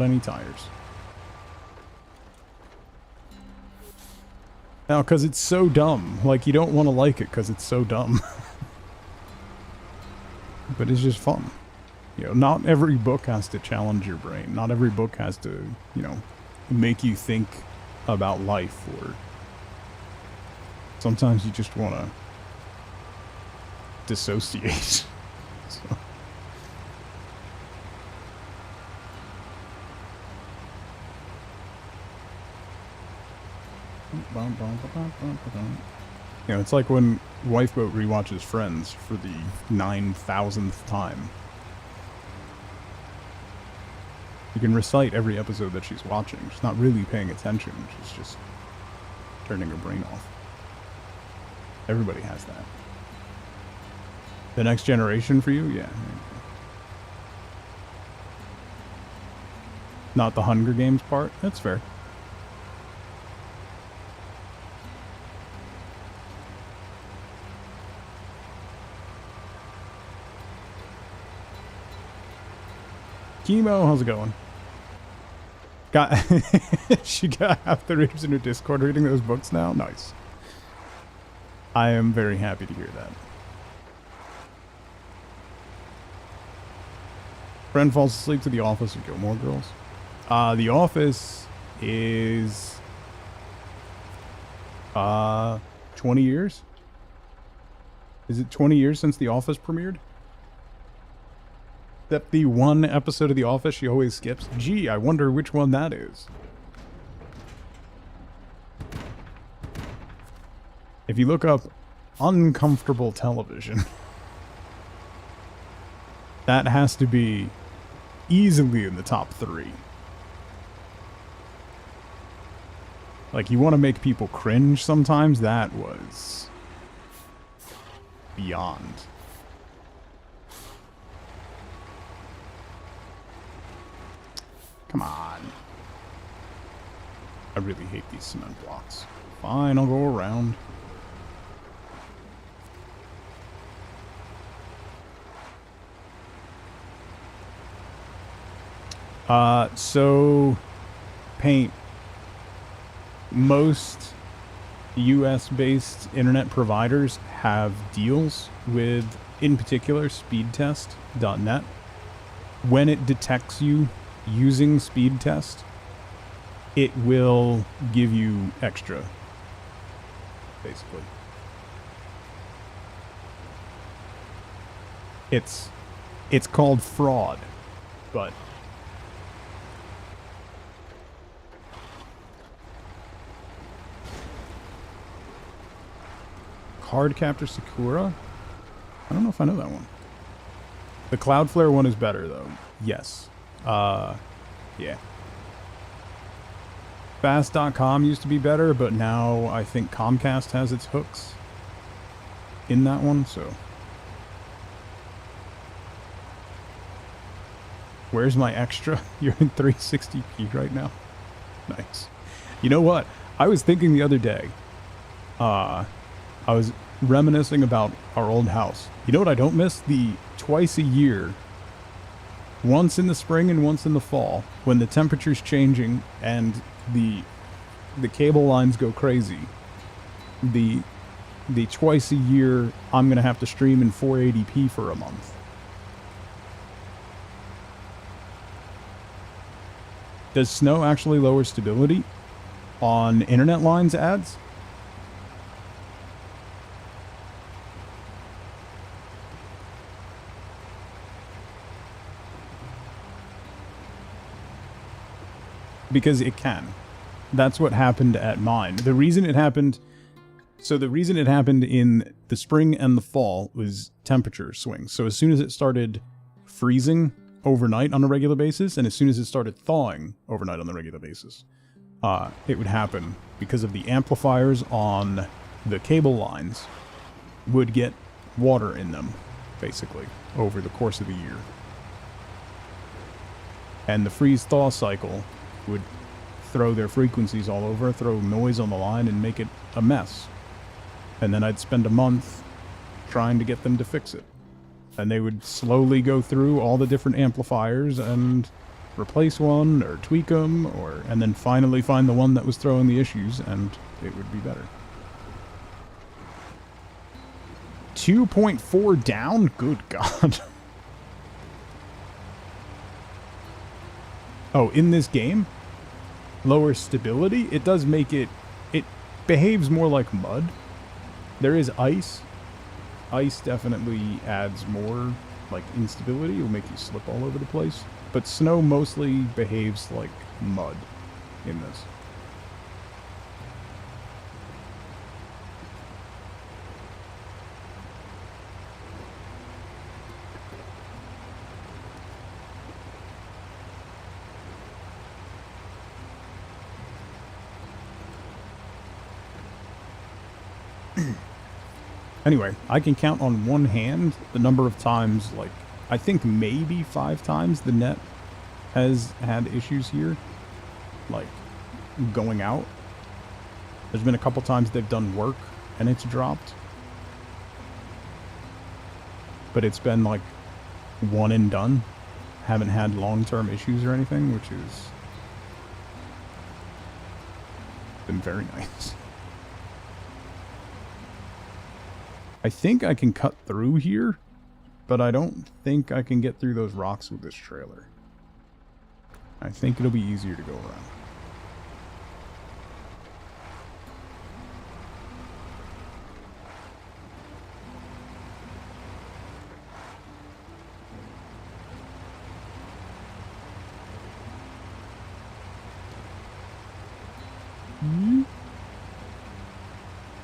any tires. Now, because it's so dumb. Like, you don't want to like it because it's so dumb. But it's just fun. You know, not every book has to challenge your brain. Not every book has to, you know, make you think about life. Or sometimes you just want to dissociate. So. You know, it's like when Wifeboat rewatches Friends for the 9,000th time. You can recite every episode that she's watching. She's not really paying attention. She's just turning her brain off. Everybody has that. The Next Generation for you? Yeah. Not the Hunger Games part? That's fair. Chemo, how's it going? She got half the readers in her Discord reading those books now? Nice. I am very happy to hear that. Friend falls asleep to The Office and Gilmore Girls. The Office is 20 years? Is it 20 years since The Office premiered? That the one episode of The Office she always skips? Gee, I wonder which one that is. If you look up uncomfortable television, that has to be easily in the top 3. Like, you want to make people cringe sometimes? That was beyond. Come on. I really hate these cement blocks. Fine, I'll go around. So Paint. Most US-based internet providers have deals with, in particular, speedtest.net. When it detects you using speed test, it will give you extra, basically. It's called fraud, but Cardcaptor Sakura? I don't know if I know that one. The Cloudflare one is better, though. Yes. Yeah. Fast.com used to be better, but now I think Comcast has its hooks in that one, so. Where's my extra? You're in 360p right now? Nice. You know what? I was thinking the other day, I was reminiscing about our old house. You know what I don't miss? The twice a year, once in the spring and once in the fall, when the temperature's changing and the cable lines go crazy. The twice a year, I'm gonna have to stream in 480p for a month. Does snow actually lower stability on internet lines ads? Because it can. That's what happened at mine. The reason it happened in the spring and the fall was temperature swings. So as soon as it started freezing overnight on a regular basis, and as soon as it started thawing overnight on a regular basis, it would happen because of the amplifiers on the cable lines would get water in them, basically, over the course of the year. And the freeze-thaw cycle would throw their frequencies all over, throw noise on the line, and make it a mess. And then I'd spend a month trying to get them to fix it. And they would slowly go through all the different amplifiers and replace one, or tweak them, and then finally find the one that was throwing the issues, and it would be better. 2.4 down? Good God. Oh, in this game? Lower stability? It does make it... It behaves more like mud. There is ice. Ice definitely adds more, like, instability. It'll make you slip all over the place. But snow mostly behaves like mud in this. Anyway, I can count on one hand the number of times, like, I think maybe 5 times the net has had issues here, like, going out. There's been a couple times they've done work and it's dropped. But it's been, like, one and done. Haven't had long-term issues or anything, which is... been very nice. I think I can cut through here, but I don't think I can get through those rocks with this trailer. I think it'll be easier to go around.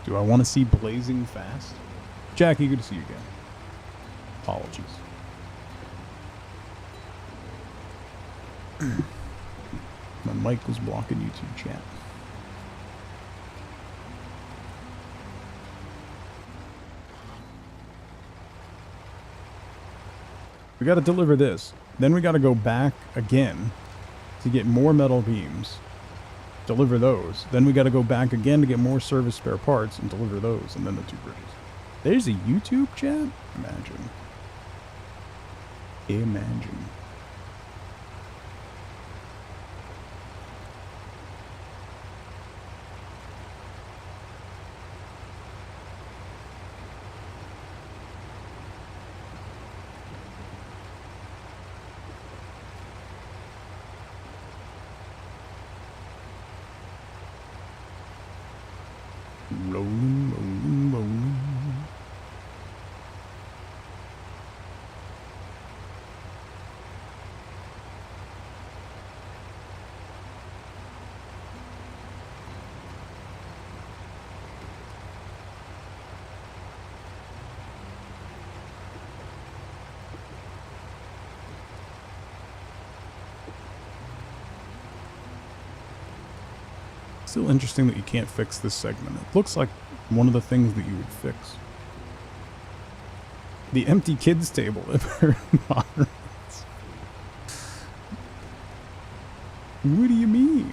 Do I want to see blazing fast? Jackie, good to see you again. Apologies. My mic was blocking YouTube chat. We got to deliver this. Then we got to go back again to get more metal beams. Deliver those. Then we got to go back again to get more service spare parts and deliver those. And then the 2 bridges. There's a YouTube chat? Imagine. Imagine. Rolling, rolling, rolling. Still interesting that you can't fix this segment. It looks like one of the things that you would fix. The empty kids table. What do you mean?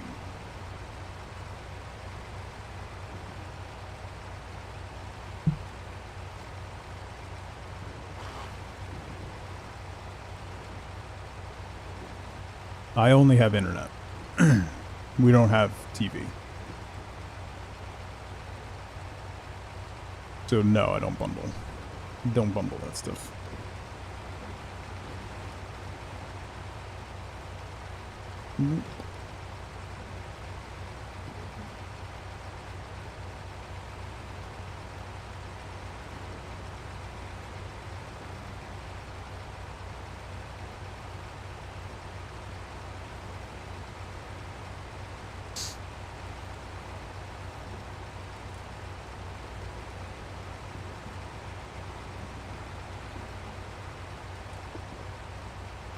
I only have internet. We don't have TV. So no, I don't bundle. Don't bundle that stuff. Nope.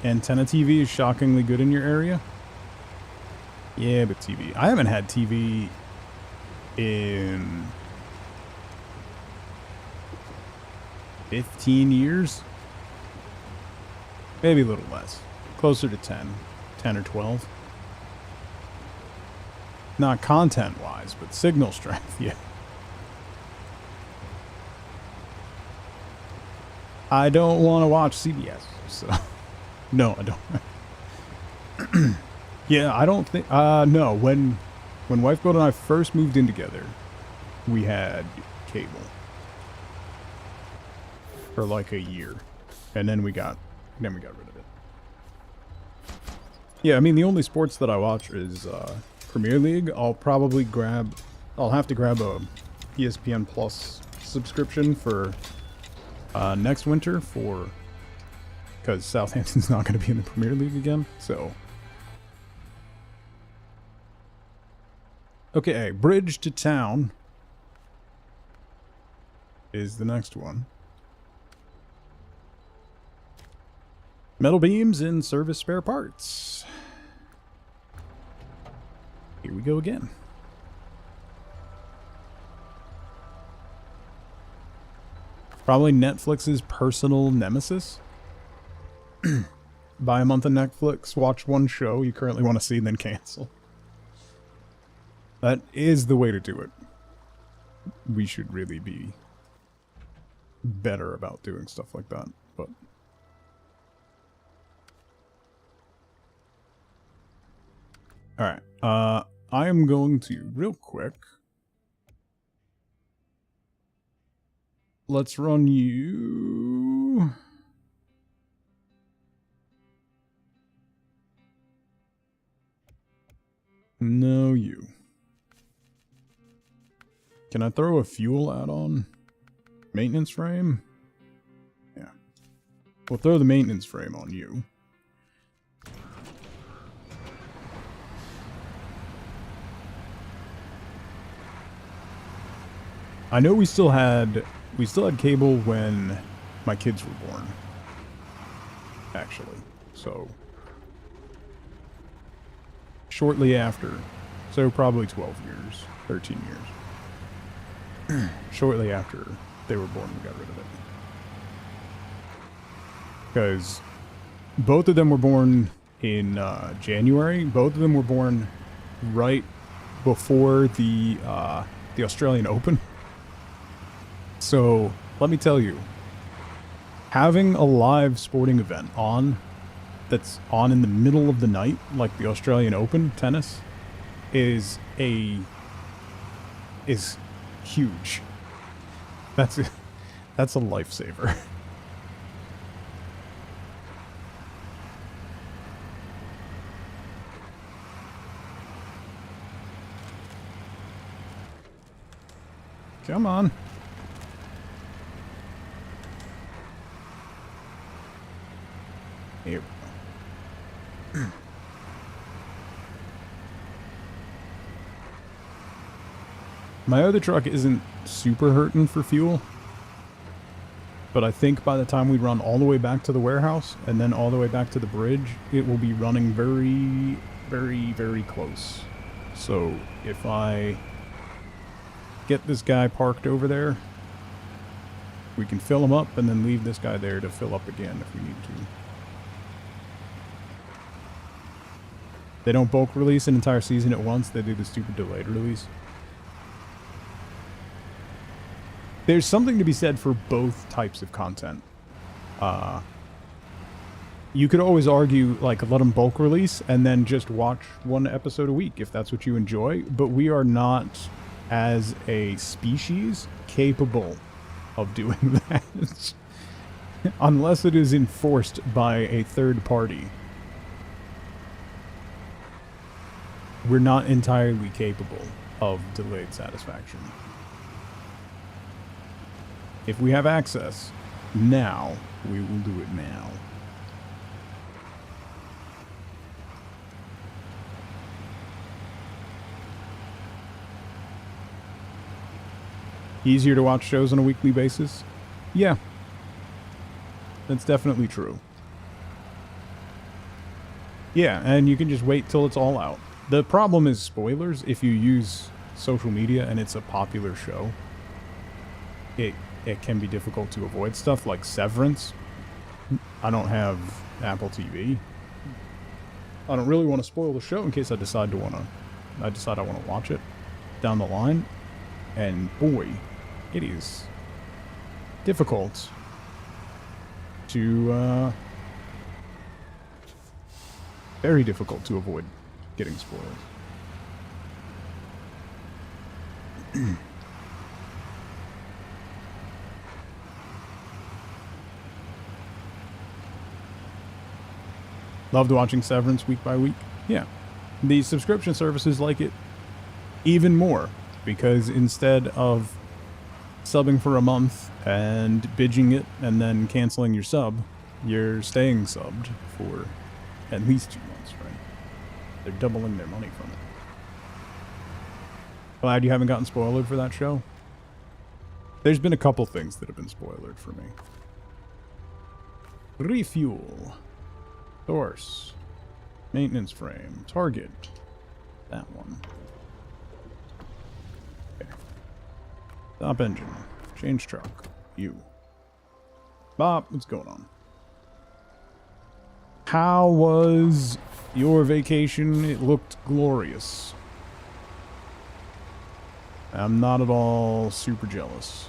Antenna TV is shockingly good in your area? Yeah, but TV. I haven't had TV in 15 years. Maybe a little less. Closer to 10. 10 or 12. Not content-wise, but signal strength, yeah. I don't want to watch CBS, so... No, I don't. Yeah, I don't think... no, when When Wife Gold and I first moved in together, we had cable for like a year, and then we got rid of it. Yeah, I mean, the only sports that I watch is Premier League. I'll have to grab a ESPN Plus subscription for next winter because Southampton's not going to be in the Premier League again, so. Okay, Bridge to Town is the next one. Metal beams and service spare parts. Here we go again. Probably Netflix's personal nemesis. Buy a month of Netflix, watch one show you currently want to see, and then cancel. That is the way to do it. We should really be better about doing stuff like that, but... Alright, I am going to, real quick... Let's run you... No, you. Can I throw a fuel add-on? Maintenance frame? Yeah. We'll throw the maintenance frame on you. I know we still had cable when my kids were born. Actually. So shortly after. So probably 12 years, 13 years. Shortly after they were born, we got rid of it. Because both of them were born in January. Both of them were born right before the Australian Open. So, let me tell you, having a live sporting event that's on in the middle of the night, like the Australian Open tennis, is huge. That's a lifesaver. Come on. Here we go. My other truck isn't super hurting for fuel, but I think by the time we run all the way back to the warehouse and then all the way back to the bridge, it will be running very, very, very close. So if I get this guy parked over there, we can fill him up and then leave this guy there to fill up again if we need to. They don't bulk release an entire season at once. They do the stupid delayed release. There's something to be said for both types of content. You could always argue, like, let them bulk release and then just watch one episode a week if that's what you enjoy. But we are not, as a species, capable of doing that. Unless it is enforced by a third party. We're not entirely capable of delayed satisfaction. If we have access now, we will do it now. Easier to watch shows on a weekly basis? Yeah. That's definitely true. Yeah, and you can just wait till it's all out. The problem is spoilers. If you use social media and it's a popular show, it can be difficult to avoid stuff like Severance. I don't have Apple TV. I don't really want to spoil the show in case I decide I want to watch it down the line. And boy, it is difficult to very difficult to avoid getting spoiled. Loved watching Severance week by week. Yeah. The subscription services like it even more because instead of subbing for a month and binging it and then canceling your sub, you're staying subbed for at least 2 months, right? They're doubling their money from it. Glad you haven't gotten spoiled for that show. There's been a couple things that have been spoiled for me. Refuel. Source. Maintenance frame. Target. That one. Okay. Stop engine. Change truck. You. Bob, what's going on? How was your vacation? It looked glorious. I'm not at all super jealous.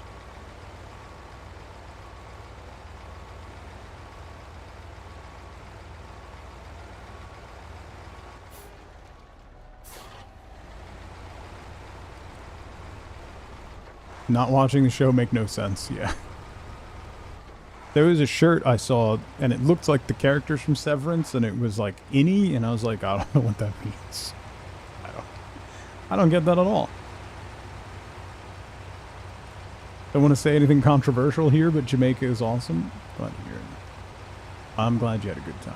Not watching the show make no sense, yeah. There was a shirt I saw, and it looked like the characters from Severance, and it was like innie, and I was like, I don't know what that means. I don't get that at all. Don't want to say anything controversial here, but Jamaica is awesome. Glad to hear it. I'm glad you had a good time.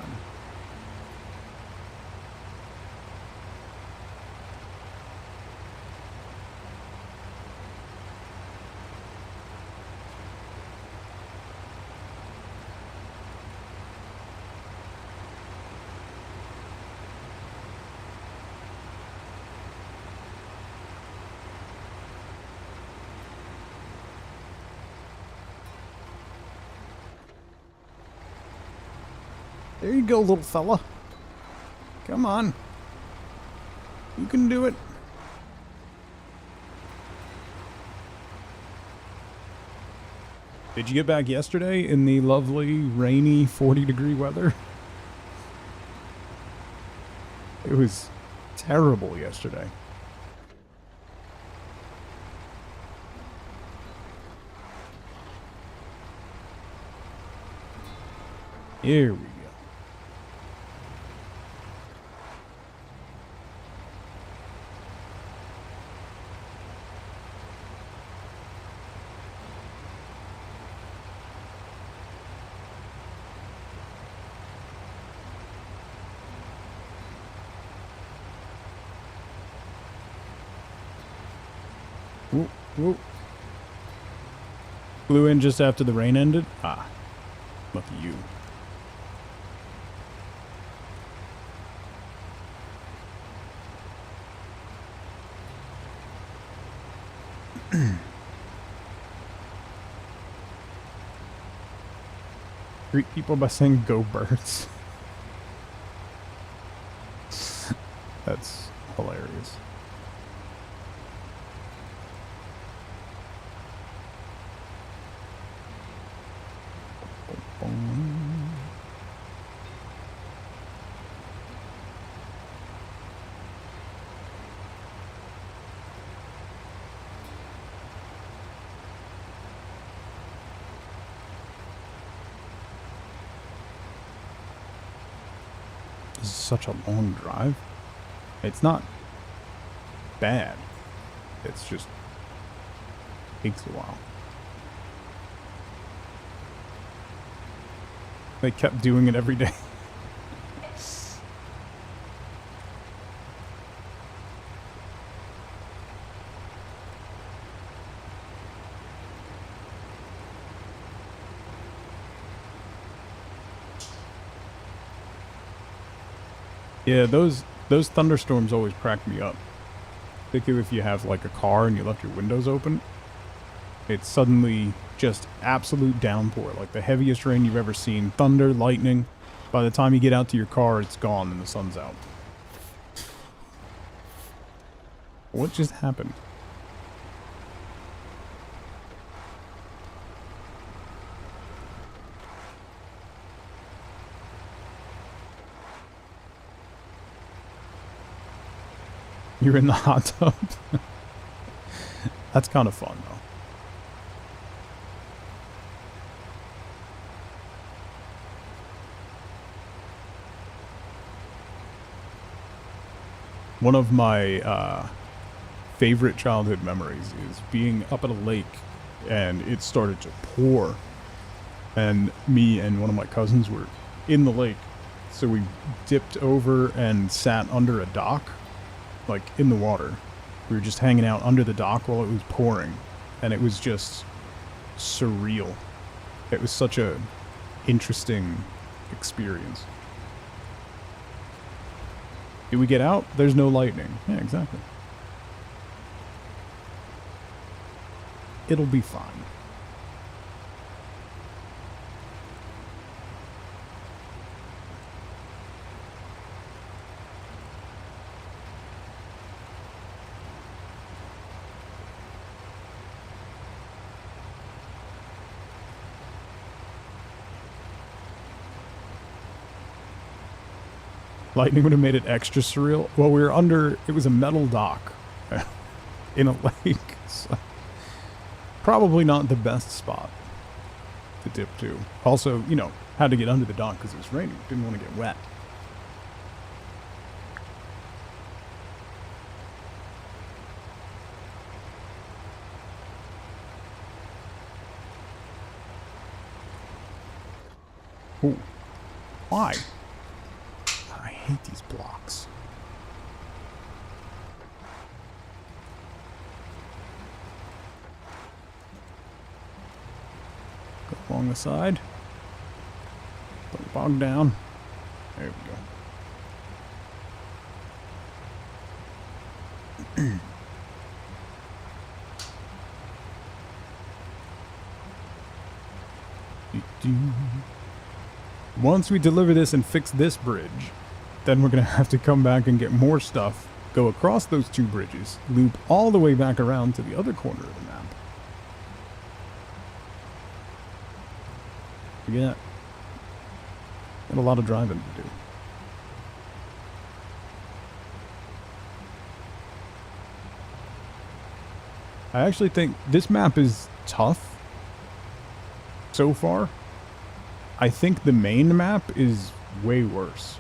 There you go, little fella. Come on. You can do it. Did you get back yesterday in the lovely, rainy, 40-degree weather? It was terrible yesterday. Here we go. Whoop, whoop. Flew in just after the rain ended? Ah, lucky you. Greet people by saying "Go Birds." That's hilarious. This is such a long drive. It's not bad. It's just takes a while. They kept doing it every day. Yeah, those thunderstorms always crack me up. Particularly if you have like a car and you left your windows open. It's suddenly just absolute downpour, like the heaviest rain you've ever seen. Thunder, lightning. By the time you get out to your car, it's gone and the sun's out. What just happened? You're in the hot tub. That's kind of fun, though. One of my favorite childhood memories is being up at a lake and it started to pour. And me and one of my cousins were in the lake. So we dipped over and sat under a dock, like in the water. We were just hanging out under the dock while it was pouring. And it was just surreal. It was such a interesting experience. Did we get out? There's no lightning. Yeah, exactly. It'll be fine. Lightning would have made it extra surreal. Well, we were under, it was a metal dock in a lake. So probably not the best spot to dip to. Also, you know, had to get under the dock because it was raining. Didn't want to get wet. Ooh. Why? I hate these blocks. Go along the side. Don't bog down. There we go. Once we deliver this and fix this bridge, then we're going to have to come back and get more stuff, go across those two bridges, loop all the way back around to the other corner of the map. Yeah. Got a lot of driving to do. I actually think this map is tough so far. I think the main map is way worse.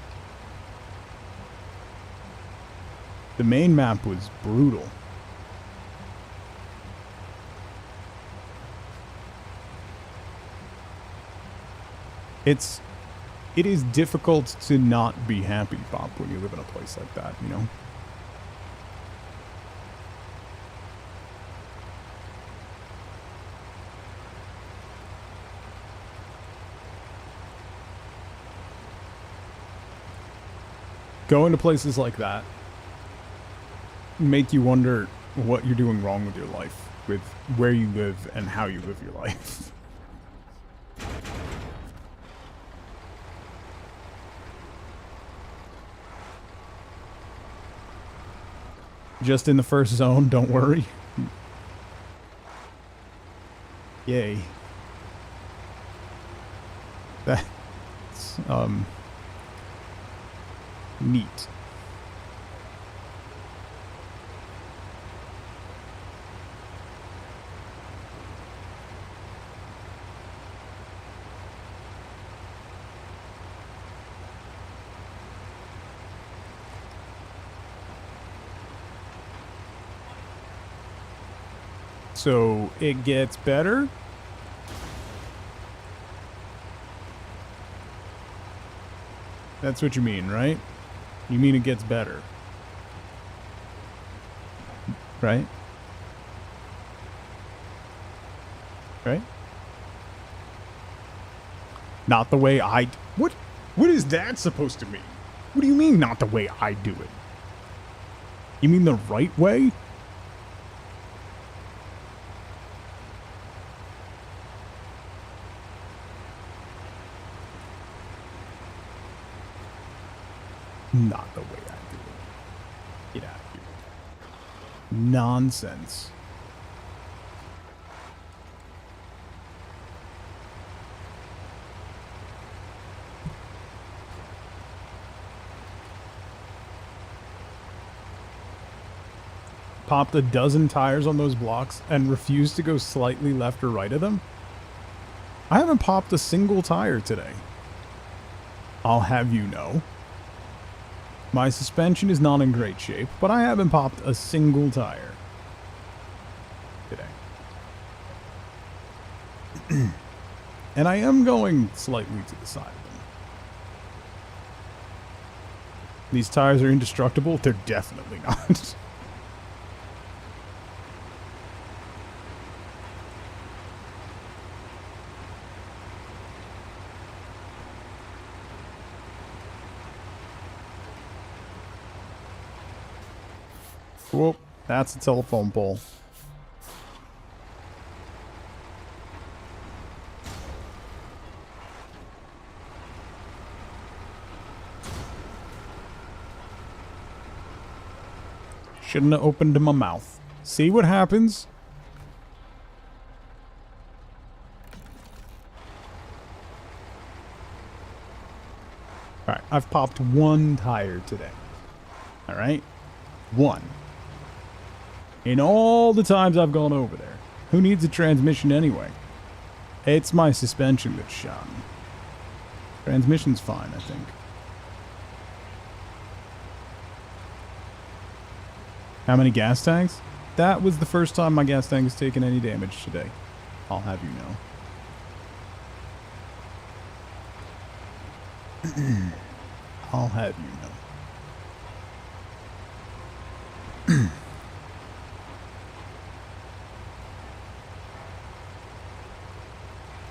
The main map was brutal. It is difficult to not be happy, Bob, when you live in a place like that, you know? Going to places like that make you wonder what you're doing wrong with your life, with where you live and how you live your life. Just in the first zone, don't worry. Yay. That's, neat. So it gets better? That's what you mean, right? You mean it gets better. Right? Right? Not the way I... What is that supposed to mean? What do you mean, not the way I do it? You mean the right way? Not the way I do it. Get out of here. Nonsense. popped a dozen tires on those blocks and refused to go slightly left or right of them? I haven't popped a single tire today. I'll have you know. My suspension is not in great shape, but I haven't popped a single tire today. And I am going slightly to the side of them. These tires are indestructible? They're definitely not. Whoop, that's a telephone pole. Shouldn't have opened my mouth. See what happens? Alright, I've popped one tire today. Alright? One. In all the times I've gone over there. Who needs a transmission anyway? It's my suspension that's shot. Transmission's fine, I think. How many gas tanks? That was the first time my gas tank has taken any damage today. I'll have you know. I'll have you know.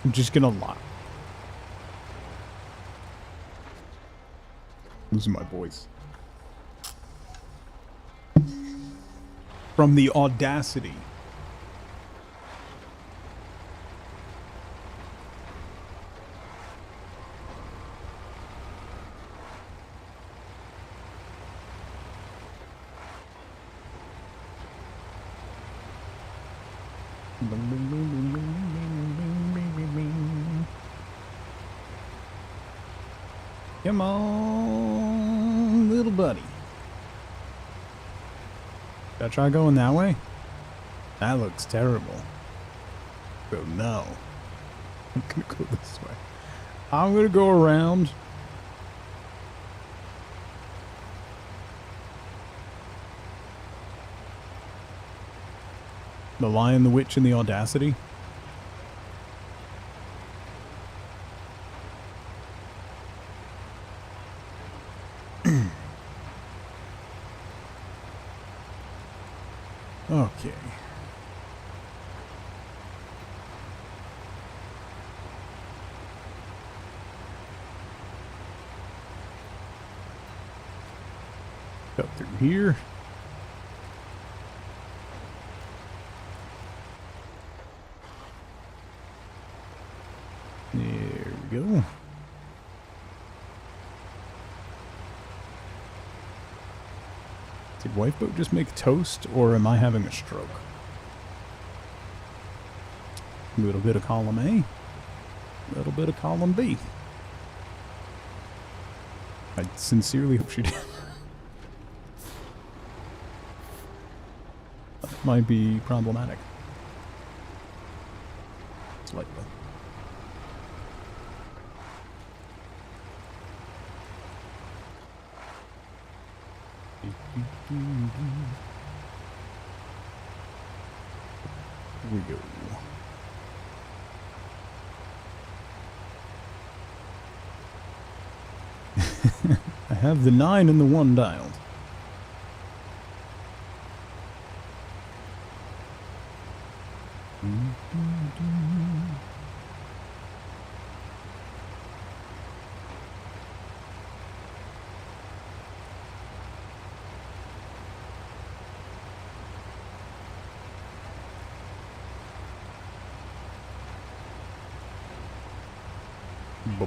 I'm just gonna lie. Losing my voice. From the audacity. Come on, little buddy. Should I try going that way? That looks terrible. So no. I'm gonna go this way. I'm gonna go around. The Lion, the Witch, and the Audacity. Okay. Up through here. There we go. Did Wifeboat just make toast, or am I having a stroke? A little bit of column A, a little bit of column B. I sincerely hope she did. That might be problematic. Slightly. Here we go. I have the 9 and the 1 dialed.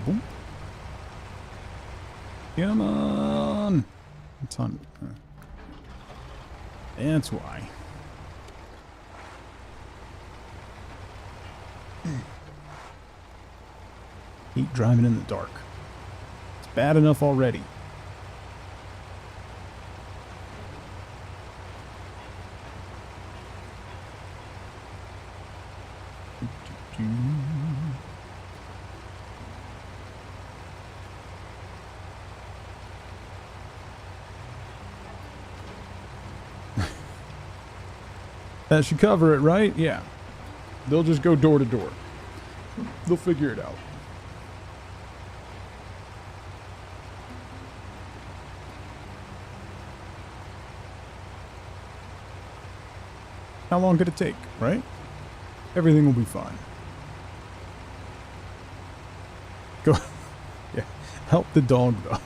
Boom. Come on. It's on. That's why. Hate driving in the dark. It's bad enough already. That should cover it, right? Yeah. They'll just go door to door. They'll figure it out. How long could it take, right? Everything will be fine. Go. Yeah. Help the dog, though.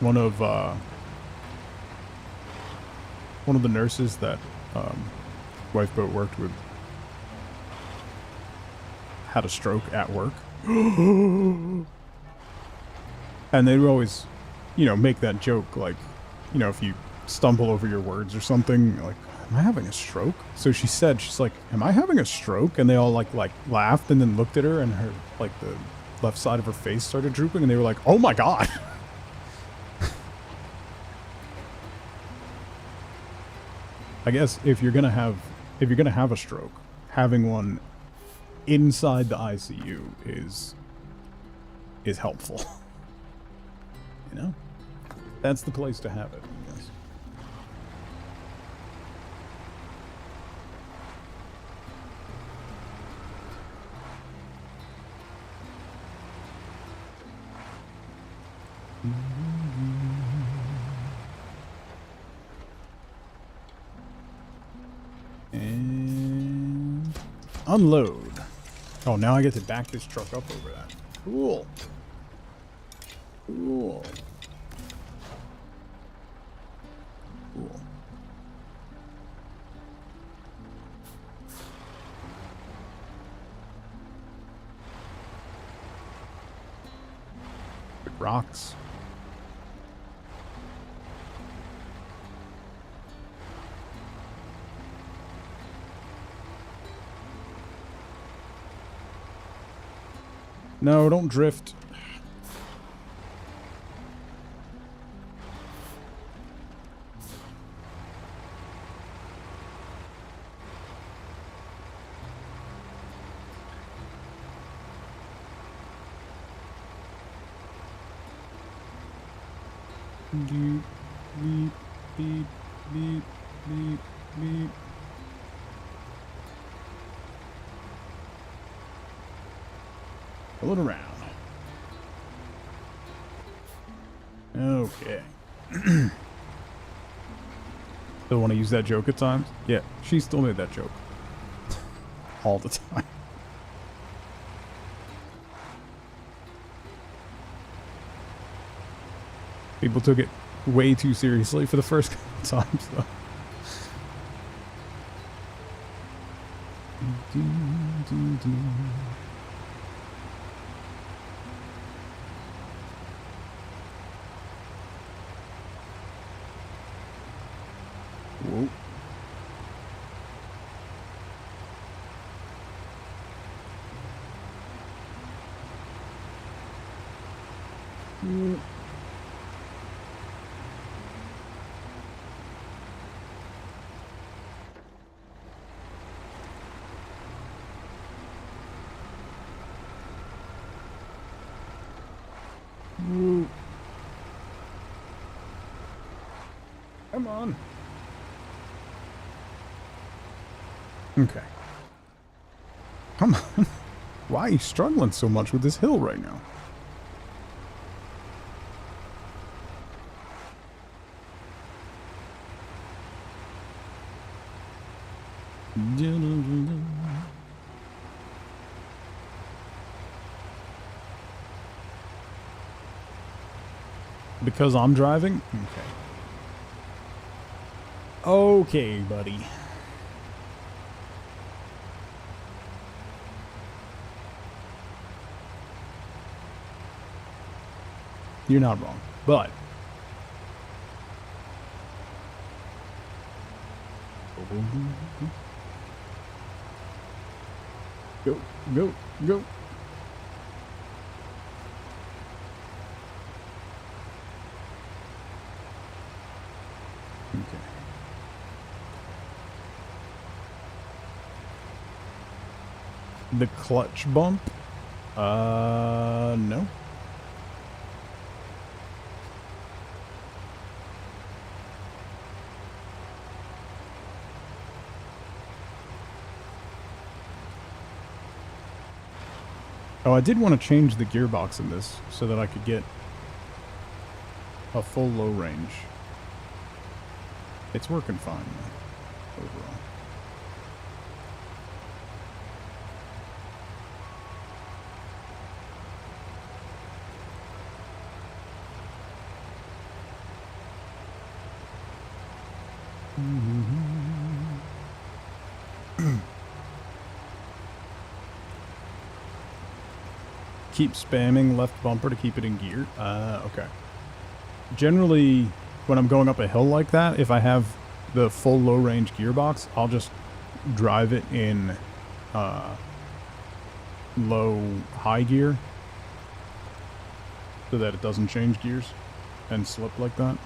One of the nurses that Lifeboat worked with had a stroke at work. And they would always, you know, make that joke, like, you know, if you stumble over your words or something, like, am I having a stroke? So she said, she's like, am I having a stroke? And they all like laughed and then looked at her, and her, like, the left side of her face started drooping, and they were like, oh my God. I guess if you're gonna have a stroke, having one inside the ICU is helpful. You know? That's the place to have it, I guess. And unload. Oh, now I get to back this truck up over that. Cool. Cool. Cool. Big rocks. No, don't drift. Beep, beep, beep, beep, beep, beep. Pull it around. Okay. Still want to use that joke at times? Yeah, she still made that joke. All the time. People took it way too seriously for the first couple times, though. Whoa. Whoa. Come on. Okay. Come on. Why are you struggling so much with this hill right now? Because I'm driving? Okay. Okay, buddy. You're not wrong, but go, go, go. The clutch bump? No. Oh, I did want to change the gearbox in this so that I could get a full low range. It's working fine, though, overall. Keep spamming left bumper to keep it in gear. Okay. Generally, when I'm going up a hill like that, if I have the full low range gearbox, I'll just drive it in low high gear so that it doesn't change gears and slip like that.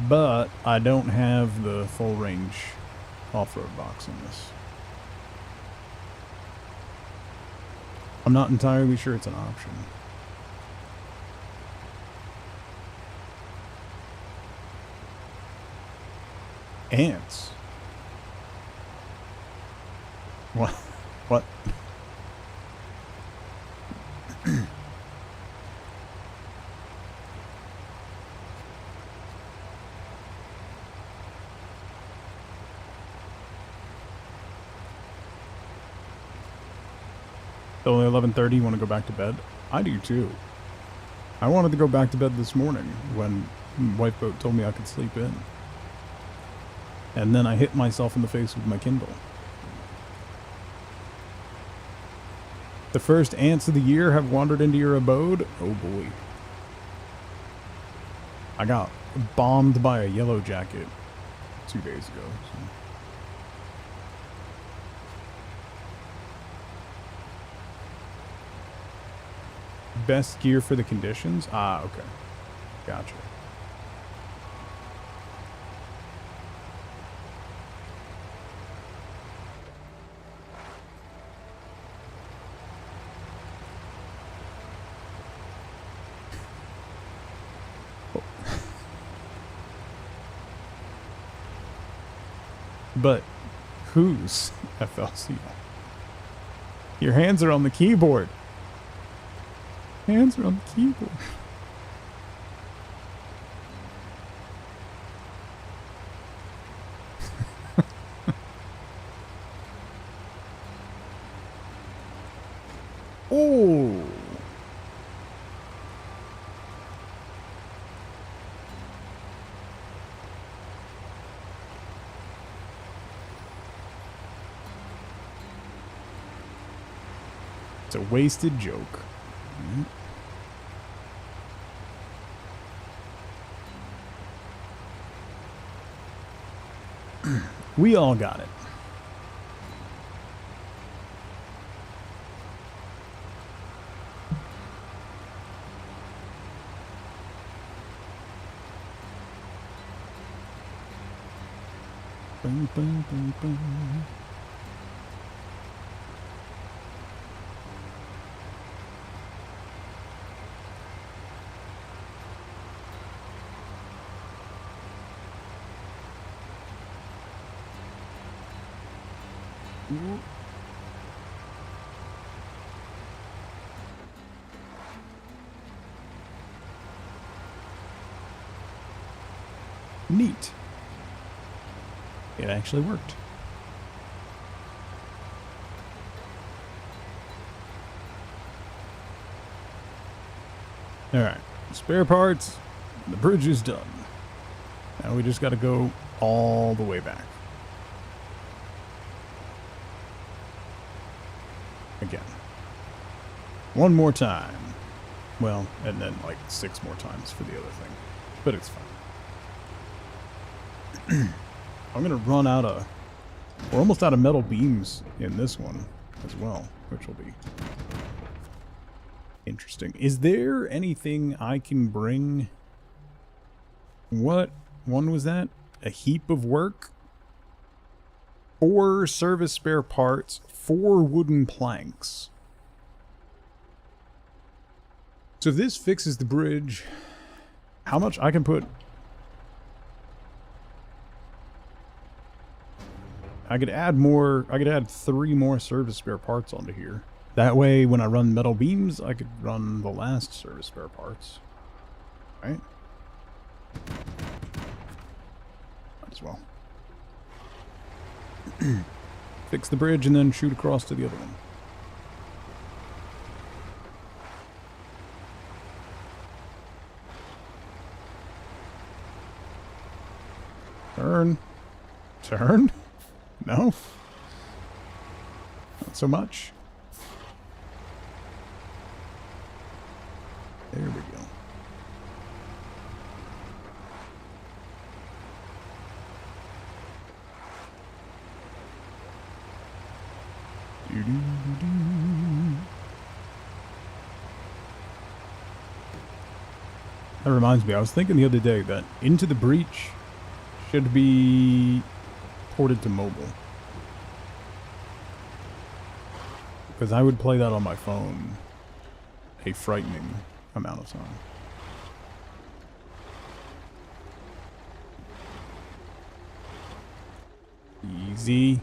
But I don't have the full range off-road box in this. I'm not entirely sure it's an option. Ants? What? What? Only 11:30, you want to go back to bed? I do too. I wanted to go back to bed this morning when White Boat told me I could sleep in. And then I hit myself in the face with my Kindle. The first ants of the year have wandered into your abode? Oh boy. I got bombed by a yellow jacket 2 days ago. So. Best gear for the conditions? Ah, okay. Gotcha. Oh. But whose FLC? Your hands are on the keyboard. Hands are on the keyboard. Oh. It's a wasted joke. Mm-hmm. We all got it. Boom, boom, boom, boom. Neat. It actually worked. All right, spare parts. The bridge is done. Now we just got to go all the way back. Again. One more time. Well, and then like 6 more times for the other thing. But it's fine. I'm going to run out of... We're almost out of metal beams in this one as well, which will be interesting. Is there anything I can bring? What one was that? A heap of work? 4 service spare parts, 4 wooden planks. So if this fixes the bridge, how much I can put... I could add 3 more service spare parts onto here. That way, when I run metal beams, I could run the last service spare parts. Right? Might as well. Fix the bridge and then shoot across to the other one. Turn. Turn? No? Not so much. There we go. That reminds me, I was thinking the other day that Into the Breach should be ported to mobile. Because I would play that on my phone a frightening amount of time. Easy.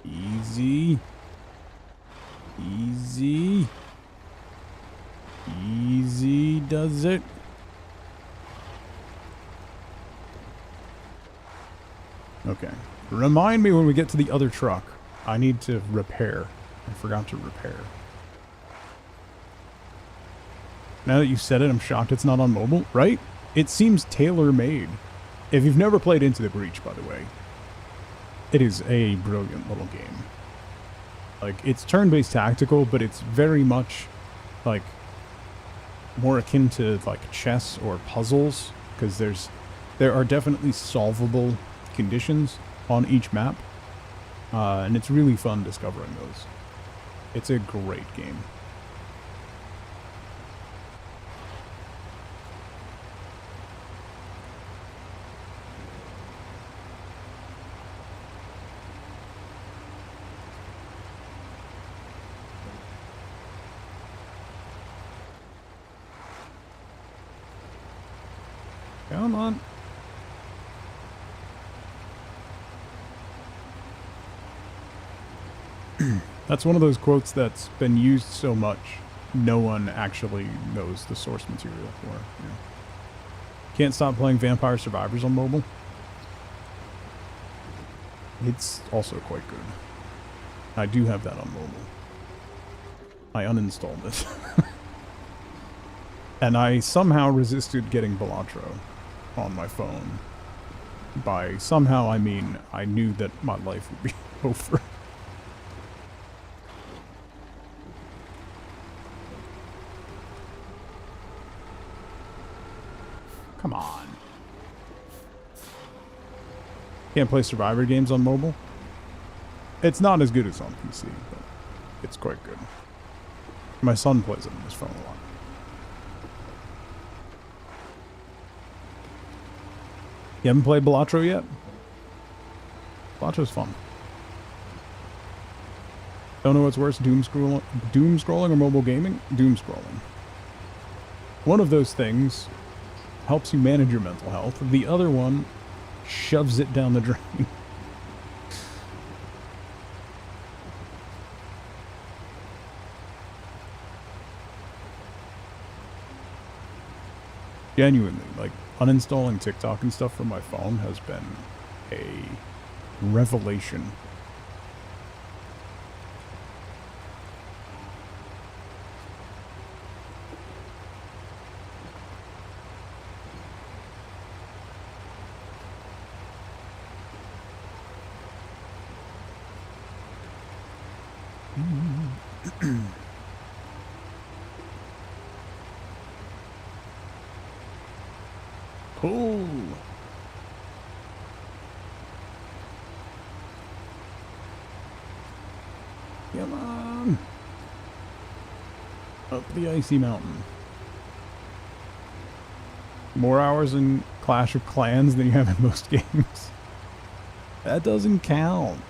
Easy. Easy. Easy does it. Okay. Remind me when we get to the other truck. I need to repair. I forgot to repair. Now that you said it, I'm shocked it's not on mobile, right? It seems tailor-made. If you've never played Into the Breach, by the way, it is a brilliant little game. Like, it's turn-based tactical, but it's very much, like, more akin to, like, chess or puzzles, because there are definitely solvable conditions on each map, and it's really fun discovering those. It's a great game. Come on. That's one of those quotes that's been used so much, no one actually knows the source material for it. Yeah. Can't stop playing Vampire Survivors on mobile. It's also quite good. I do have that on mobile. I uninstalled it. And I somehow resisted getting Balatro on my phone. By somehow, I mean I knew that my life would be over. Come on. Can't play Survivor games on mobile? It's not as good as on PC, but it's quite good. My son plays it on his phone a lot. You haven't played Balatro yet? Balatro's fun. Don't know what's worse, doom scrolling or mobile gaming? Doom scrolling. One of those things helps you manage your mental health. The other one shoves it down the drain. Genuinely, like, uninstalling TikTok and stuff from my phone has been a revelation. Cool. Come on. Up the icy mountain. More hours in Clash of Clans than you have in most games. That doesn't count.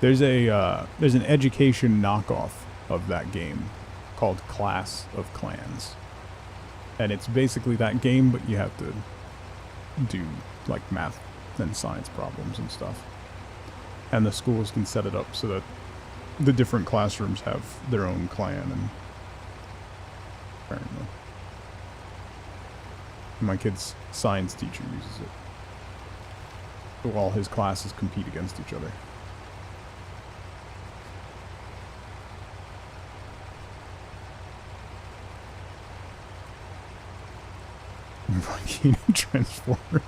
There's an education knockoff of that game called Clash of Clans. And it's basically that game, but you have to do like math and science problems and stuff. And the schools can set it up so that the different classrooms have their own clan, and apparently my kid's science teacher uses it. So all his classes compete against each other. Fucking Transformers.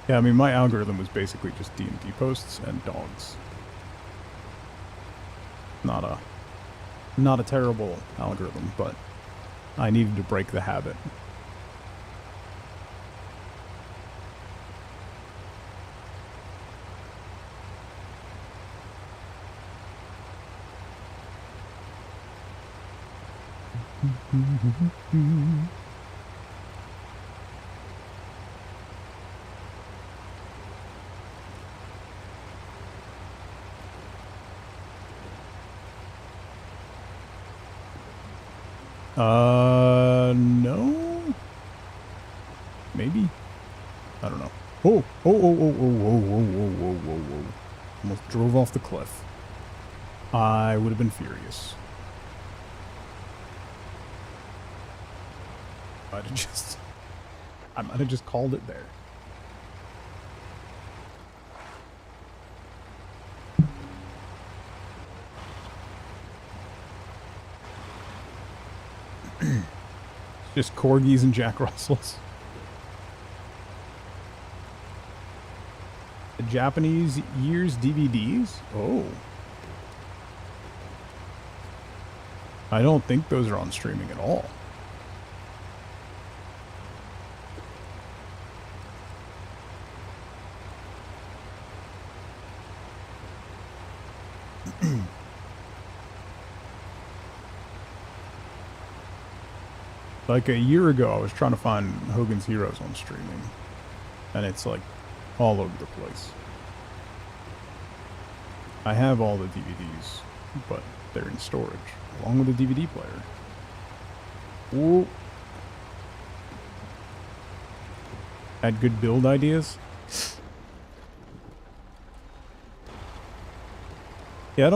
Yeah, I mean, my algorithm was basically just D&D posts and dogs. Not a terrible algorithm, but I needed to break the habit. No? Maybe? I don't know. Oh, whoa. Almost drove off the cliff. I would have been furious. I might have just called it there. Just corgis and Jack Russells. The Japanese years DVDs? Oh. I don't think those are on streaming at all. Like a year ago, I was trying to find Hogan's Heroes on streaming, and it's like all over the place. I have all the DVDs, but they're in storage, along with the DVD player. Ooh. Had good build ideas? Yeah, I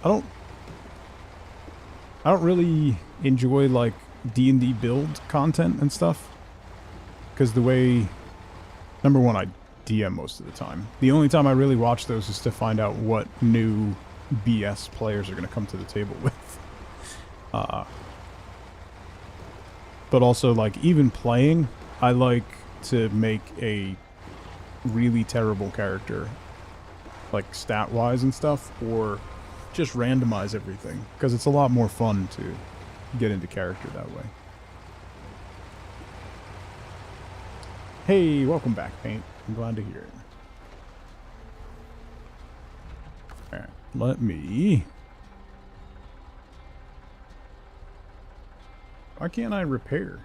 don't really enjoy like D&D build content and stuff, because the way, number one, I DM most of the time. The only time I really watch those is to find out what new BS players are going to come to the table with. But also, like, even playing, I like to make a really terrible character, like stat-wise and stuff, or just randomize everything, because it's a lot more fun to get into character that way. Hey, welcome back, Paint. I'm glad to hear it. Alright, let me... Why can't I repair?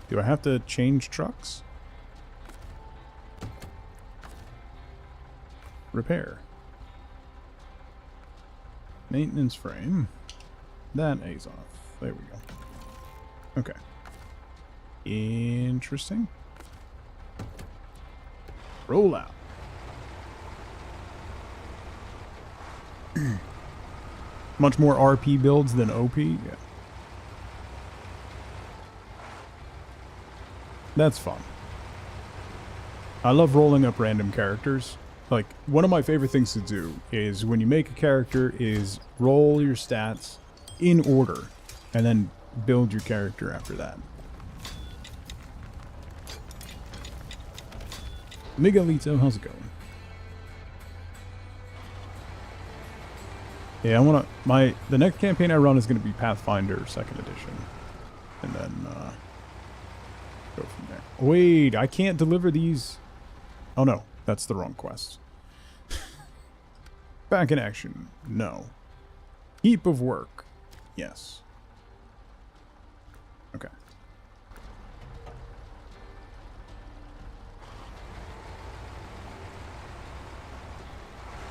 Do I have to change trucks? Repair. Maintenance frame. That A's off. There we go. Okay. Interesting. Roll out. Much more RP builds than OP? Yeah. That's fun. I love rolling up random characters. Like, one of my favorite things to do is when you make a character is roll your stats in order and then build your character after that. Miguelito, how's it going? Yeah, I want to... The next campaign I run is going to be Pathfinder 2nd Edition. And then, go from there. Wait, I can't deliver these... Oh no, that's the wrong quest. Back in action. No. Heap of work. Yes. Okay.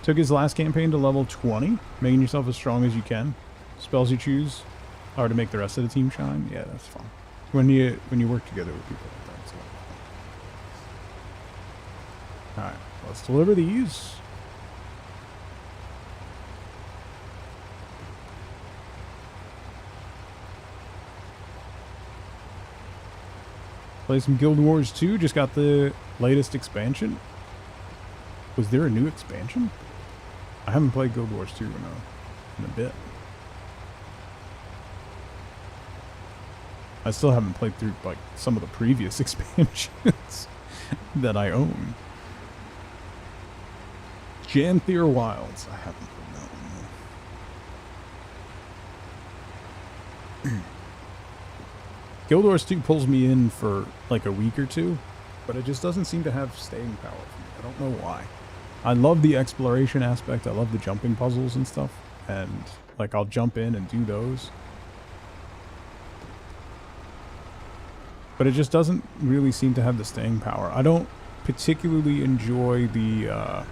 Took his last campaign to level 20, making yourself as strong as you can. Spells you choose are to make the rest of the team shine. Yeah, that's fun. When you work together with people like that. So. Alright, let's deliver these. Play some Guild Wars 2. Just got the latest expansion. Was there a new expansion? I haven't played Guild Wars 2 in a bit. I still haven't played through like some of the previous expansions that I own. Janthier Wilds. I haven't played that one yet. Guild Wars 2 pulls me in for like a week or two, but it just doesn't seem to have staying power for me. I don't know why. I love the exploration aspect. I love the jumping puzzles and stuff. And like I'll jump in and do those. But it just doesn't really seem to have the staying power. I don't particularly enjoy the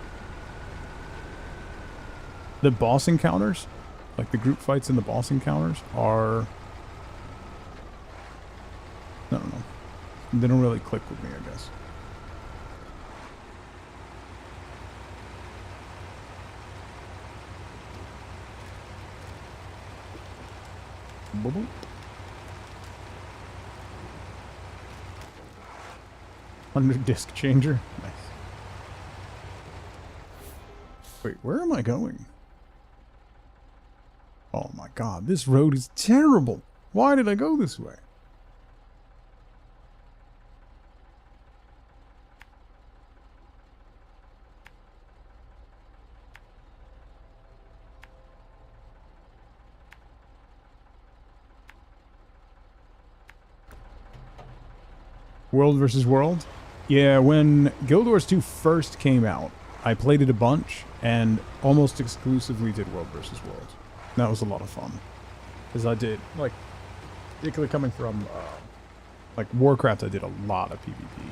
boss encounters. Like the group fights and the boss encounters are... I don't know. They don't really click with me, I guess. Bubble. Under disc changer. Nice. Wait, where am I going? Oh my god, this road is terrible. Why did I go this way? World versus World? Yeah, when Guild Wars 2 first came out, I played it a bunch and almost exclusively did World versus World. That was a lot of fun. Because I did, like, particularly coming from, like, Warcraft, I did a lot of PvP.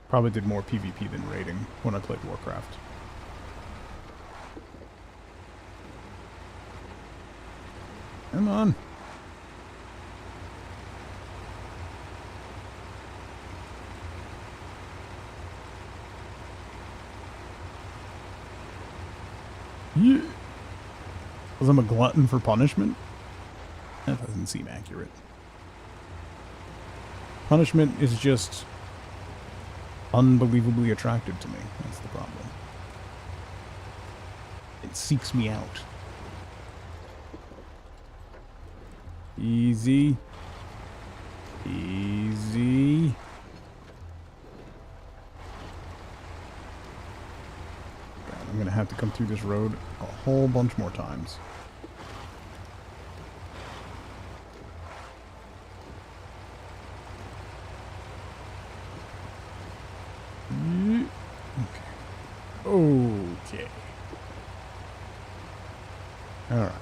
Probably did more PvP than raiding when I played Warcraft. Come on. Yeah. Because I'm a glutton for punishment? That doesn't seem accurate. Punishment is just unbelievably attractive to me. That's the problem. It seeks me out. Easy. Easy. I'm gonna have to come through this road a whole bunch more times. Okay. Alright.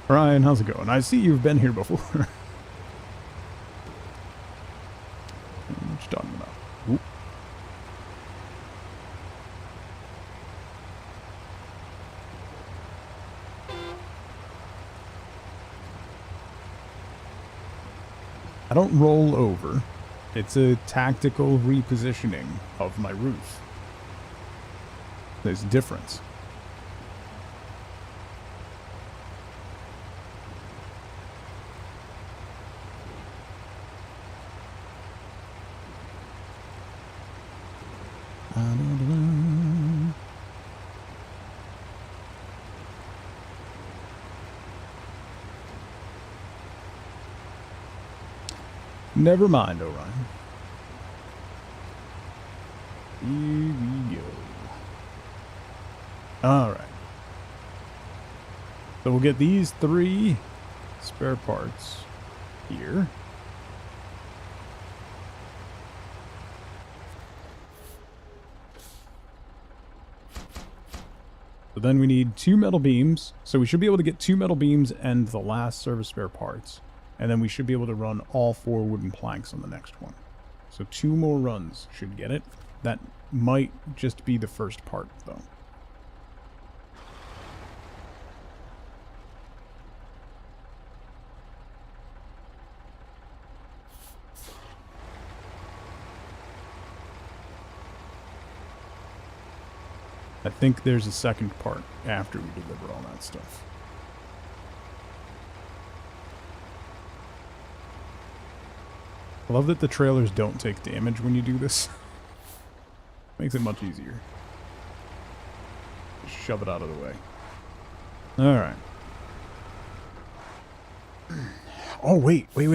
Brian, how's it going? I see you've been here before. What you talking about? Oop. I don't roll over. It's a tactical repositioning of my roof. There's a difference. Never mind, Orion. Here we go. Alright. So we'll get these 3 spare parts here. So then we need 2 metal beams. So we should be able to get 2 metal beams and the last service spare parts. And then we should be able to run all 4 wooden planks on the next one. So 2 more runs should get it. That might just be the first part, though. I think there's a second part after we deliver all that stuff. I love that the trailers don't take damage when you do this. Makes it much easier. Just shove it out of the way. Alright. Oh, wait. Wait.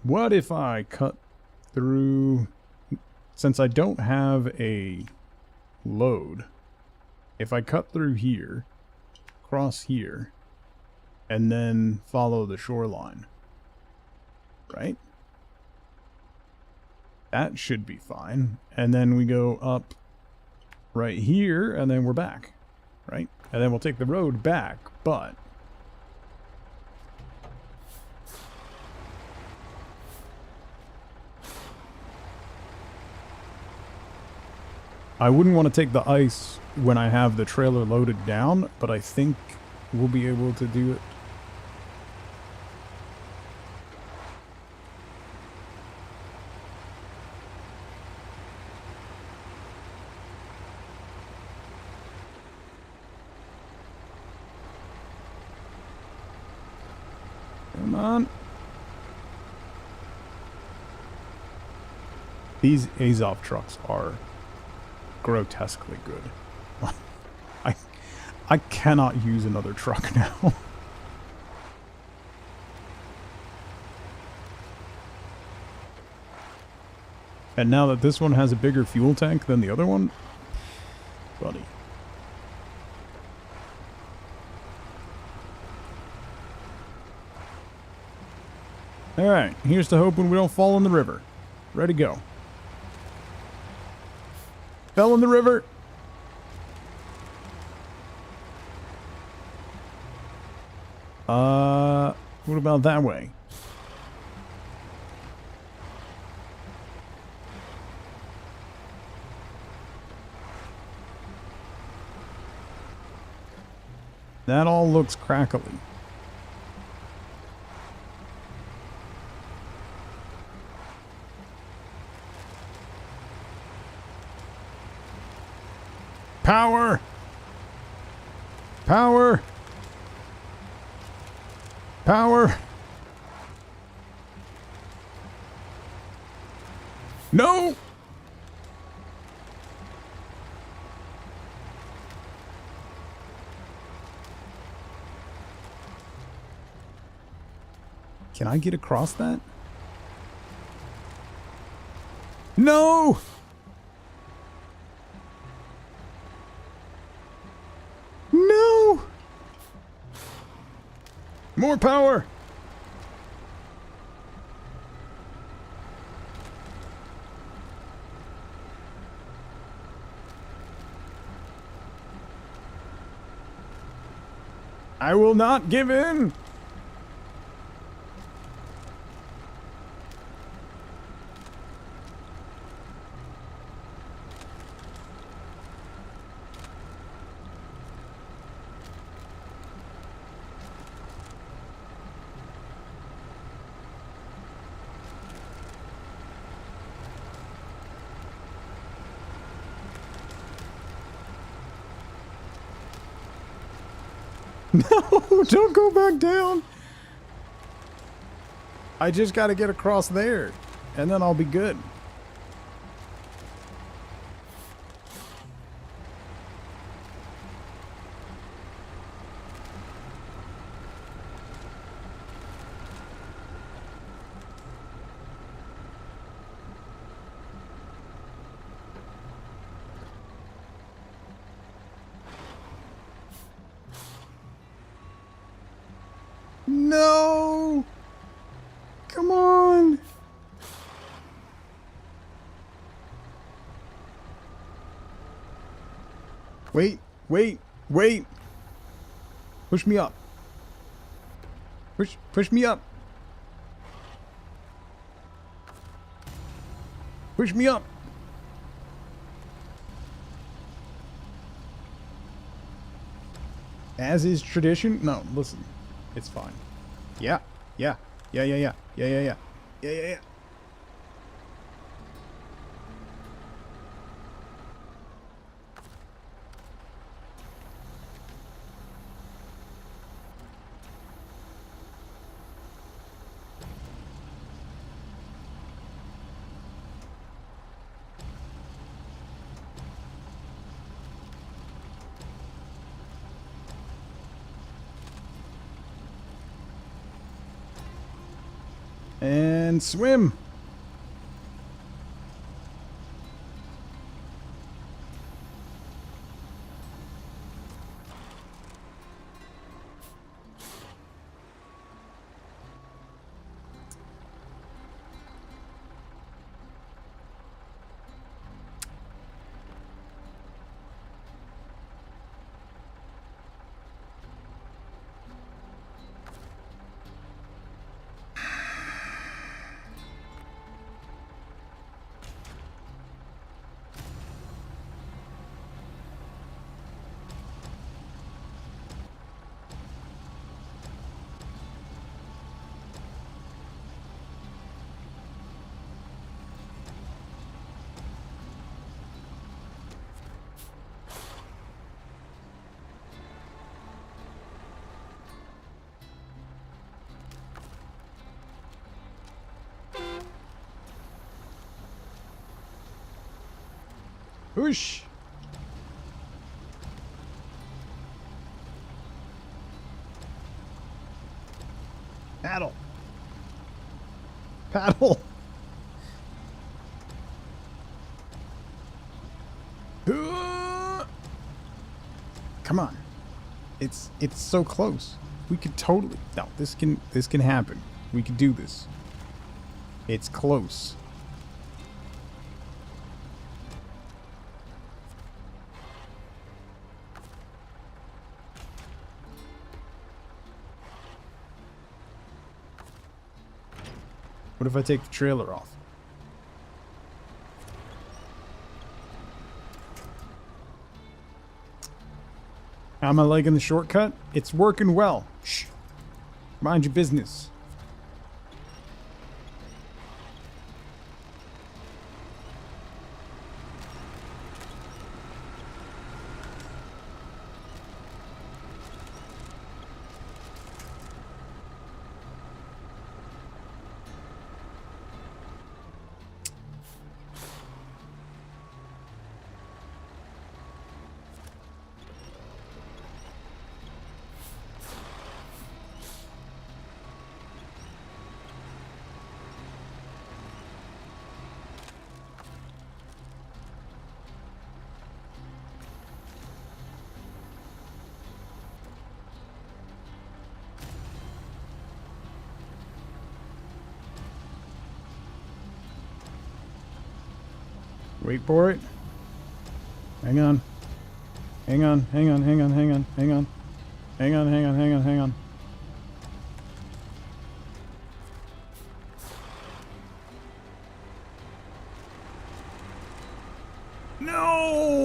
What if I cut through, since I don't have a load, if I cut through here, cross here, and then follow the shoreline, right? That should be fine. And then we go up right here, and then we're back, right? And then we'll take the road back, but I wouldn't want to take the ice when I have the trailer loaded down, but I think we'll be able to do it. Come on. These Azov trucks are grotesquely good. I cannot use another truck now. And now that this one has a bigger fuel tank than the other one, buddy. Alright, here's to hoping we don't fall in the river. Ready to go. Fell in the river. What about that way? That all looks crackly. Power! Power! Power! No! Can I get across that? No! No! More power! I will not give in! No, don't go back down. I just got to get across there, and then I'll be good. No! Come on! Wait, wait, wait! Push me up. Push me up. Push me up. As is tradition? No, listen. It's fine. Yeah. Yeah. Yeah, yeah, yeah. Yeah, yeah, yeah. Yeah, yeah, yeah. And swim. Whoosh. Paddle. Paddle. Come on. It's so close. We could totally. No, this can happen. We could do this. It's close. What if I take the trailer off? How am I liking the shortcut? It's working well. Shh. Mind your business. Wait for it. Hang on. Hang on, hang on, hang on, hang on, hang on. Hang on, hang on, hang on, hang on. No!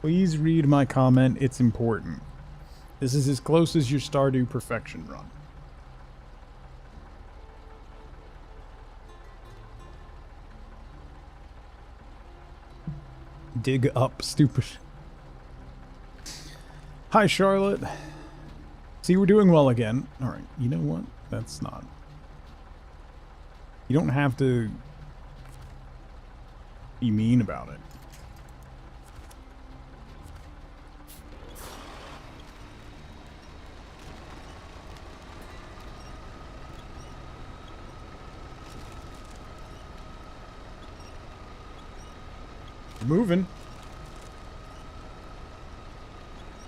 Please read my comment, it's important. This is as close as your Stardew Perfection run. Dig up, stupid. Hi, Charlotte. See, we're doing well again. Alright, you know what? That's not... You don't have to be mean about it. We're moving.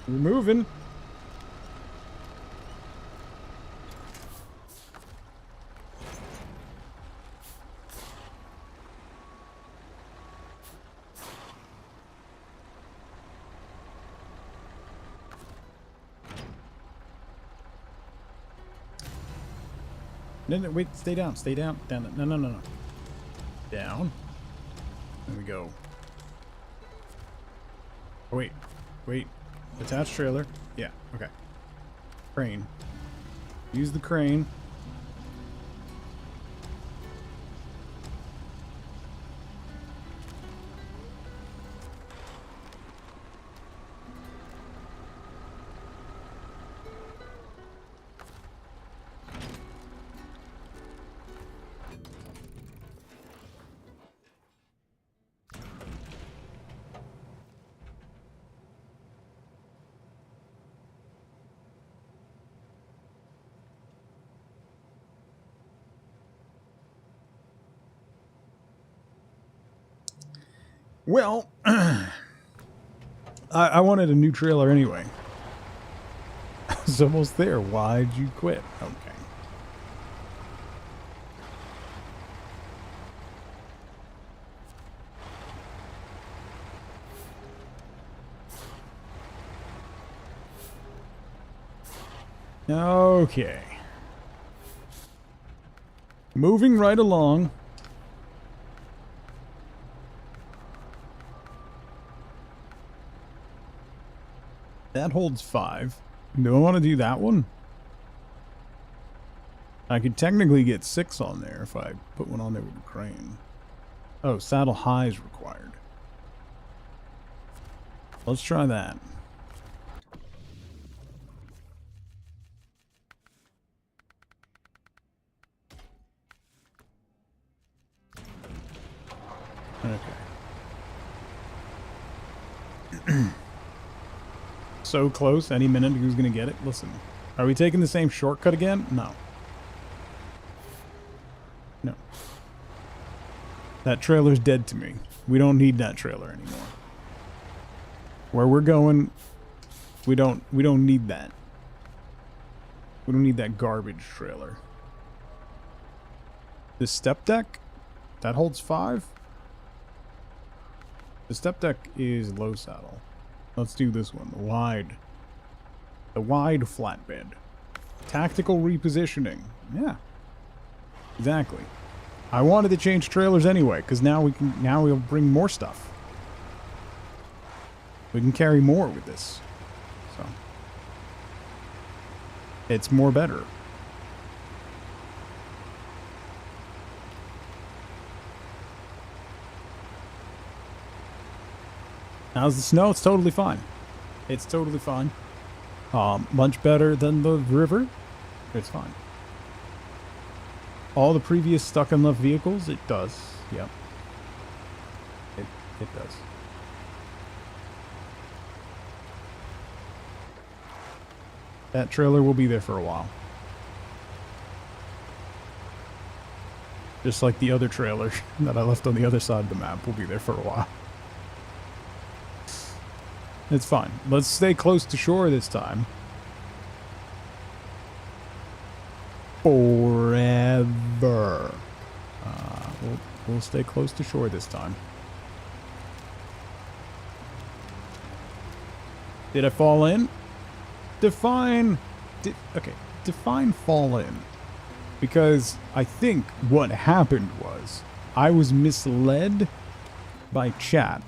We're moving. No, wait, stay down, stay down, down, no. Down. There we go. Oh, wait. Attach trailer. Yeah, okay. Crane. Use the crane. Well, I wanted a new trailer anyway. I was almost there. Why'd you quit? Okay. Okay. Moving right along. That holds 5. Do I want to do that one? I could technically get 6 on there if I put one on there with a crane. Oh, saddle high is required. Let's try that. Okay. So close, any minute who's gonna get it? Listen, are we taking the same shortcut again? No. No. That trailer's dead to me. We don't need that trailer anymore. Where we're going, we don't need that. We don't need that garbage trailer. The step deck? That holds 5? The step deck is low saddle. Let's do this one. The wide flatbed. Tactical repositioning. Yeah. Exactly. I wanted to change trailers anyway, because now we'll bring more stuff. We can carry more with this. So it's more better. How's the snow? It's totally fine. It's totally fine. Much better than the river. It's fine. All the previous stuck and left vehicles, it does. Yep. It does. That trailer will be there for a while. Just like the other trailer that I left on the other side of the map will be there for a while. It's fine. Let's stay close to shore this time. Forever. We'll stay close to shore this time. Did I fall in? Define fall in. Because I think what happened was I was misled by chat.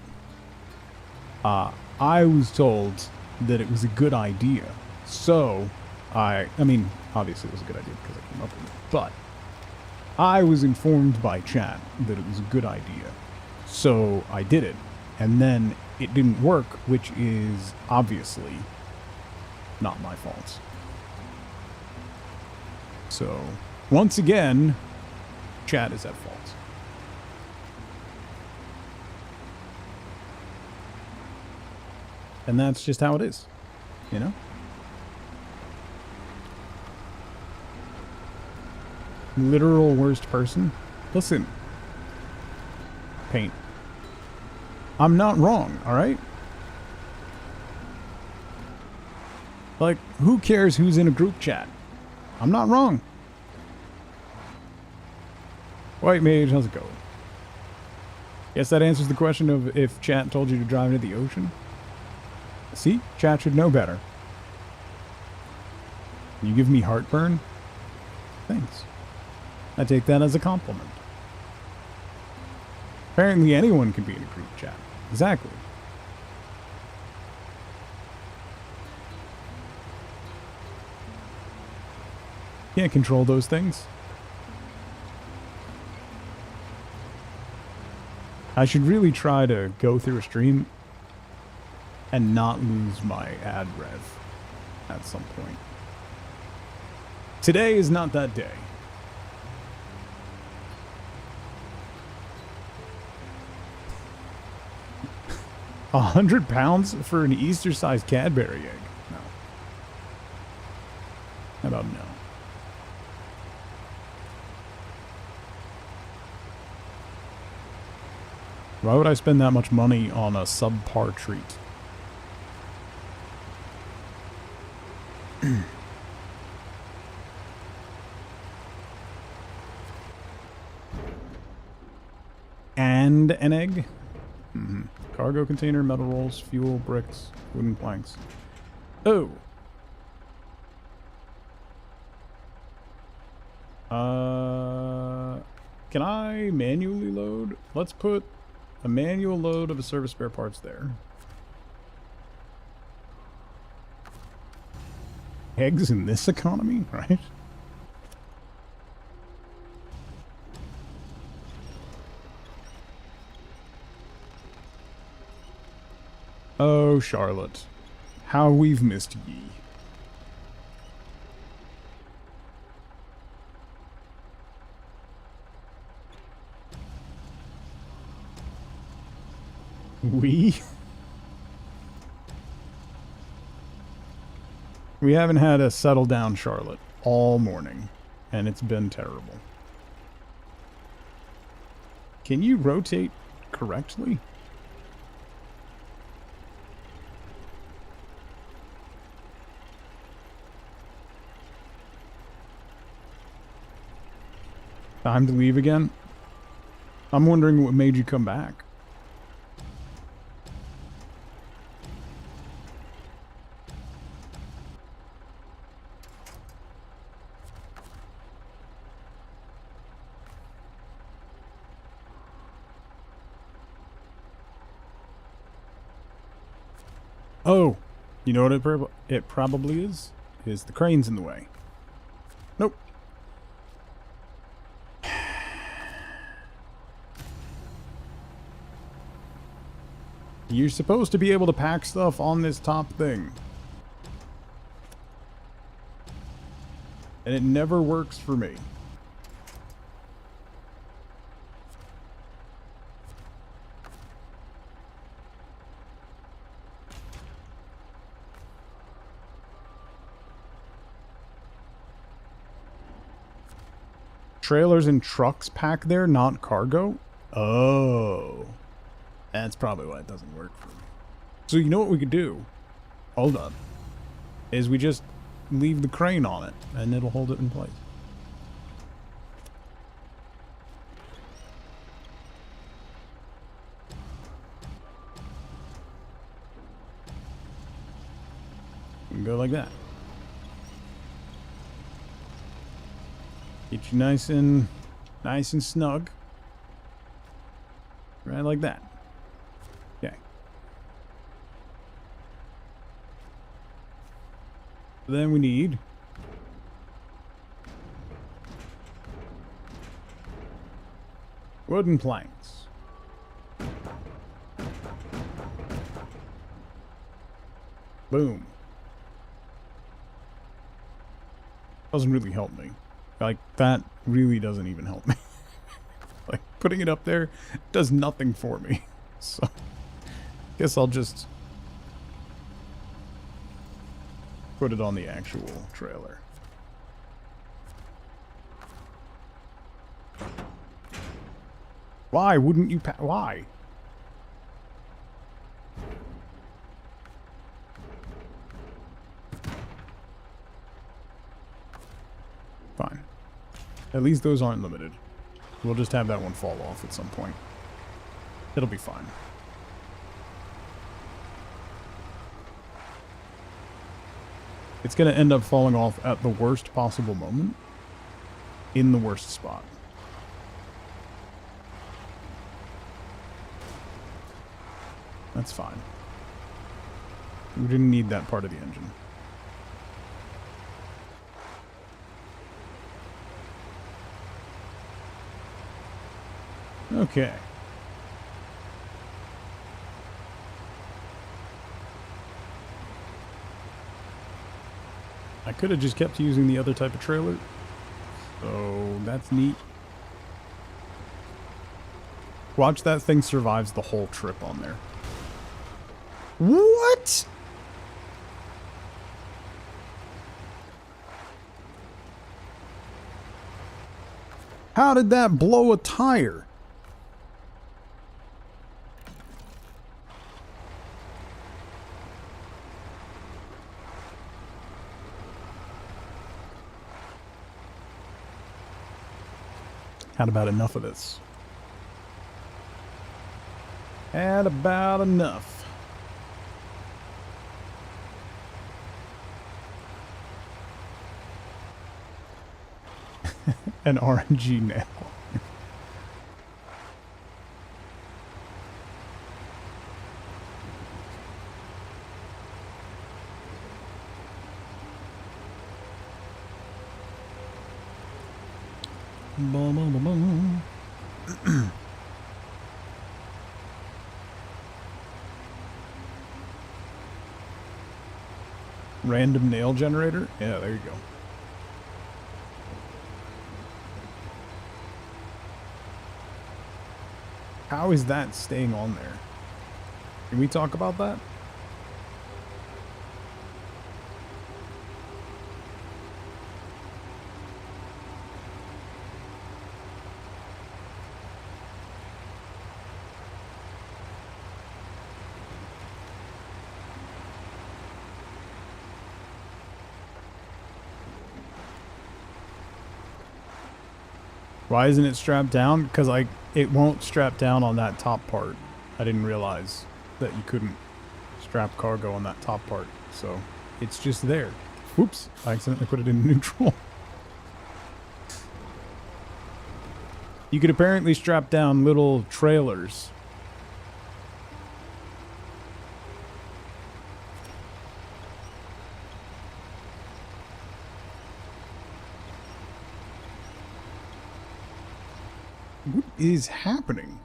I was told that it was a good idea. So, I mean, obviously it was a good idea because I came up with it. But, I was informed by chat that it was a good idea. So, I did it. And then it didn't work, which is obviously not my fault. So, once again, chat is at fault. And that's just how it is, you know? Literal worst person. Listen. Paint. I'm not wrong, alright? Like, who cares who's in a group chat? I'm not wrong. White Mage, how's it going? Guess that answers the question of if chat told you to drive into the ocean. See? Chat should know better. You give me heartburn? Thanks. I take that as a compliment. Apparently anyone can be in a group chat. Exactly. Can't control those things. I should really try to go through a stream and not lose my ad rev at some point. Today is not that day. £100 for an Easter-sized Cadbury egg? No. How about no? Why would I spend that much money on a subpar treat? And an egg? Mm-hmm. Cargo container, metal rolls, fuel, bricks, wooden planks. Oh! Can I manually load? Let's put a manual load of a service spare parts there. Eggs in this economy, right? Oh, Charlotte, how we've missed ye. We haven't had a settle down Charlotte all morning, and it's been terrible. Can you rotate correctly? Time to leave again? I'm wondering what made you come back. Oh, you know what it probably is? Is the crane's in the way. Nope. You're supposed to be able to pack stuff on this top thing. And it never works for me. Trailers and trucks pack there, not cargo? Oh. That's probably why it doesn't work for me. So you know what we could do? Hold up. Is we just leave the crane on it, and it'll hold it in place. We can go like that. Get you nice and snug. Right like that. Okay. Then we need wooden planks. Boom. Doesn't really help me. Like, that really doesn't even help me. Like, putting it up there does nothing for me. So, guess I'll just put it on the actual trailer. Why wouldn't you why? Fine. At least those aren't limited. We'll just have that one fall off at some point. It'll be fine. It's going to end up falling off at the worst possible moment. In the worst spot. That's fine. We didn't need that part of the engine. Okay. I could have just kept using the other type of trailer. So that's neat. Watch that thing survives the whole trip on there. What? How did that blow a tire? Had about enough of this. Had about enough. An RNG nail. Bum, bum, bum, bum. Random nail generator? Yeah, there you go. How is that staying on there? Can we talk about that? Why isn't it strapped down? Because it won't strap down on that top part. I didn't realize that you couldn't strap cargo on that top part. So it's just there. Oops, I accidentally put it in neutral. You could apparently strap down little trailers. What is happening?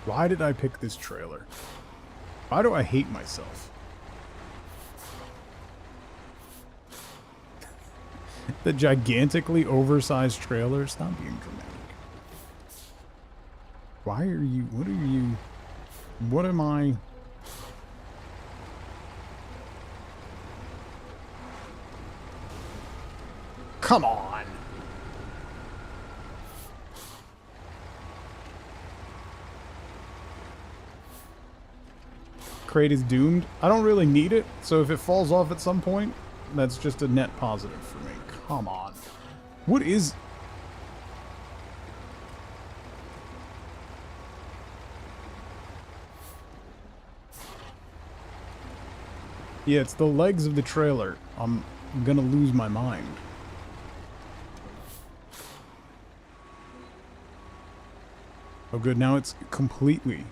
Why did I pick this trailer? Why do I hate myself? The gigantically oversized trailer? Stop being dramatic. Why are you... What are you... What am I... Come on! Crate is doomed. I don't really need it, so if it falls off at some point, that's just a net positive for me. Come on. What is... Yeah, it's the legs of the trailer. I'm gonna lose my mind. Oh good, now it's completely...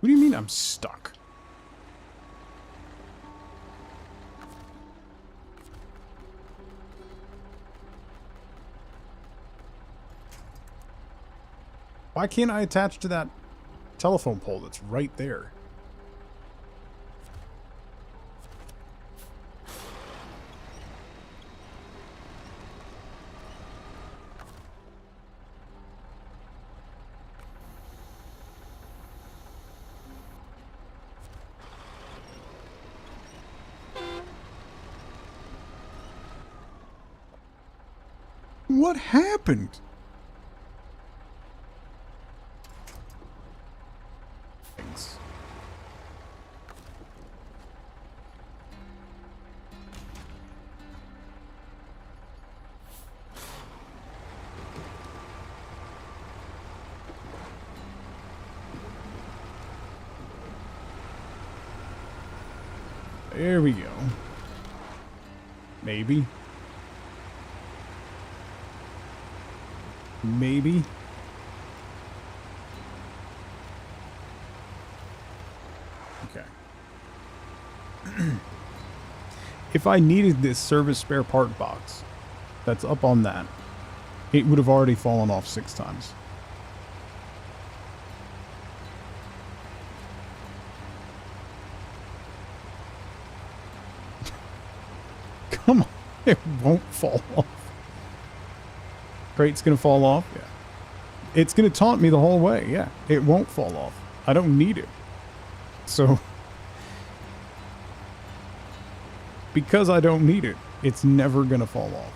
What do you mean I'm stuck? Why can't I attach to that telephone pole that's right there? What happened? Thanks. There we go. Maybe. Maybe. Okay. If I needed this service spare part box that's up on that, it would have already fallen off 6 times. Come on, it won't fall off. Crate's gonna fall off? Yeah. It's gonna taunt me the whole way, yeah. It won't fall off. I don't need it. So, because I don't need it, it's never gonna fall off.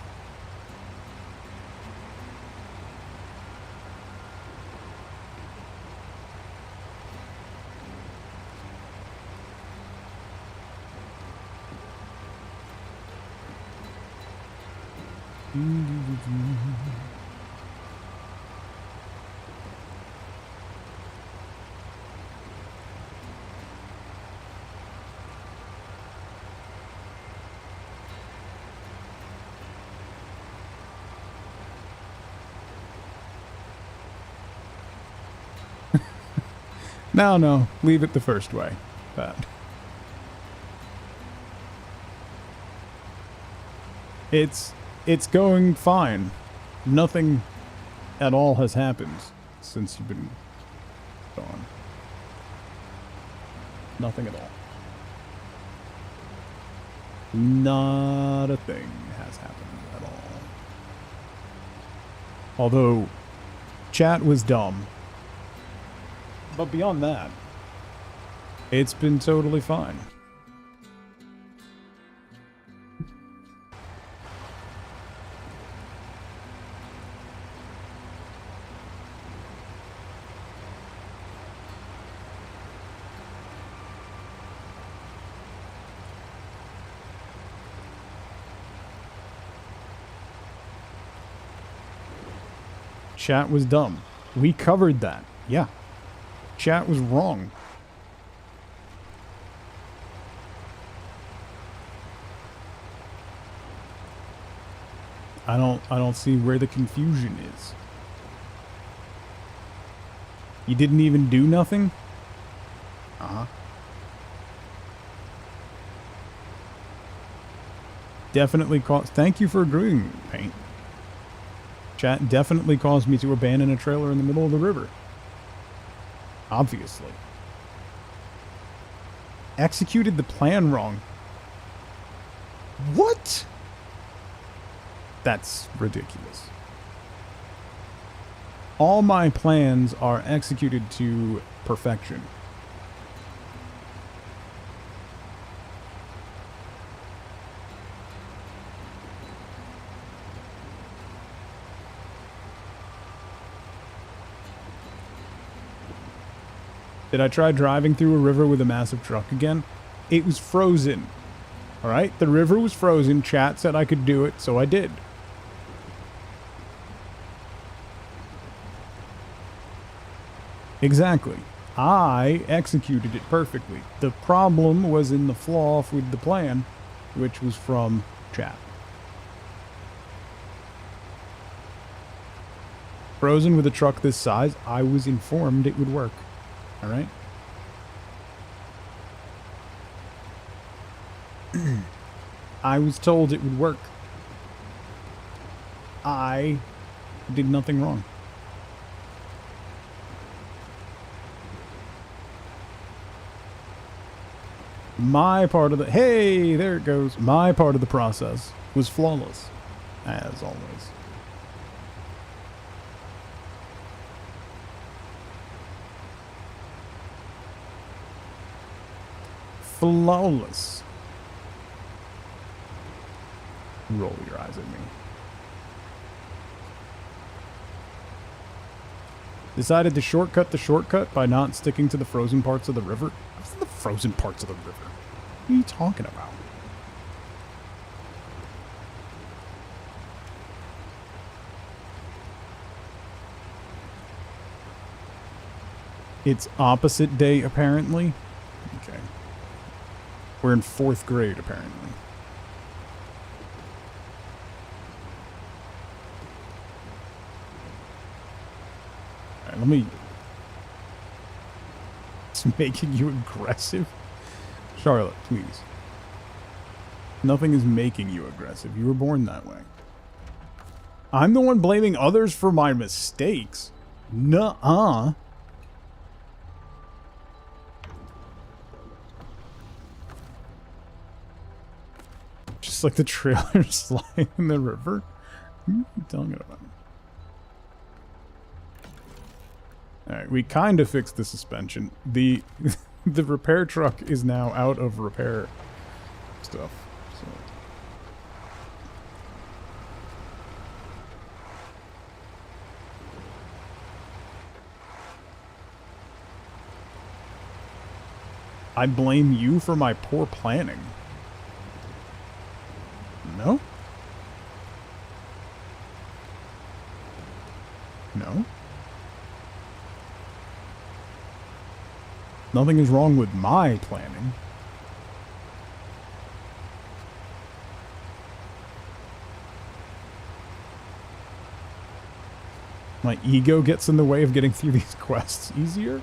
No, leave it the first way. That. It's going fine. Nothing at all has happened since you've been gone. Nothing at all. Not a thing has happened at all. Although, chat was dumb. But beyond that, it's been totally fine. Chat was dumb. We covered that. Yeah. Chat was wrong. I don't see where the confusion is. You didn't even do nothing? Uh-huh. Definitely caused... Thank you for agreeing, Paint. Chat definitely caused me to abandon a trailer in the middle of the river. Obviously. Executed the plan wrong. What? That's ridiculous. All my plans are executed to perfection. Did I try driving through a river with a massive truck again? It was frozen. Alright, the river was frozen. Chat said I could do it, so I did. Exactly. I executed it perfectly. The problem was in the flaw with the plan, which was from chat. Frozen with a truck this size, I was informed it would work. Alright? I was told it would work. I did nothing wrong. My part of the... Hey, there it goes. My part of the process was flawless, as always. Flawless. Roll your eyes at me. Decided to shortcut the shortcut by not sticking to the frozen parts of the river. What's the frozen parts of the river? What are you talking about? It's opposite day, apparently. Okay. We're in 4th grade, apparently. Alright, let me... It's making you aggressive? Charlotte, please. Nothing is making you aggressive. You were born that way. I'm the one blaming others for my mistakes. Nuh-uh. Just like the trailer sliding in the river? What are you talking about? Alright, we kind of fixed the suspension. The the repair truck is now out of repair stuff. So. I blame you for my poor planning. No? No? Nothing is wrong with my planning. My ego gets in the way of getting through these quests easier?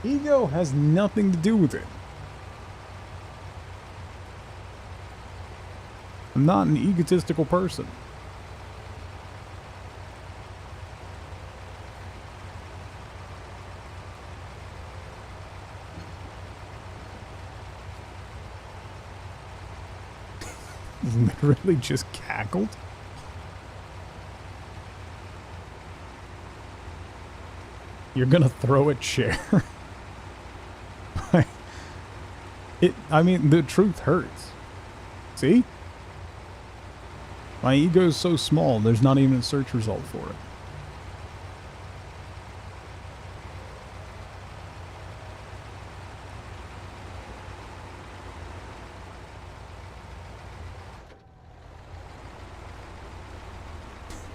Ego has nothing to do with it. I'm not an egotistical person. Literally just cackled? You're gonna throw a chair? I mean, the truth hurts. See? My ego is so small, there's not even a search result for it.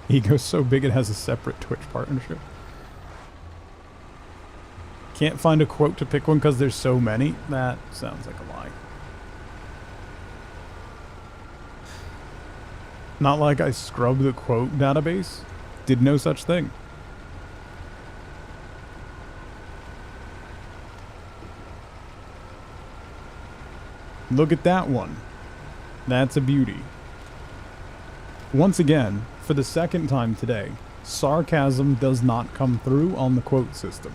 Ego's so big it has a separate Twitch partnership. Can't find a quote to pick one because there's so many? That sounds like a lie. Not like I scrubbed the quote database. Did no such thing. Look at that one. That's a beauty. Once again, for the second time today, sarcasm does not come through on the quote system.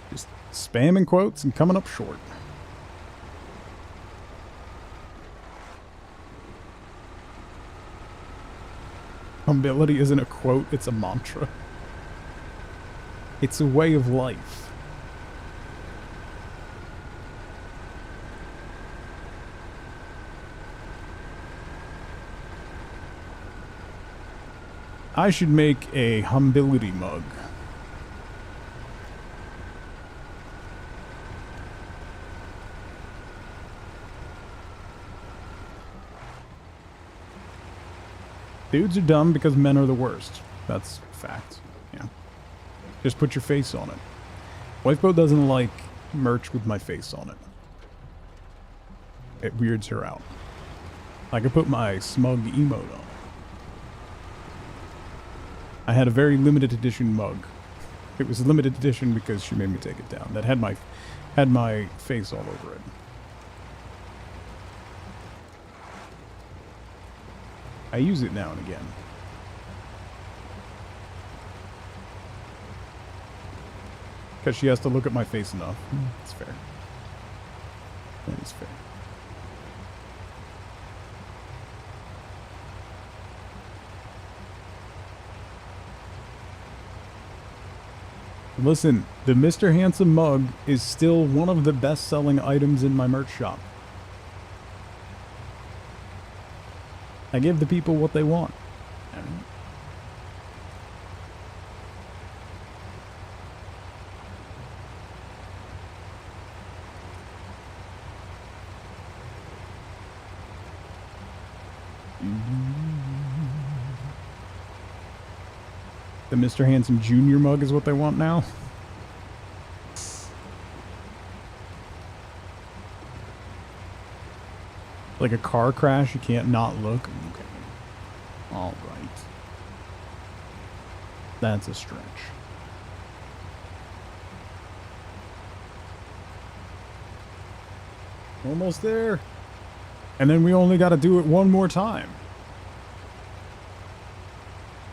Just spamming quotes and coming up short. Humility isn't a quote, it's a mantra. It's a way of life. I should make a humility mug. Dudes are dumb because men are the worst. That's a fact. Yeah. Just put your face on it. Wifeboat doesn't like merch with my face on it. It weirds her out. I could put my smug emote on. I had a very limited edition mug. It was a limited edition because she made me take it down. That had my face all over it. I use it now and again. Because she has to look at my face enough. It's fair. That is fair. Listen, the Mr. Handsome mug is still one of the best-selling items in my merch shop. I give the people what they want. The Mr. Handsome Jr. mug is what they want now. Like a car crash, you can't not look. Okay. All right. That's a stretch. Almost there. And then we only got to do it one more time.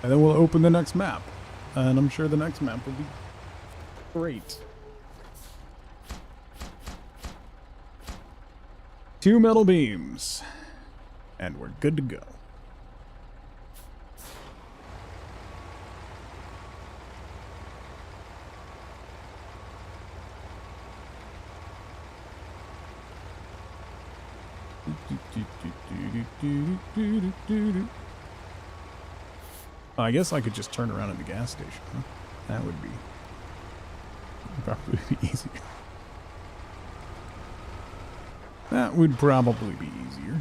And then we'll open the next map. And I'm sure the next map will be great. 2 metal beams. And we're good to go. I guess I could just turn around at the gas station. Huh? That would probably be easier. That would probably be easier.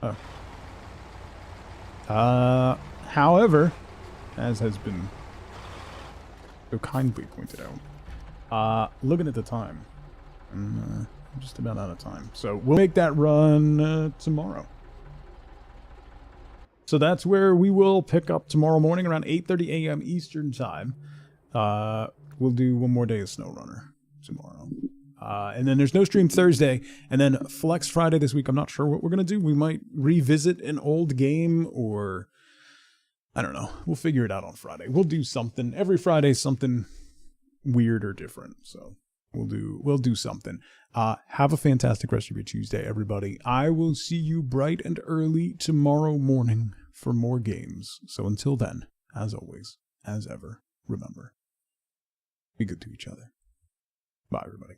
Oh. However, as has been so kindly pointed out, looking at the time, I'm just about out of time. So we'll make that run tomorrow. So that's where we will pick up tomorrow morning around 8:30 a.m. Eastern time. We'll do one more day of Snowrunner tomorrow. And then there's no stream Thursday. And then Flex Friday this week. I'm not sure what we're going to do. We might revisit an old game or I don't know. We'll figure it out on Friday. We'll do something. Every Friday, something weird or different. So we'll do something. Have a fantastic rest of your Tuesday, everybody. I will see you bright and early tomorrow morning for more games. So until then, as always, as ever, remember, be good to each other. Bye, everybody.